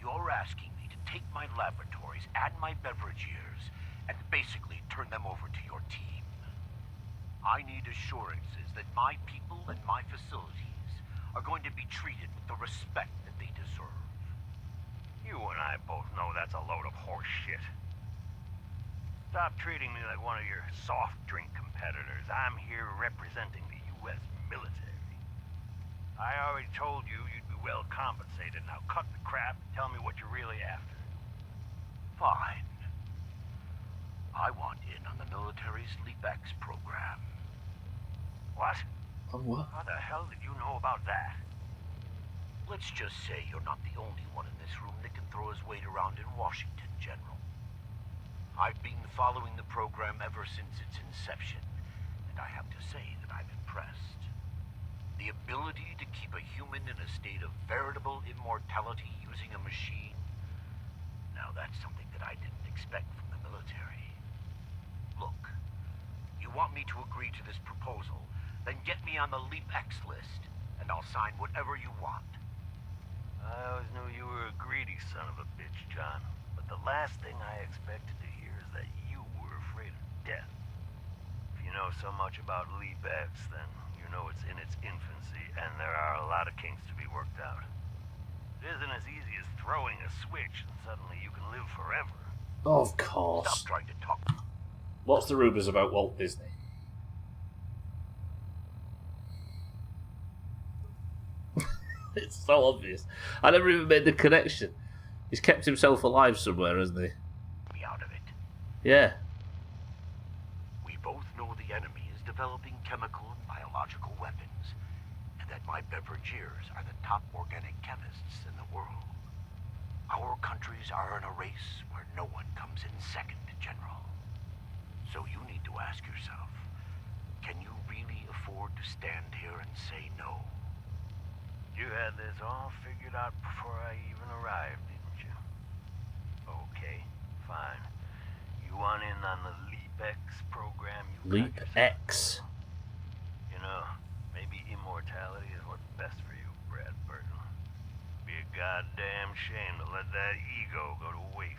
You're asking me to take my laboratories and my beveragiers and basically turn them over to your team. I need assurances that my people and my facilities are going to be treated with the respect that they deserve. You and I both know that's a load of horse shit. Stop treating me like one of your soft drink competitors. I'm here representing the U.S. military. I already told you you'd be well compensated. Now cut the crap and tell me what you're really after. Fine. I want in on the military's LeapX program. What? On what? How the hell did you know about that? Let's just say you're not the only one in this room that can throw his weight around in Washington, General. I've been following the program ever since its inception, and I have to say that I'm impressed. The ability to keep a human in a state of veritable immortality using a machine, now that's something that I didn't expect from the military. Look, you want me to agree to this proposal, then get me on the LeapX list, and I'll sign whatever you want. I always knew you were a greedy son of a bitch, John, but the last thing I expected to hear is that you were afraid of death. If you know so much about LeapX, then you know it's in its infancy, and there are a lot of kinks to be worked out. It isn't as easy as throwing a switch and suddenly you can live forever. Of course. Stop trying to talk. What's the rumours about Walt Disney? It's so obvious. I never even made the connection. He's kept himself alive somewhere, hasn't he? Me out of it. Yeah. We both know the enemy is developing chemical and biological biological weapons, and that my beverageers are the top organic chemists in the world. Our countries are in a race where no one comes in second, General. So you need to ask yourself, can you really afford to stand here and say no? You had this all figured out before I even arrived, didn't you? Okay, fine. You want in on the LEAP-X program? LEAP-X? You know, maybe immortality is what's best for you, Brad Burton. Be a goddamn shame to let that ego go to waste.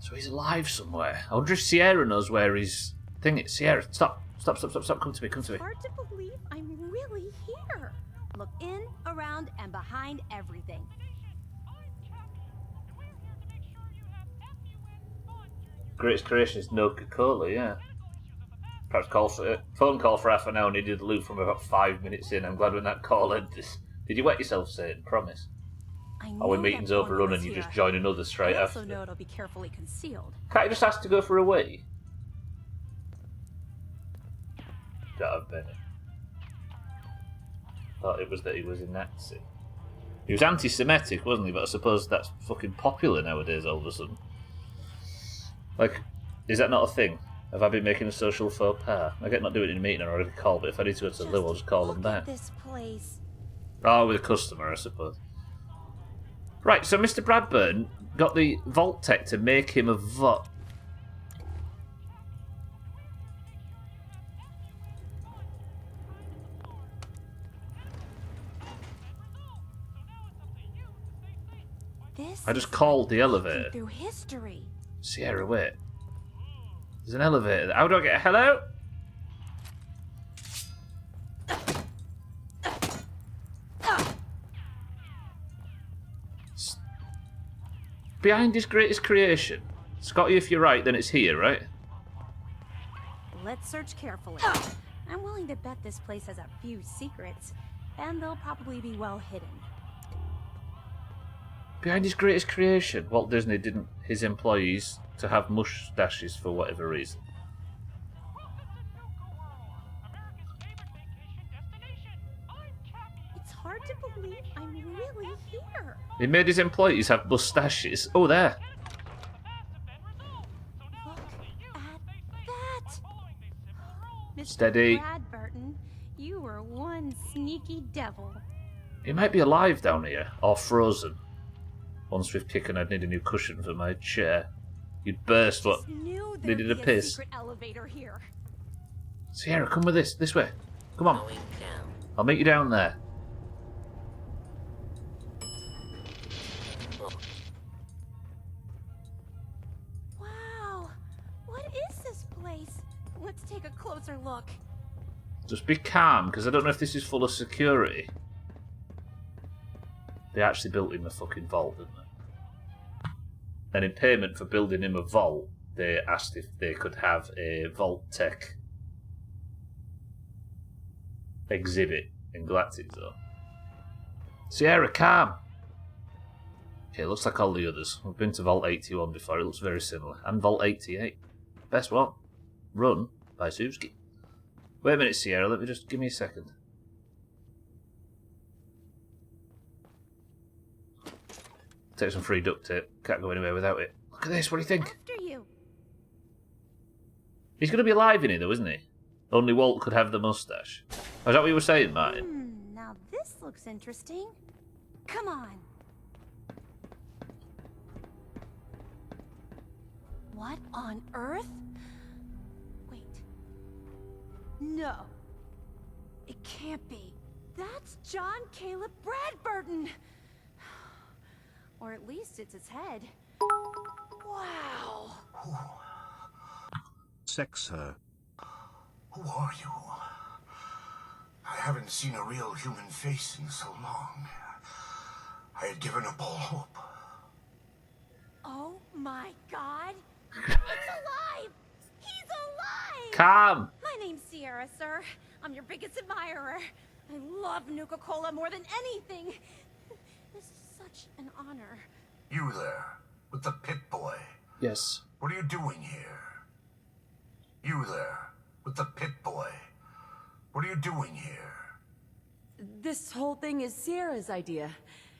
So he's alive somewhere. I wonder if Sierra knows where his thing is. Sierra, stop. Stop. Come to me. It's hard to believe I'm really here. Look in, around, and behind everything. Greatest creation is Coca-Cola, yeah. Perhaps phone call for half an hour and he did the loop from about 5 minutes in. I'm glad when that call ended. Did you wet yourself, Satan? Promise. Or when meetings overrun and you just join another straight after. I also know it'll be carefully concealed. Can't you just ask to go for a wee? Don't have many. Thought it was that he was a Nazi. He was anti-Semitic, wasn't he? But I suppose that's fucking popular nowadays all of a sudden. Like, is that not a thing? Have I been making a social faux pas? I get not doing it in a meeting or already called, but if I need to go to the loo, I'll just call them back. This place. Oh, with a customer, I suppose. Right, so Mr. Bradburn got the Vault Tech to make him a vault. I just called the elevator. Through history. Sierra, wait. There's an elevator. How do I get... Hello? Behind his greatest creation. Scotty, if you're right, then it's here, right? Let's search carefully. I'm willing to bet this place has a few secrets, and they'll probably be well hidden. Behind his greatest creation, Walt Disney didn't his employees to have mustaches for whatever reason. It's hard to believe I'm really here. He made his employees have mustaches. Oh, there. Look at that. Mr. Steady. Brad Burton, you were one sneaky devil. He might be alive down here, or frozen. One swift kick and I'd need a new cushion for my chair. You'd burst what needed a piss. Secret elevator here. Sierra, come with this way. Come on. I'll meet you down there. Wow, what is this place? Let's take a closer look. Just be calm, because I don't know if this is full of security. They actually built him a fucking vault, didn't they? And in payment for building him a vault, they asked if they could have a Vault Tech exhibit in Galactic Zone. Sierra, calm! Okay, it looks like all the others. We've been to Vault 81 before, it looks very similar. And Vault 88. Best one. Run by Suzuki. Wait a minute, Sierra, give me a second. Take some free duct tape. Can't go anywhere without it. Look at this, what do you think? After you. He's going to be alive in here though, isn't he? Only Walt could have the mustache. Is that what you were saying, Martin? Now this looks interesting. Come on. What on earth? Wait. No. It can't be. That's John Caleb Bradburton. Or at least it's his head. Wow. Sex her. Who are you? I haven't seen a real human face in so long. I had given up all hope. Oh my god. It's alive! He's alive! Calm! My name's Sierra, sir. I'm your biggest admirer. I love Nuka-Cola more than anything. This is such an honor. You there, with the pit boy. Yes. What are you doing here? You there, With the Pip-Boy. What are you doing here? This whole thing is Sierra's idea.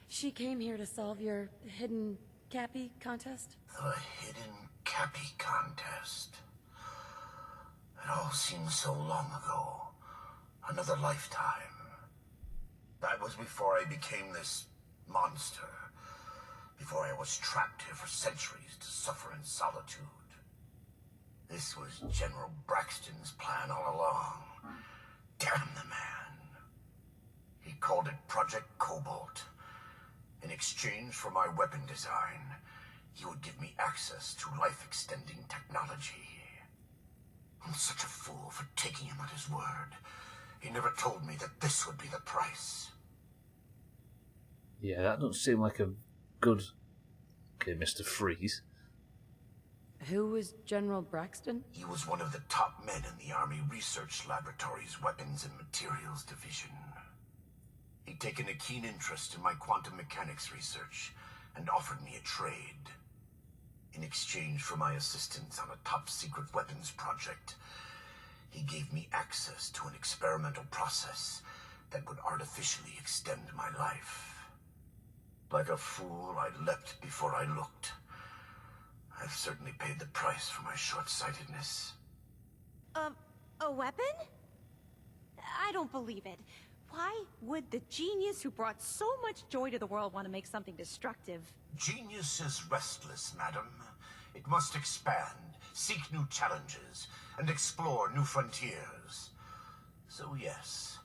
She came here to solve your hidden Cappy contest. The hidden Cappy contest. It all seems so long ago. Another lifetime. That was before I became this monster. Before I was trapped here for centuries to suffer in solitude. This was General Braxton's plan all along. Damn the man. He called it Project Cobalt. In exchange for my weapon design, he would give me access to life-extending technology. I'm such a fool for taking him at his word. He never told me that this would be the price. Yeah, that doesn't seem like a good... Okay, Mr. Freeze. Who was General Braxton? He was one of the top men in the Army Research Laboratory's Weapons and Materials Division. He'd taken a keen interest in my quantum mechanics research and offered me a trade. In exchange for my assistance on a top-secret weapons project, he gave me access to an experimental process that would artificially extend my life. Like a fool, I leapt before I looked. I've certainly paid the price for my short-sightedness. A weapon? I don't believe it. Why would the genius who brought so much joy to the world want to make something destructive? Genius is restless, madam. It must expand, seek new challenges, and explore new frontiers. So yes,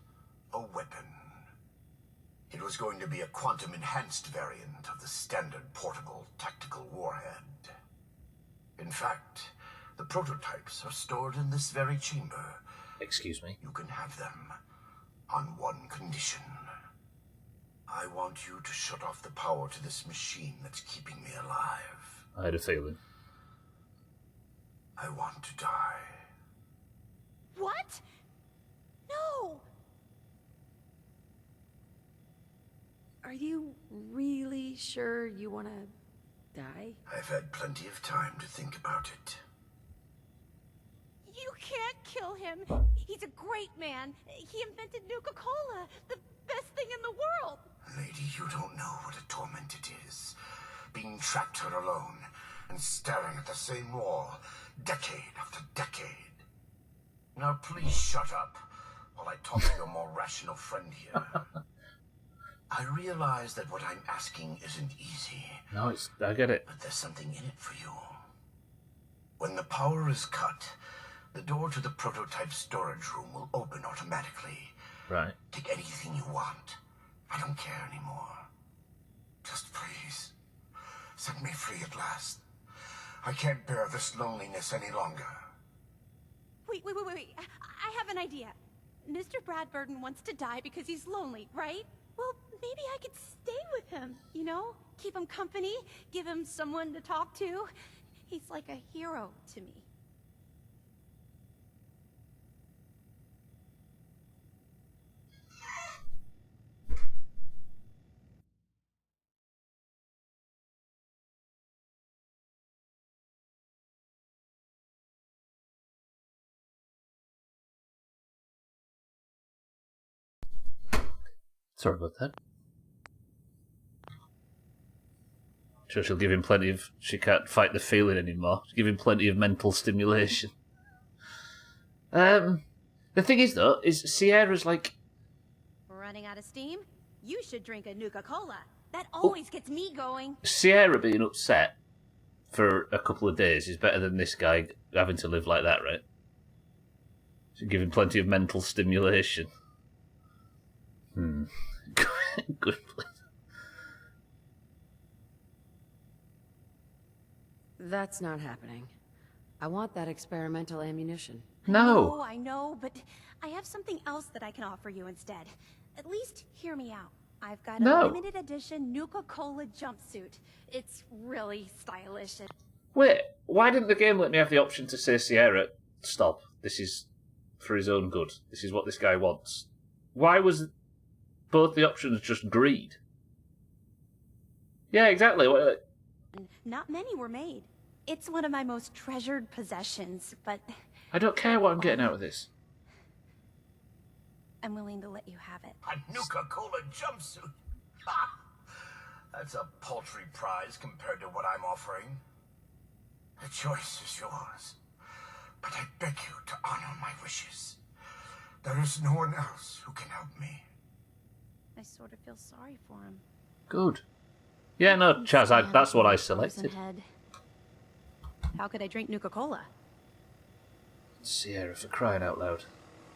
a weapon. It was going to be a quantum-enhanced variant of the standard portable tactical warhead. In fact, the prototypes are stored in this very chamber. Excuse me? You can have them on one condition. I want you to shut off the power to this machine that's keeping me alive. I had a feeling. I want to die. What? No! Are you really sure you want to die? I've had plenty of time to think about it. You can't kill him. He's a great man. He invented Nuka-Cola, the best thing in the world. Lady, you don't know what a torment it is. Being trapped here alone and staring at the same wall, decade after decade. Now please shut up while I talk to your more rational friend here. I realize that what I'm asking isn't easy. No, I get it. But there's something in it for you. When the power is cut, the door to the prototype storage room will open automatically. Right. Take anything you want. I don't care anymore. Just please, set me free at last. I can't bear this loneliness any longer. Wait. I have an idea. Mr. Bradburden wants to die because he's lonely, right? Well, maybe I could stay with him, you know? Keep him company, give him someone to talk to. He's like a hero to me. Sorry about that. Sure, she'll give him plenty of... She can't fight the feeling anymore. She'll give him plenty of mental stimulation. The thing is, though, is Sierra's like... Running out of steam? You should drink a Nuka-Cola. That always gets me going. Sierra being upset for a couple of days is better than this guy having to live like that, right? She'll give him plenty of mental stimulation. Good place. That's not happening. I want that experimental ammunition. No. I know, but I have something else that I can offer you instead. At least hear me out. I've got a limited edition Nuka-Cola jumpsuit. It's really stylish. Wait, why didn't the game let me have the option to say, Sierra, stop. This is for his own good. This is what this guy wants. Why was both the options just greed? Yeah, exactly. Not many were made. It's one of my most treasured possessions, but I don't care what I'm getting out of this. I'm willing to let you have it. A Nuka-Cola jumpsuit? Ha! That's a paltry prize compared to what I'm offering. The choice is yours. But I beg you to honor my wishes. There is no one else who can help me. I sort of feel sorry for him. Good. Yeah, no, Chaz, that's what I selected. How could I drink Nuka-Cola? Sierra, for crying out loud.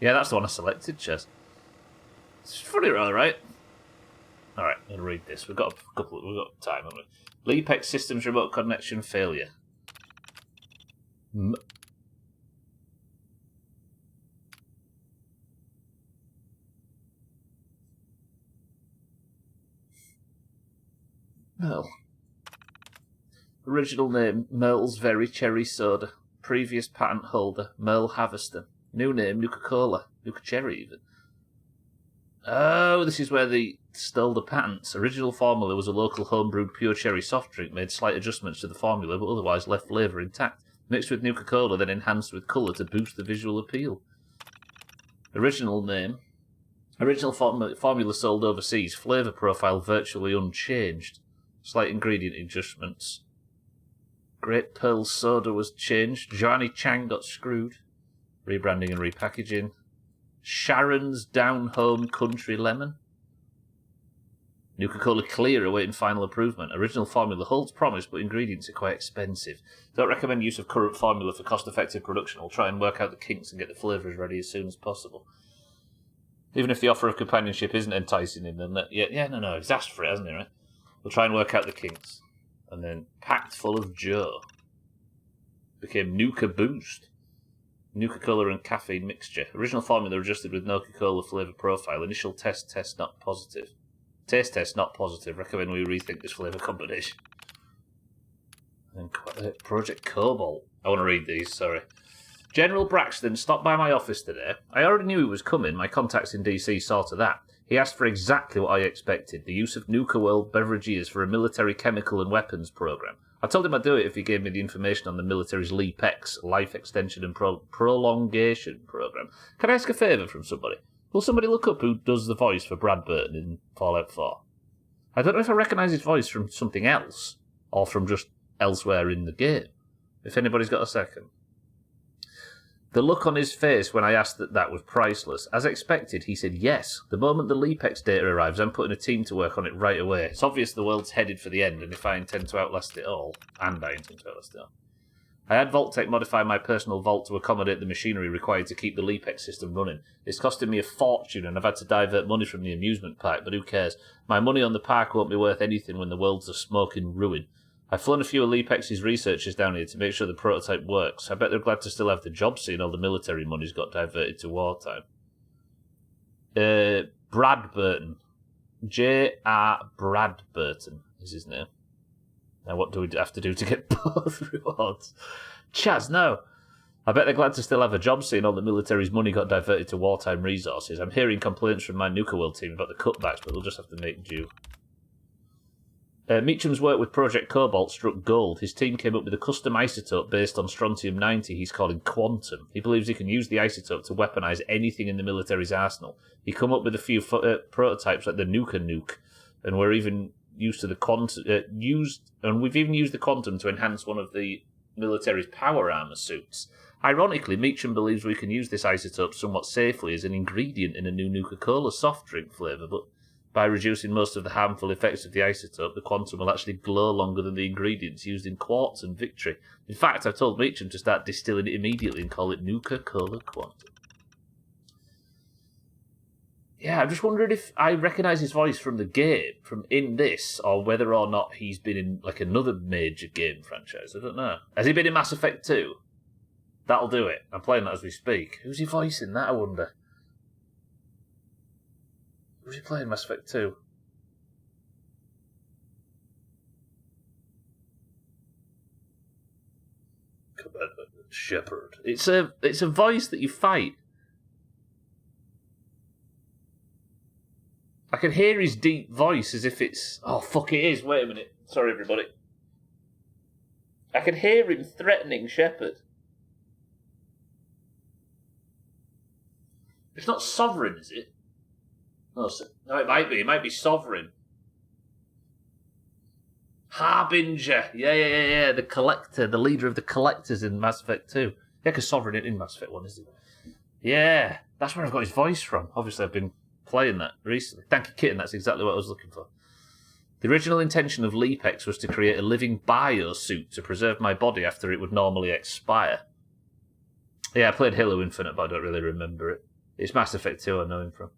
Yeah, that's the one I selected, Chaz. It's funny, right? Alright, I'm going to read this. We've got time, haven't we? Leapex Systems remote connection failure. Merle. Original name, Merle's Very Cherry Soda. Previous patent holder, Merle Haverston. New name, Nuka-Cola. Nuka-Cherry, even. Oh, this is where they stole the patents. Original formula was a local homebrewed pure cherry soft drink, made slight adjustments to the formula, but otherwise left flavour intact. Mixed with Nuka-Cola, then enhanced with colour to boost the visual appeal. Original name. Original formula sold overseas. Flavour profile virtually unchanged. Slight ingredient adjustments. Great Pearl Soda was changed. Joanny Chang got screwed. Rebranding and repackaging. Sharon's Down Home Country Lemon. Nuka-Cola Clear awaiting final approval. Original formula holds promise, but ingredients are quite expensive. Don't recommend use of current formula for cost-effective production. We'll try and work out the kinks and get the flavours ready as soon as possible. Even if the offer of companionship isn't enticing him, then no, he's asked for it, hasn't he, right? We'll try and work out the kinks. And then packed full of Joe. Became Nuka Boost. Nuka-Cola and caffeine mixture. Original formula adjusted with Nuka-Cola flavour profile. Initial test not positive. Taste test not positive. Recommend we rethink this flavour combination. And Project Cobalt. I want to read these, sorry. General Braxton stopped by my office today. I already knew he was coming. My contacts in DC saw to that. He asked for exactly what I expected. The use of Nuka World beverages for a military chemical and weapons program. I told him I'd do it if he gave me the information on the military's LEAP-X, Life Extension and Prolongation program. Can I ask a favour from somebody? Will somebody look up who does the voice for Brad Burton in Fallout 4? I don't know if I recognise his voice from something else, or from just elsewhere in the game. If anybody's got a second. The look on his face when I asked that was priceless. As expected, he said yes. The moment the LEAP-X data arrives, I'm putting a team to work on it right away. It's obvious the world's headed for the end, and if I intend to outlast it all, I had Vault-Tech modify my personal vault to accommodate the machinery required to keep the LEAP-X system running. It's costing me a fortune, and I've had to divert money from the amusement park, but who cares? My money on the park won't be worth anything when the world's a smoking ruin. I've flown a few of LEAP-X's researchers down here to make sure the prototype works. I bet they're glad to still have the job, seeing all the military money's got diverted to wartime. Brad Burton. J.R. Brad Burton is his name. Now what do we have to do to get both rewards? Chaz, no. I bet they're glad to still have a job, seeing all the military's money got diverted to wartime resources. I'm hearing complaints from my Nuka World team about the cutbacks, but they'll just have to make do. Meacham's work with Project Cobalt struck gold. His team came up with a custom isotope based on strontium-90 he's calling Quantum. He believes he can use the isotope to weaponize anything in the military's arsenal. He come up with a few prototypes like the Nuka Nuke, and we're even used to the we've even used the Quantum to enhance one of the military's power armor suits. Ironically, Meacham believes we can use this isotope somewhat safely as an ingredient in a new Nuka-Cola soft drink flavour, but by reducing most of the harmful effects of the isotope, the Quantum will actually glow longer than the ingredients used in Quartz and Victory. In fact, I've told Meacham to start distilling it immediately and call it Nuka-Cola Quantum. Yeah, I'm just wondering if I recognise his voice from the game, from in this, or whether or not he's been in like another major game franchise. I don't know. Has he been in Mass Effect 2? That'll do it. I'm playing that as we speak. Who's he voicing that, I wonder? Who's he playing Mass Effect 2? Commander Shepard. It's a voice that you fight. I can hear his deep voice as if it's... Oh, fuck, it is. Wait a minute. Sorry, everybody. I can hear him threatening Shepard. It's not sovereign, is it? No, it might be. It might be sovereign. Harbinger. Yeah. The collector, the leader of the collectors in Mass Effect 2. Yeah, because sovereign isn't in Mass Effect 1, is it? Yeah, that's where I've got his voice from. Obviously, I've been playing that recently. Thank you, Kitten. That's exactly what I was looking for. The original intention of Leapex was to create a living biosuit to preserve my body after it would normally expire. Yeah, I played Halo Infinite, but I don't really remember it. It's Mass Effect 2 I know him from.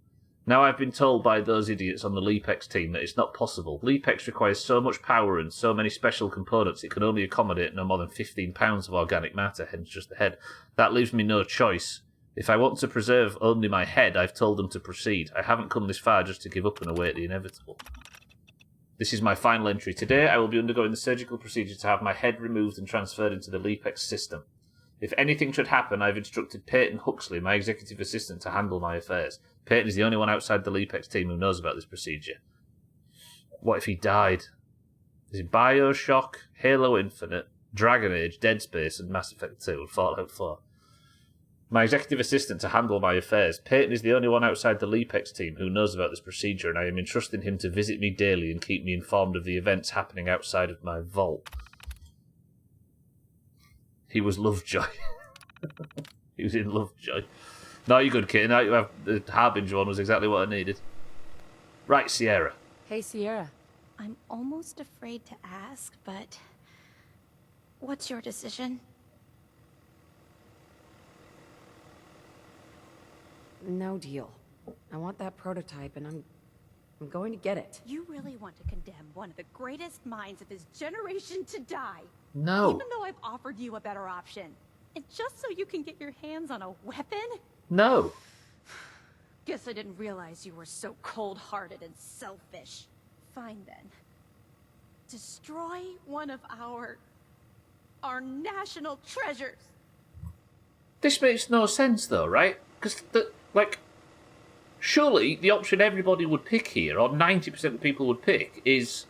Now I've been told by those idiots on the Leapex team that it's not possible. Leapex requires so much power and so many special components it can only accommodate no more than 15 pounds of organic matter, hence just the head. That leaves me no choice. If I want to preserve only my head, I've told them to proceed. I haven't come this far just to give up and await the inevitable. This is my final entry. Today I will be undergoing the surgical procedure to have my head removed and transferred into the Leapex system. If anything should happen, I've instructed Peyton Huxley, my executive assistant, to handle my affairs. Peyton is the only one outside the Leapex team who knows about this procedure. What if he died? Is it Bioshock, Halo Infinite, Dragon Age, Dead Space, and Mass Effect 2, and Fallout 4? My executive assistant to handle my affairs. Peyton is the only one outside the Leapex team who knows about this procedure, and I am entrusting him to visit me daily and keep me informed of the events happening outside of my vault. He was Lovejoy. He was in Lovejoy. No, you're good, kid. Now you have the Harbinger one was exactly what I needed. Right, Sierra. Hey, Sierra. I'm almost afraid to ask, but what's your decision? No deal. I want that prototype, and I'm going to get it. You really want to condemn one of the greatest minds of his generation to die? No. Even though I've offered you a better option. And just so you can get your hands on a weapon? No. Guess I didn't realize you were so cold-hearted and selfish. Fine then. Destroy one of our national treasures. This makes no sense, though, right? Because, surely the option everybody would pick here, or 90% of people would pick, is,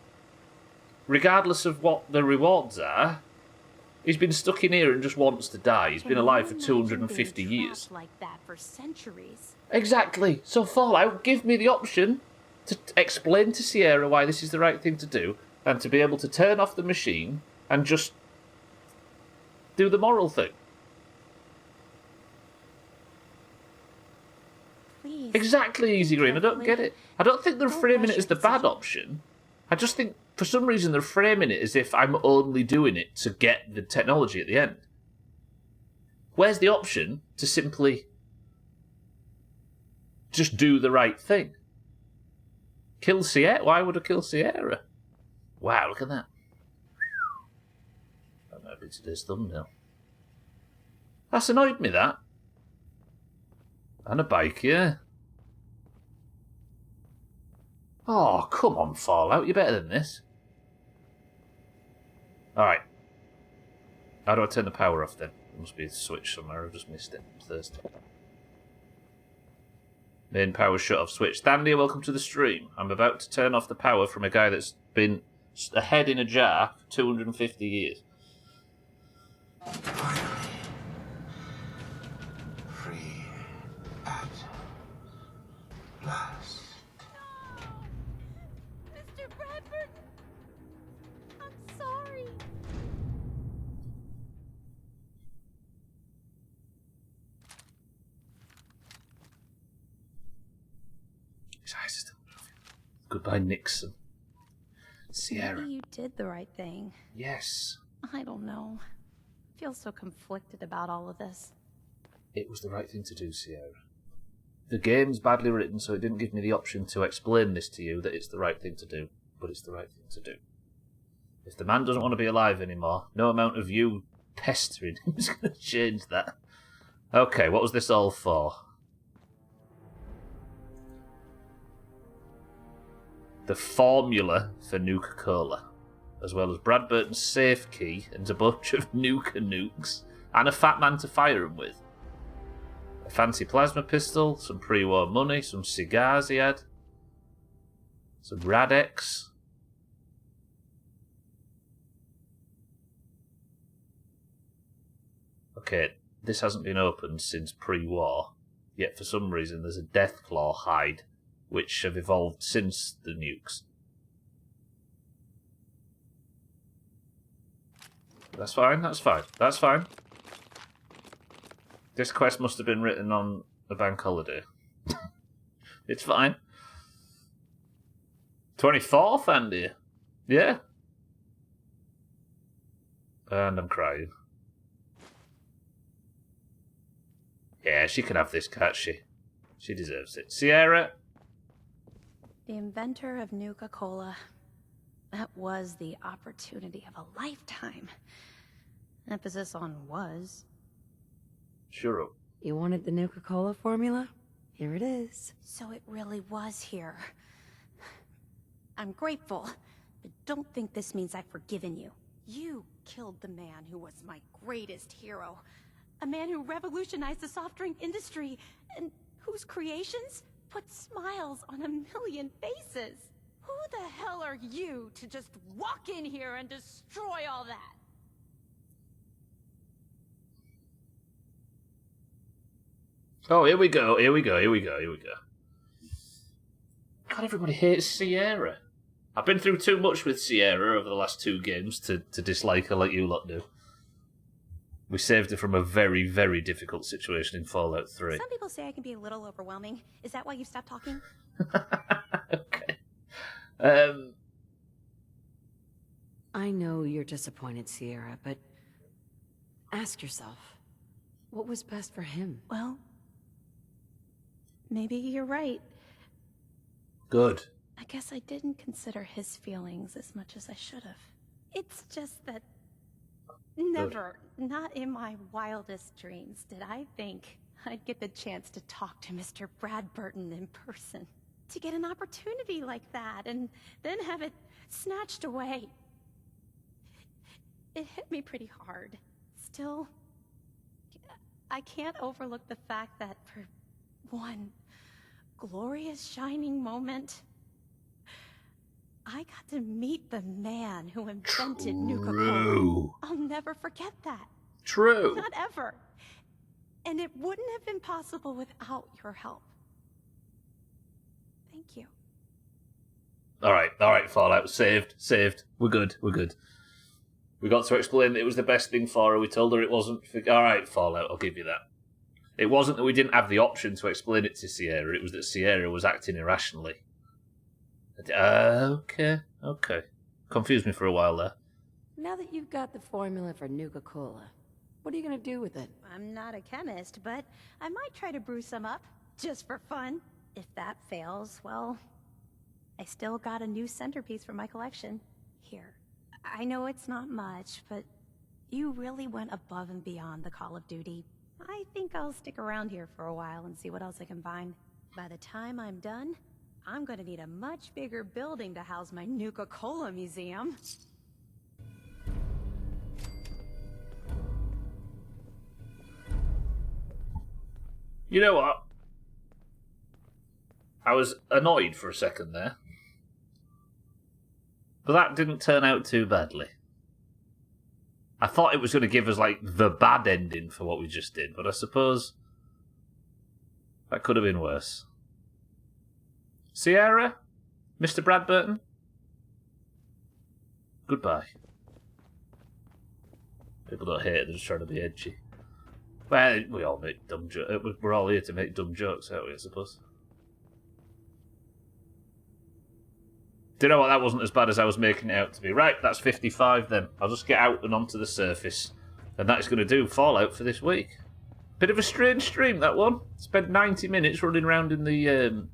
regardless of what the rewards are, he's been stuck in here and just wants to die. He's been alive for 250 years. Like that for centuries. Exactly. So Fallout, give me the option to explain to Sierra why this is the right thing to do, and to be able to turn off the machine and just do the moral thing. Please. Exactly, Easy Green. I don't get it. I don't think they're framing it as the bad option. I just think, for some reason, they're framing it as if I'm only doing it to get the technology at the end. Where's the option to simply just do the right thing? Kill Sierra? Why would I kill Sierra? Wow, look at that. That might be today's thumbnail. That's annoyed me, that. And a bike, yeah. Oh, come on, Fallout. You're better than this. Alright. How do I turn the power off, then? There must be a switch somewhere. I've just missed it. I'm thirsty. Main power shut-off switch. Stanley, welcome to the stream. I'm about to turn off the power from a guy that's been a head in a jar for 250 years. Free at last. Mr. Bradford! I'm sorry. His eyes are still moving. Goodbye, Nixon. Sierra. Maybe you did the right thing. Yes. I don't know. I feel so conflicted about all of this. It was the right thing to do, Sierra. The game's badly written, so it didn't give me the option to explain this to you, that it's the right thing to do. But it's the right thing to do. If the man doesn't want to be alive anymore, no amount of you pestering him is going to change that. Okay, what was this all for? The formula for Nuka-Cola, as well as Brad Burton's safe key and a bunch of Nuka-Nukes, and a fat man to fire him with. A fancy plasma pistol, some pre-war money, some cigars he had, some Radex. Okay, this hasn't been opened since pre-war. yet for some reason there's a Deathclaw hide, which have evolved since the nukes. That's fine, that's fine, that's fine. This quest must have been written on a bank holiday. It's fine. 24th, Andy. Yeah. And I'm crying. Yeah, she can have this, can't she? She deserves it. Sierra? The inventor of Nuka-Cola. That was the opportunity of a lifetime. Emphasis on was. Sure. You wanted the Nuka-Cola formula? Here it is. So it really was here. I'm grateful, but don't think this means I've forgiven you. You killed the man who was my greatest hero. A man who revolutionized the soft drink industry, and whose creations put smiles on a million faces. Who the hell are you to just walk in here and destroy all that? Oh, here we go, here we go, here we go, here we go. God, everybody hates Sierra. I've been through too much with Sierra over the last 2 games to dislike her like you lot do. We saved her from a very, very difficult situation in Fallout 3. Some people say I can be a little overwhelming. Is that why you stopped talking? Okay. I know you're disappointed, Sierra, but ask yourself, what was best for him? Well, maybe you're right. Good. I guess I didn't consider his feelings as much as I should have. It's just that never, not in my wildest dreams, did I think I'd get the chance to talk to Mr. Bradburton in person. To get an opportunity like that, and then have it snatched away. It hit me pretty hard. Still, I can't overlook the fact that for one glorious shining moment, I got to meet the man who invented Nuka-Cola. I'll never forget that. True. Not ever. And it wouldn't have been possible without your help. Thank you. Alright, Fallout. Saved. We're good. We got to explain that it was the best thing for her. We told her it wasn't. Alright, Fallout, I'll give you that. It wasn't that we didn't have the option to explain it to Sierra, it was that Sierra was acting irrationally. Okay. Confused me for a while there. Now that you've got the formula for Nuka-Cola, what are you going to do with it? I'm not a chemist, but I might try to brew some up, just for fun. If that fails, well, I still got a new centerpiece for my collection. Here. I know it's not much, but you really went above and beyond the Call of Duty. I think I'll stick around here for a while and see what else I can find. By the time I'm done, I'm gonna need a much bigger building to house my Nuka-Cola museum. You know what? I was annoyed for a second there. But that didn't turn out too badly. I thought it was going to give us, like, the bad ending for what we just did, but I suppose that could have been worse. Sierra? Mr. Bradburton? Goodbye. People don't hate it, they're just trying to be edgy. Well, we all make dumb jokes. We're all here to make dumb jokes, aren't we, I suppose? Do you know what? That wasn't as bad as I was making it out to be. Right, that's 55 then. I'll just get out and onto the surface. And that is going to do Fallout for this week. Bit of a strange stream, that one. Spent 90 minutes running around in the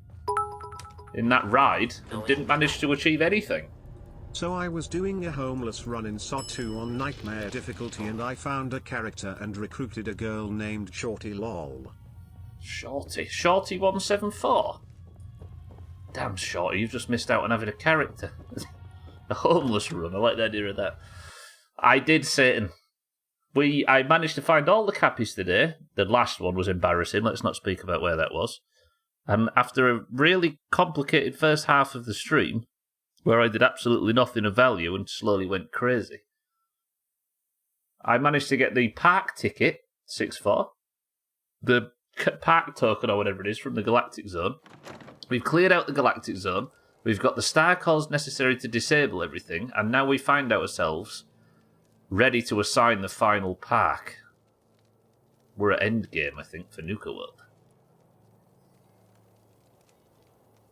in that ride and didn't manage to achieve anything. So I was doing a homeless run in SOD 2 on Nightmare difficulty and I found a character and recruited a girl named Shorty lol. Shorty 174? Damn, Shorty, you've just missed out on having a character. A homeless run, I like the idea of that. I did, Satan. I managed to find all the cappies today. The last one was embarrassing, let's not speak about where that was. And after a really complicated first half of the stream, where I did absolutely nothing of value and slowly went crazy, I managed to get the park ticket, 6-4, the park token or whatever it is from the Galactic Zone. We've cleared out the Galactic Zone. We've got the star cores necessary to disable everything, and now we find ourselves ready to assign the final park. We're at endgame, I think, for Nuka World.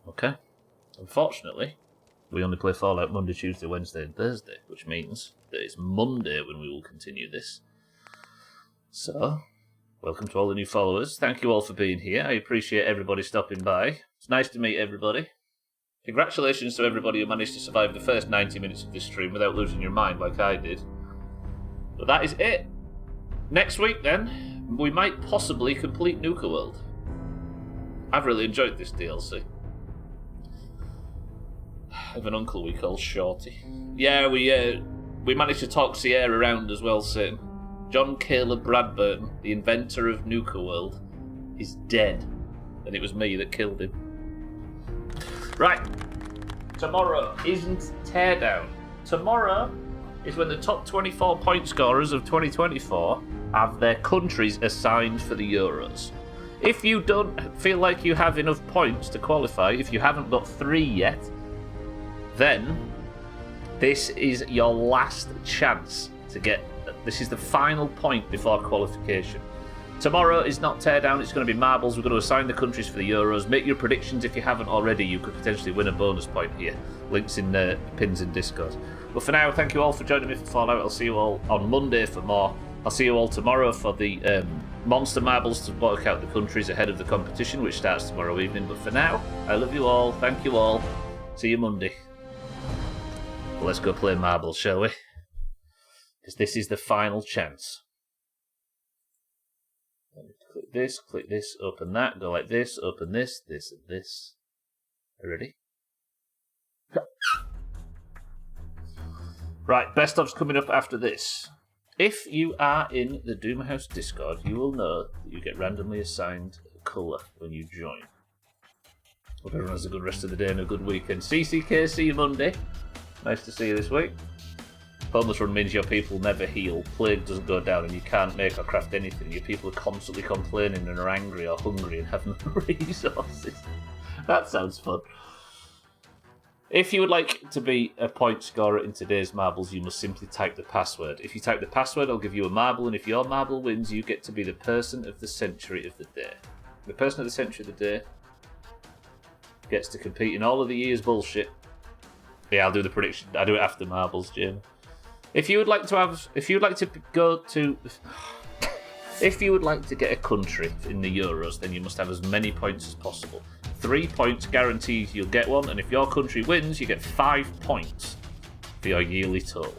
Okay. Unfortunately, we only play Fallout Monday, Tuesday, Wednesday, and Thursday, which means that it's Monday when we will continue this. So, welcome to all the new followers. Thank you all for being here. I appreciate everybody stopping by. It's nice to meet everybody. Congratulations to everybody who managed to survive the first 90 minutes of this stream without losing your mind like I did. But that is it. Next week, then, we might possibly complete Nuka World. I've really enjoyed this DLC. I have an uncle we call Shorty. Yeah, we managed to talk Sierra around as well, Satan. John Caleb Bradburton, the inventor of Nuka World, is dead. And it was me that killed him. Right. Tomorrow isn't Teardown. Tomorrow is when the top 24 point scorers of 2024 have their countries assigned for the Euros. If you don't feel like you have enough points to qualify, if you haven't got 3 yet, then this is your last chance to get... This is the final point before qualification. Tomorrow is not Teardown, it's going to be Marbles. We're going to assign the countries for the Euros. Make your predictions if you haven't already. You could potentially win a bonus point here. Links in the pins in Discord. But for now, thank you all for joining me for Fallout. I'll see you all on Monday for more. I'll see you all tomorrow for the Monster Marbles to work out the countries ahead of the competition, which starts tomorrow evening. But for now, I love you all. Thank you all. See you Monday. Well, let's go play Marbles, shall we? Because this is the final chance. Click this, open that, go like this, open this, this, and this. Are you ready? Right, best of's coming up after this. If you are in the Doomhaus Discord, you will know that you get randomly assigned a colour when you join. Hope everyone has a good rest of the day and a good weekend. CCK, see you Monday. Nice to see you this week. Homeless run means your people never heal, plague doesn't go down, and you can't make or craft anything. Your people are constantly complaining and are angry or hungry and have no resources. That sounds fun. If you would like to be a point scorer in today's Marbles, you must simply type the password. If you type the password, I'll give you a marble, and if your marble wins, you get to be the person of the century of the day. The person of the century of the day gets to compete in all of the year's bullshit. Yeah, I'll do the prediction. I do it after Marbles, Jim. If you would like to get a country in the Euros, then you must have as many points as possible. 3 points guarantees you'll get one, and if your country wins, you get 5 points for your yearly total.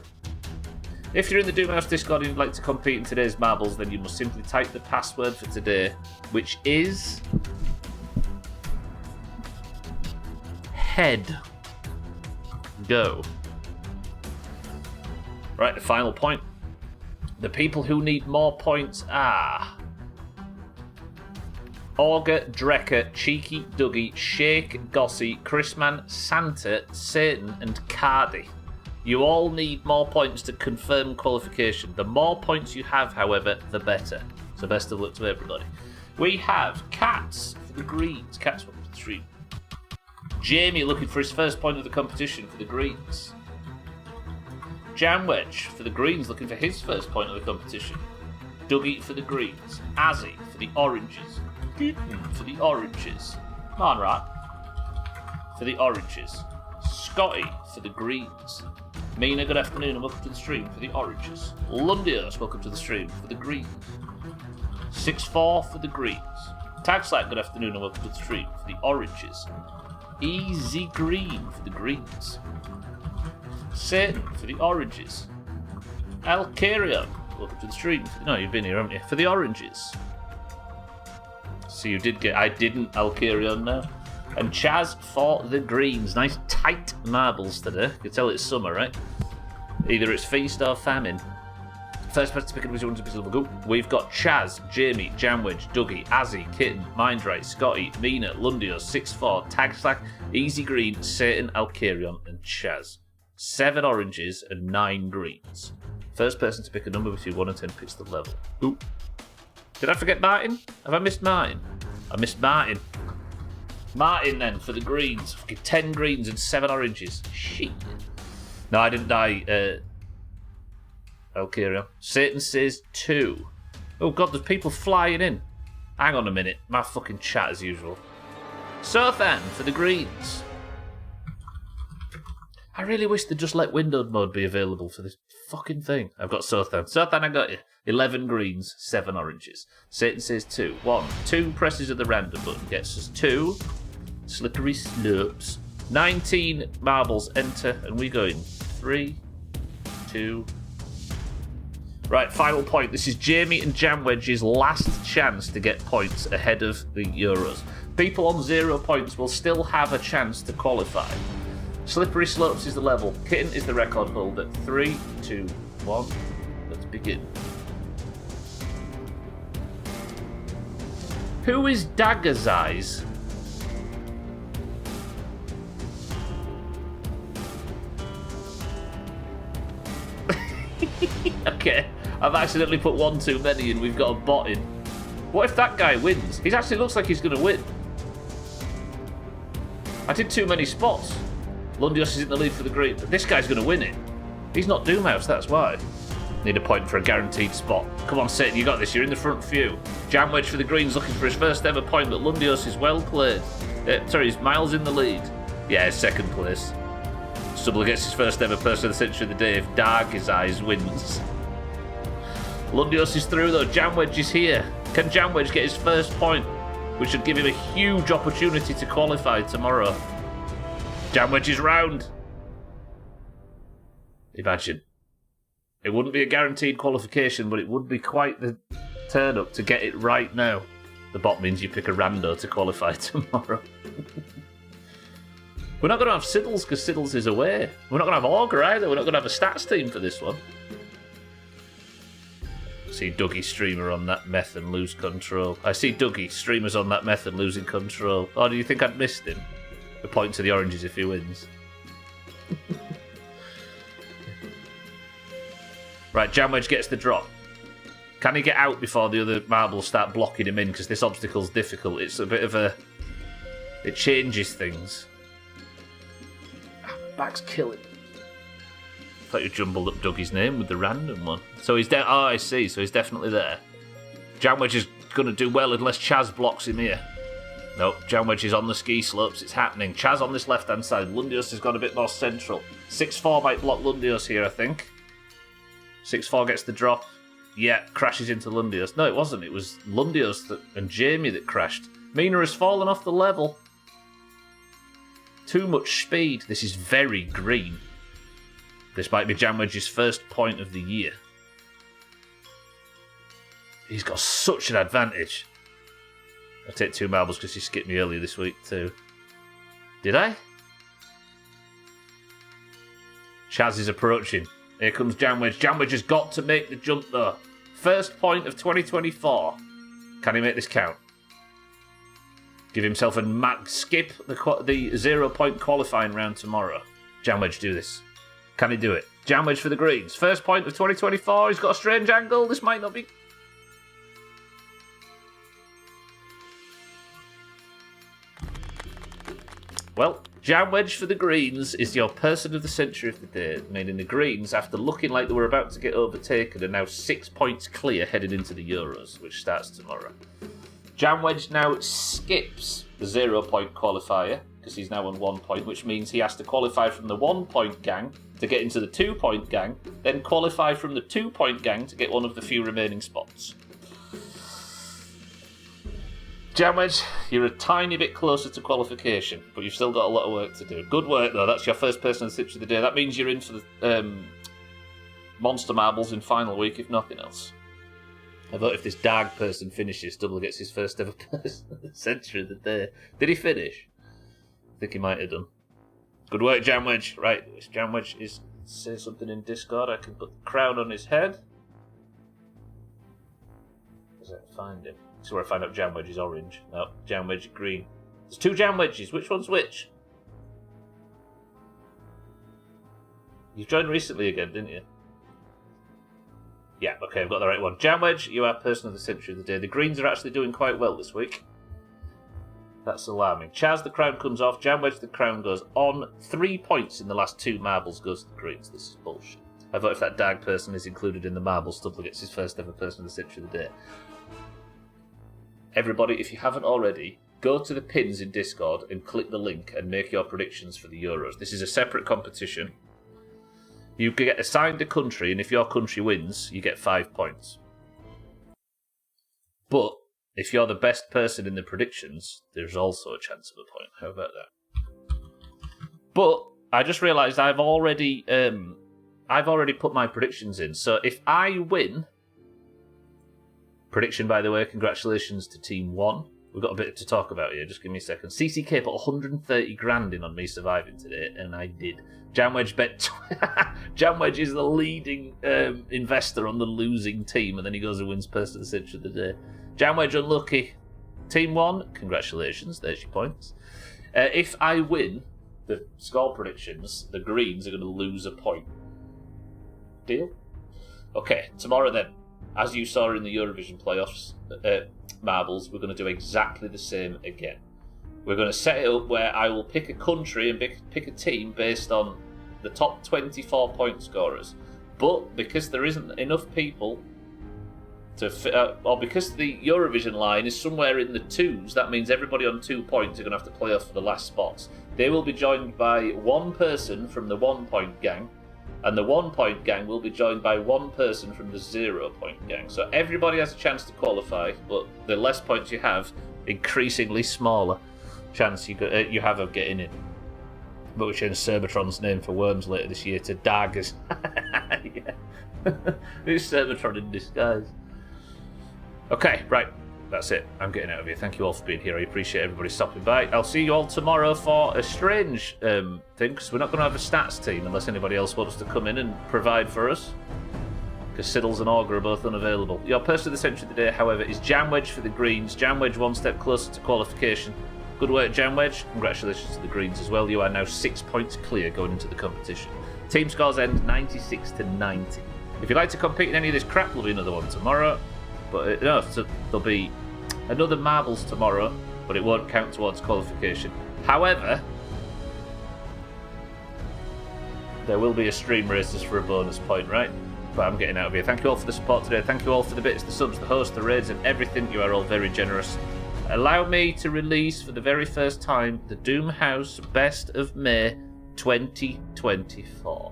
If you're in the Doomhaus Discord and you'd like to compete in today's Marbles, then you must simply type the password for today, which is head. Go. Right, the final point. The people who need more points are Auger, Drecker, Cheeky, Dougie, Shake, Gossy, Chrisman, Santa, Satan, and Cardi. You all need more points to confirm qualification. The more points you have, however, the better. So best of luck to everybody. We have Cats for the Greens. Cats 1 to 3. Jamie looking for his first point of the competition for the Greens. Jamwedge for the Greens looking for his first point of the competition. Dougie for the Greens. Azzy for the Oranges. Kitten for the Oranges. Monrat for the Oranges. Scotty for the Greens. Mina, good afternoon and welcome to the stream for the Oranges. Lundios, welcome to the stream for the Greens. 6-4 for the Greens. Tagslack, good afternoon and welcome to the stream for the Oranges. Easy Green for the Greens. Satan for the Oranges. Alcarion, welcome to the stream. No, you've been here, haven't you? For the Oranges. So you did get... I didn't Alcarion now. And Chaz for the Greens. Nice tight marbles today. You can tell it's summer, right? Either it's feast or famine. First person to pick up his own to go. We've got Chaz, Jamie, Jamwedge, Dougie, Azzy, Kitten, Mindray, Scotty, Mina, Lundio, 6-4, Tagslack, Easy Green, Satan, Alcarion, and Chaz. 7 oranges and 9 greens. First person to pick a number between 1 and 10 picks the level. Ooh. Did I forget Martin? Have I missed Martin? I missed Martin. Martin then for the greens. Fucking 10 greens and 7 oranges. Shit. No, I didn't die. I'll carry on. Satan says 2. Oh god, there's people flying in. Hang on a minute. My fucking chat as usual. Sothan for the greens. I really wish they'd just let windowed mode be available for this fucking thing. I've got Sothan. Sothan, I got you. 11 greens, 7 oranges. Satan says 2. 1. 2 presses of the random button gets us 2. Slippery slopes. 19 marbles enter, and we go in 3, 2. Right, final point. This is Jamie and Jamwedge's last chance to get points ahead of the Euros. People on 0 points will still have a chance to qualify. Slippery slopes is the level. Kitten is the record holder. 3, 2, 1. Let's begin. Who is Dagger's Eyes? Okay, I've accidentally put 1 too many and we've got a bot in. What if that guy wins? He actually looks like he's going to win. I did too many spots. Lundios is in the lead for the green, but this guy's going to win it. He's not Doomhaus, that's why. Need a point for a guaranteed spot. Come on, Satan, you got this. You're in the front few. Jamwedge for the greens, looking for his first ever point, but Lundios is well played. Sorry, he's miles in the lead. Yeah, second place. Stubble gets his first ever person of the century of the day if Dark's Eyes wins. Lundios is through though. Jamwedge is here. Can Jamwedge get his first point, which should give him a huge opportunity to qualify tomorrow? Jamwedge is round. Imagine. It wouldn't be a guaranteed qualification, but it would be quite the turn up to get it right now. The bot means you pick a rando to qualify tomorrow. We're not going to have Siddles because Siddles is away. We're not going to have Augur either. We're not going to have a stats team for this one. See Dougie streamer on that meth and lose control. I see Dougie streamers on that meth and losing control. Oh, do you think I'd missed him? A point to the oranges if he wins. Right, Jamwedge gets the drop. Can he get out before the other marbles start blocking him in? Because this obstacle's difficult. It's a bit of a... It changes things. Back's killing. I thought you jumbled up Dougie's name with the random one. So he's there. Oh, I see. So he's definitely there. Jamwedge is going to do well unless Chaz blocks him here. Nope, Jamwedge is on the ski slopes. It's happening. Chaz on this left-hand side. Lundios has gone a bit more central. 6-4 might block Lundios here, I think. 6-4 gets the drop. Yeah, crashes into Lundios. No, it wasn't. It was Lundios and Jamie that crashed. Mina has fallen off the level. Too much speed. This is very green. This might be Jamwedge's first point of the year. He's got such an advantage. I take 2 marbles because he skipped me earlier this week too. Did I? Chaz is approaching. Here comes Jamwedge. Jamwedge has got to make the jump though. First point of 2024. Can he make this count? Give himself a skip the 0 point qualifying round tomorrow. Jamwedge, do this. Can he do it? Jamwedge for the greens. First point of 2024. He's got a strange angle. This might not be... Well, Jamwedge for the greens is your person of the century of the day, meaning the greens, after looking like they were about to get overtaken, are now 6 points clear headed into the Euros, which starts tomorrow. Jamwedge now skips the 0 point qualifier, because he's now on 1 point, which means he has to qualify from the 1 point gang to get into the 2 point gang, then qualify from the 2 point gang to get one of the few remaining spots. Jamwedge, you're a tiny bit closer to qualification, but you've still got a lot of work to do. Good work, though. That's your first person of the century of the day. That means you're in for the Monster Marbles in final week, if nothing else. I thought if this Dag person finishes, Double gets his first ever person of the century of the day. Did he finish? I think he might have done. Good work, Jamwedge. Right, if Jamwedge is say something in Discord, I can put the crown on his head. Does that find him? This is where I find out Jamwedge is orange. No, Jamwedge green. There's 2 Jamwedges. Which one's which? You joined recently again, didn't you? Yeah, okay, I've got the right one. Jamwedge, you are person of the century of the day. The Greens are actually doing quite well this week. That's alarming. Chaz, the crown comes off. Jamwedge, the crown goes on. 3 points in the last 2 marbles goes to the Greens. This is bullshit. I vote if that Dag person is included in the marble stubble, gets his first ever person of the century of the day. Everybody, if you haven't already, go to the pins in Discord and click the link and make your predictions for the Euros. This is a separate competition. You get assigned a country, and if your country wins, you get 5 points. But if you're the best person in the predictions, there's also a chance of a point. How about that? But I just realised I've already put my predictions in. So if I win, prediction by the way, congratulations to Team 1. We've got a bit to talk about here. Just give me a second. CCK put 130 grand in on me surviving today, and I did. Jamwedge bet. Jamwedge is the leading investor on the losing team, and then he goes and wins person of the century of the day. Jamwedge unlucky. Team 1, congratulations. There's your points. If I win the score predictions, the Greens are going to lose a point. Deal? Okay, tomorrow then. As you saw in the Eurovision playoffs, marbles, we're going to do exactly the same again. We're going to set it up where I will pick a country and pick a team based on the top 24 point scorers. But because there isn't enough people to fit, or because the Eurovision line is somewhere in the 2s, that means everybody on 2 points are going to have to play off for the last spots. They will be joined by one person from the 1 point gang, and the 1 point gang will be joined by one person from the 0 point gang. So everybody has a chance to qualify, but the less points you have, increasingly smaller chance you have of getting in. But we changed Cerbatron's name for Worms later this year to Daggers. Yeah. It's Cerbatron in disguise. Okay, right. That's it. I'm getting out of here. Thank you all for being here. I appreciate everybody stopping by. I'll see you all tomorrow for a strange thing, because we're not going to have a stats team unless anybody else wants to come in and provide for us. Because Siddles and Augur are both unavailable. Your person of the century of the day, however, is Jamwedge for the Greens. Jamwedge 1 step closer to qualification. Good work, Jamwedge. Congratulations to the Greens as well. You are now 6 points clear going into the competition. Team scores end 96 to 90. If you'd like to compete in any of this crap, there'll be another one tomorrow. But no, so there'll be another marbles tomorrow, but it won't count towards qualification. However, there will be a stream races for a bonus point, right? But I'm getting out of here. Thank you all for the support today. Thank you all for the bits, the subs, the hosts, the raids, and everything. You are all very generous. Allow me to release for the very first time the Doomhaus Best of May 2024.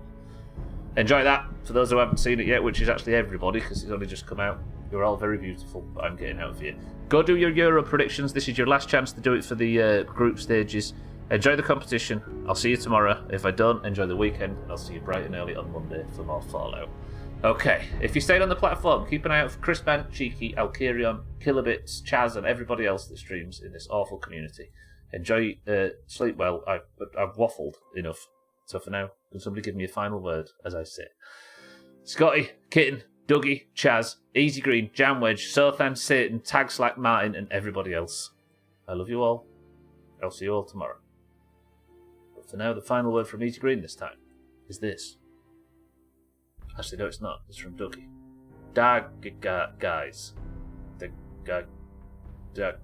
Enjoy that. For those who haven't seen it yet, which is actually everybody, because it's only just come out. You're all very beautiful, but I'm getting out of here. Go do your Euro predictions. This is your last chance to do it for the group stages. Enjoy the competition. I'll see you tomorrow. If I don't, enjoy the weekend. I'll see you bright and early on Monday for more Fallout. Okay, if you stayed on the platform, keep an eye out for Crispman, Cheeky, Alkarion, Kilobits, Chaz, and everybody else that streams in this awful community. Enjoy, sleep well. I've waffled enough. So for now, can somebody give me a final word, as I say? Scotty, Kitten, Dougie, Chaz, Easy Green, Jamwedge, Sothan, Satan, Tag Slack, Martin, and everybody else. I love you all. I'll see you all tomorrow. But for now, the final word from Easy Green this time is this. Actually, no, it's not. It's from Dougie. Guys. Dag.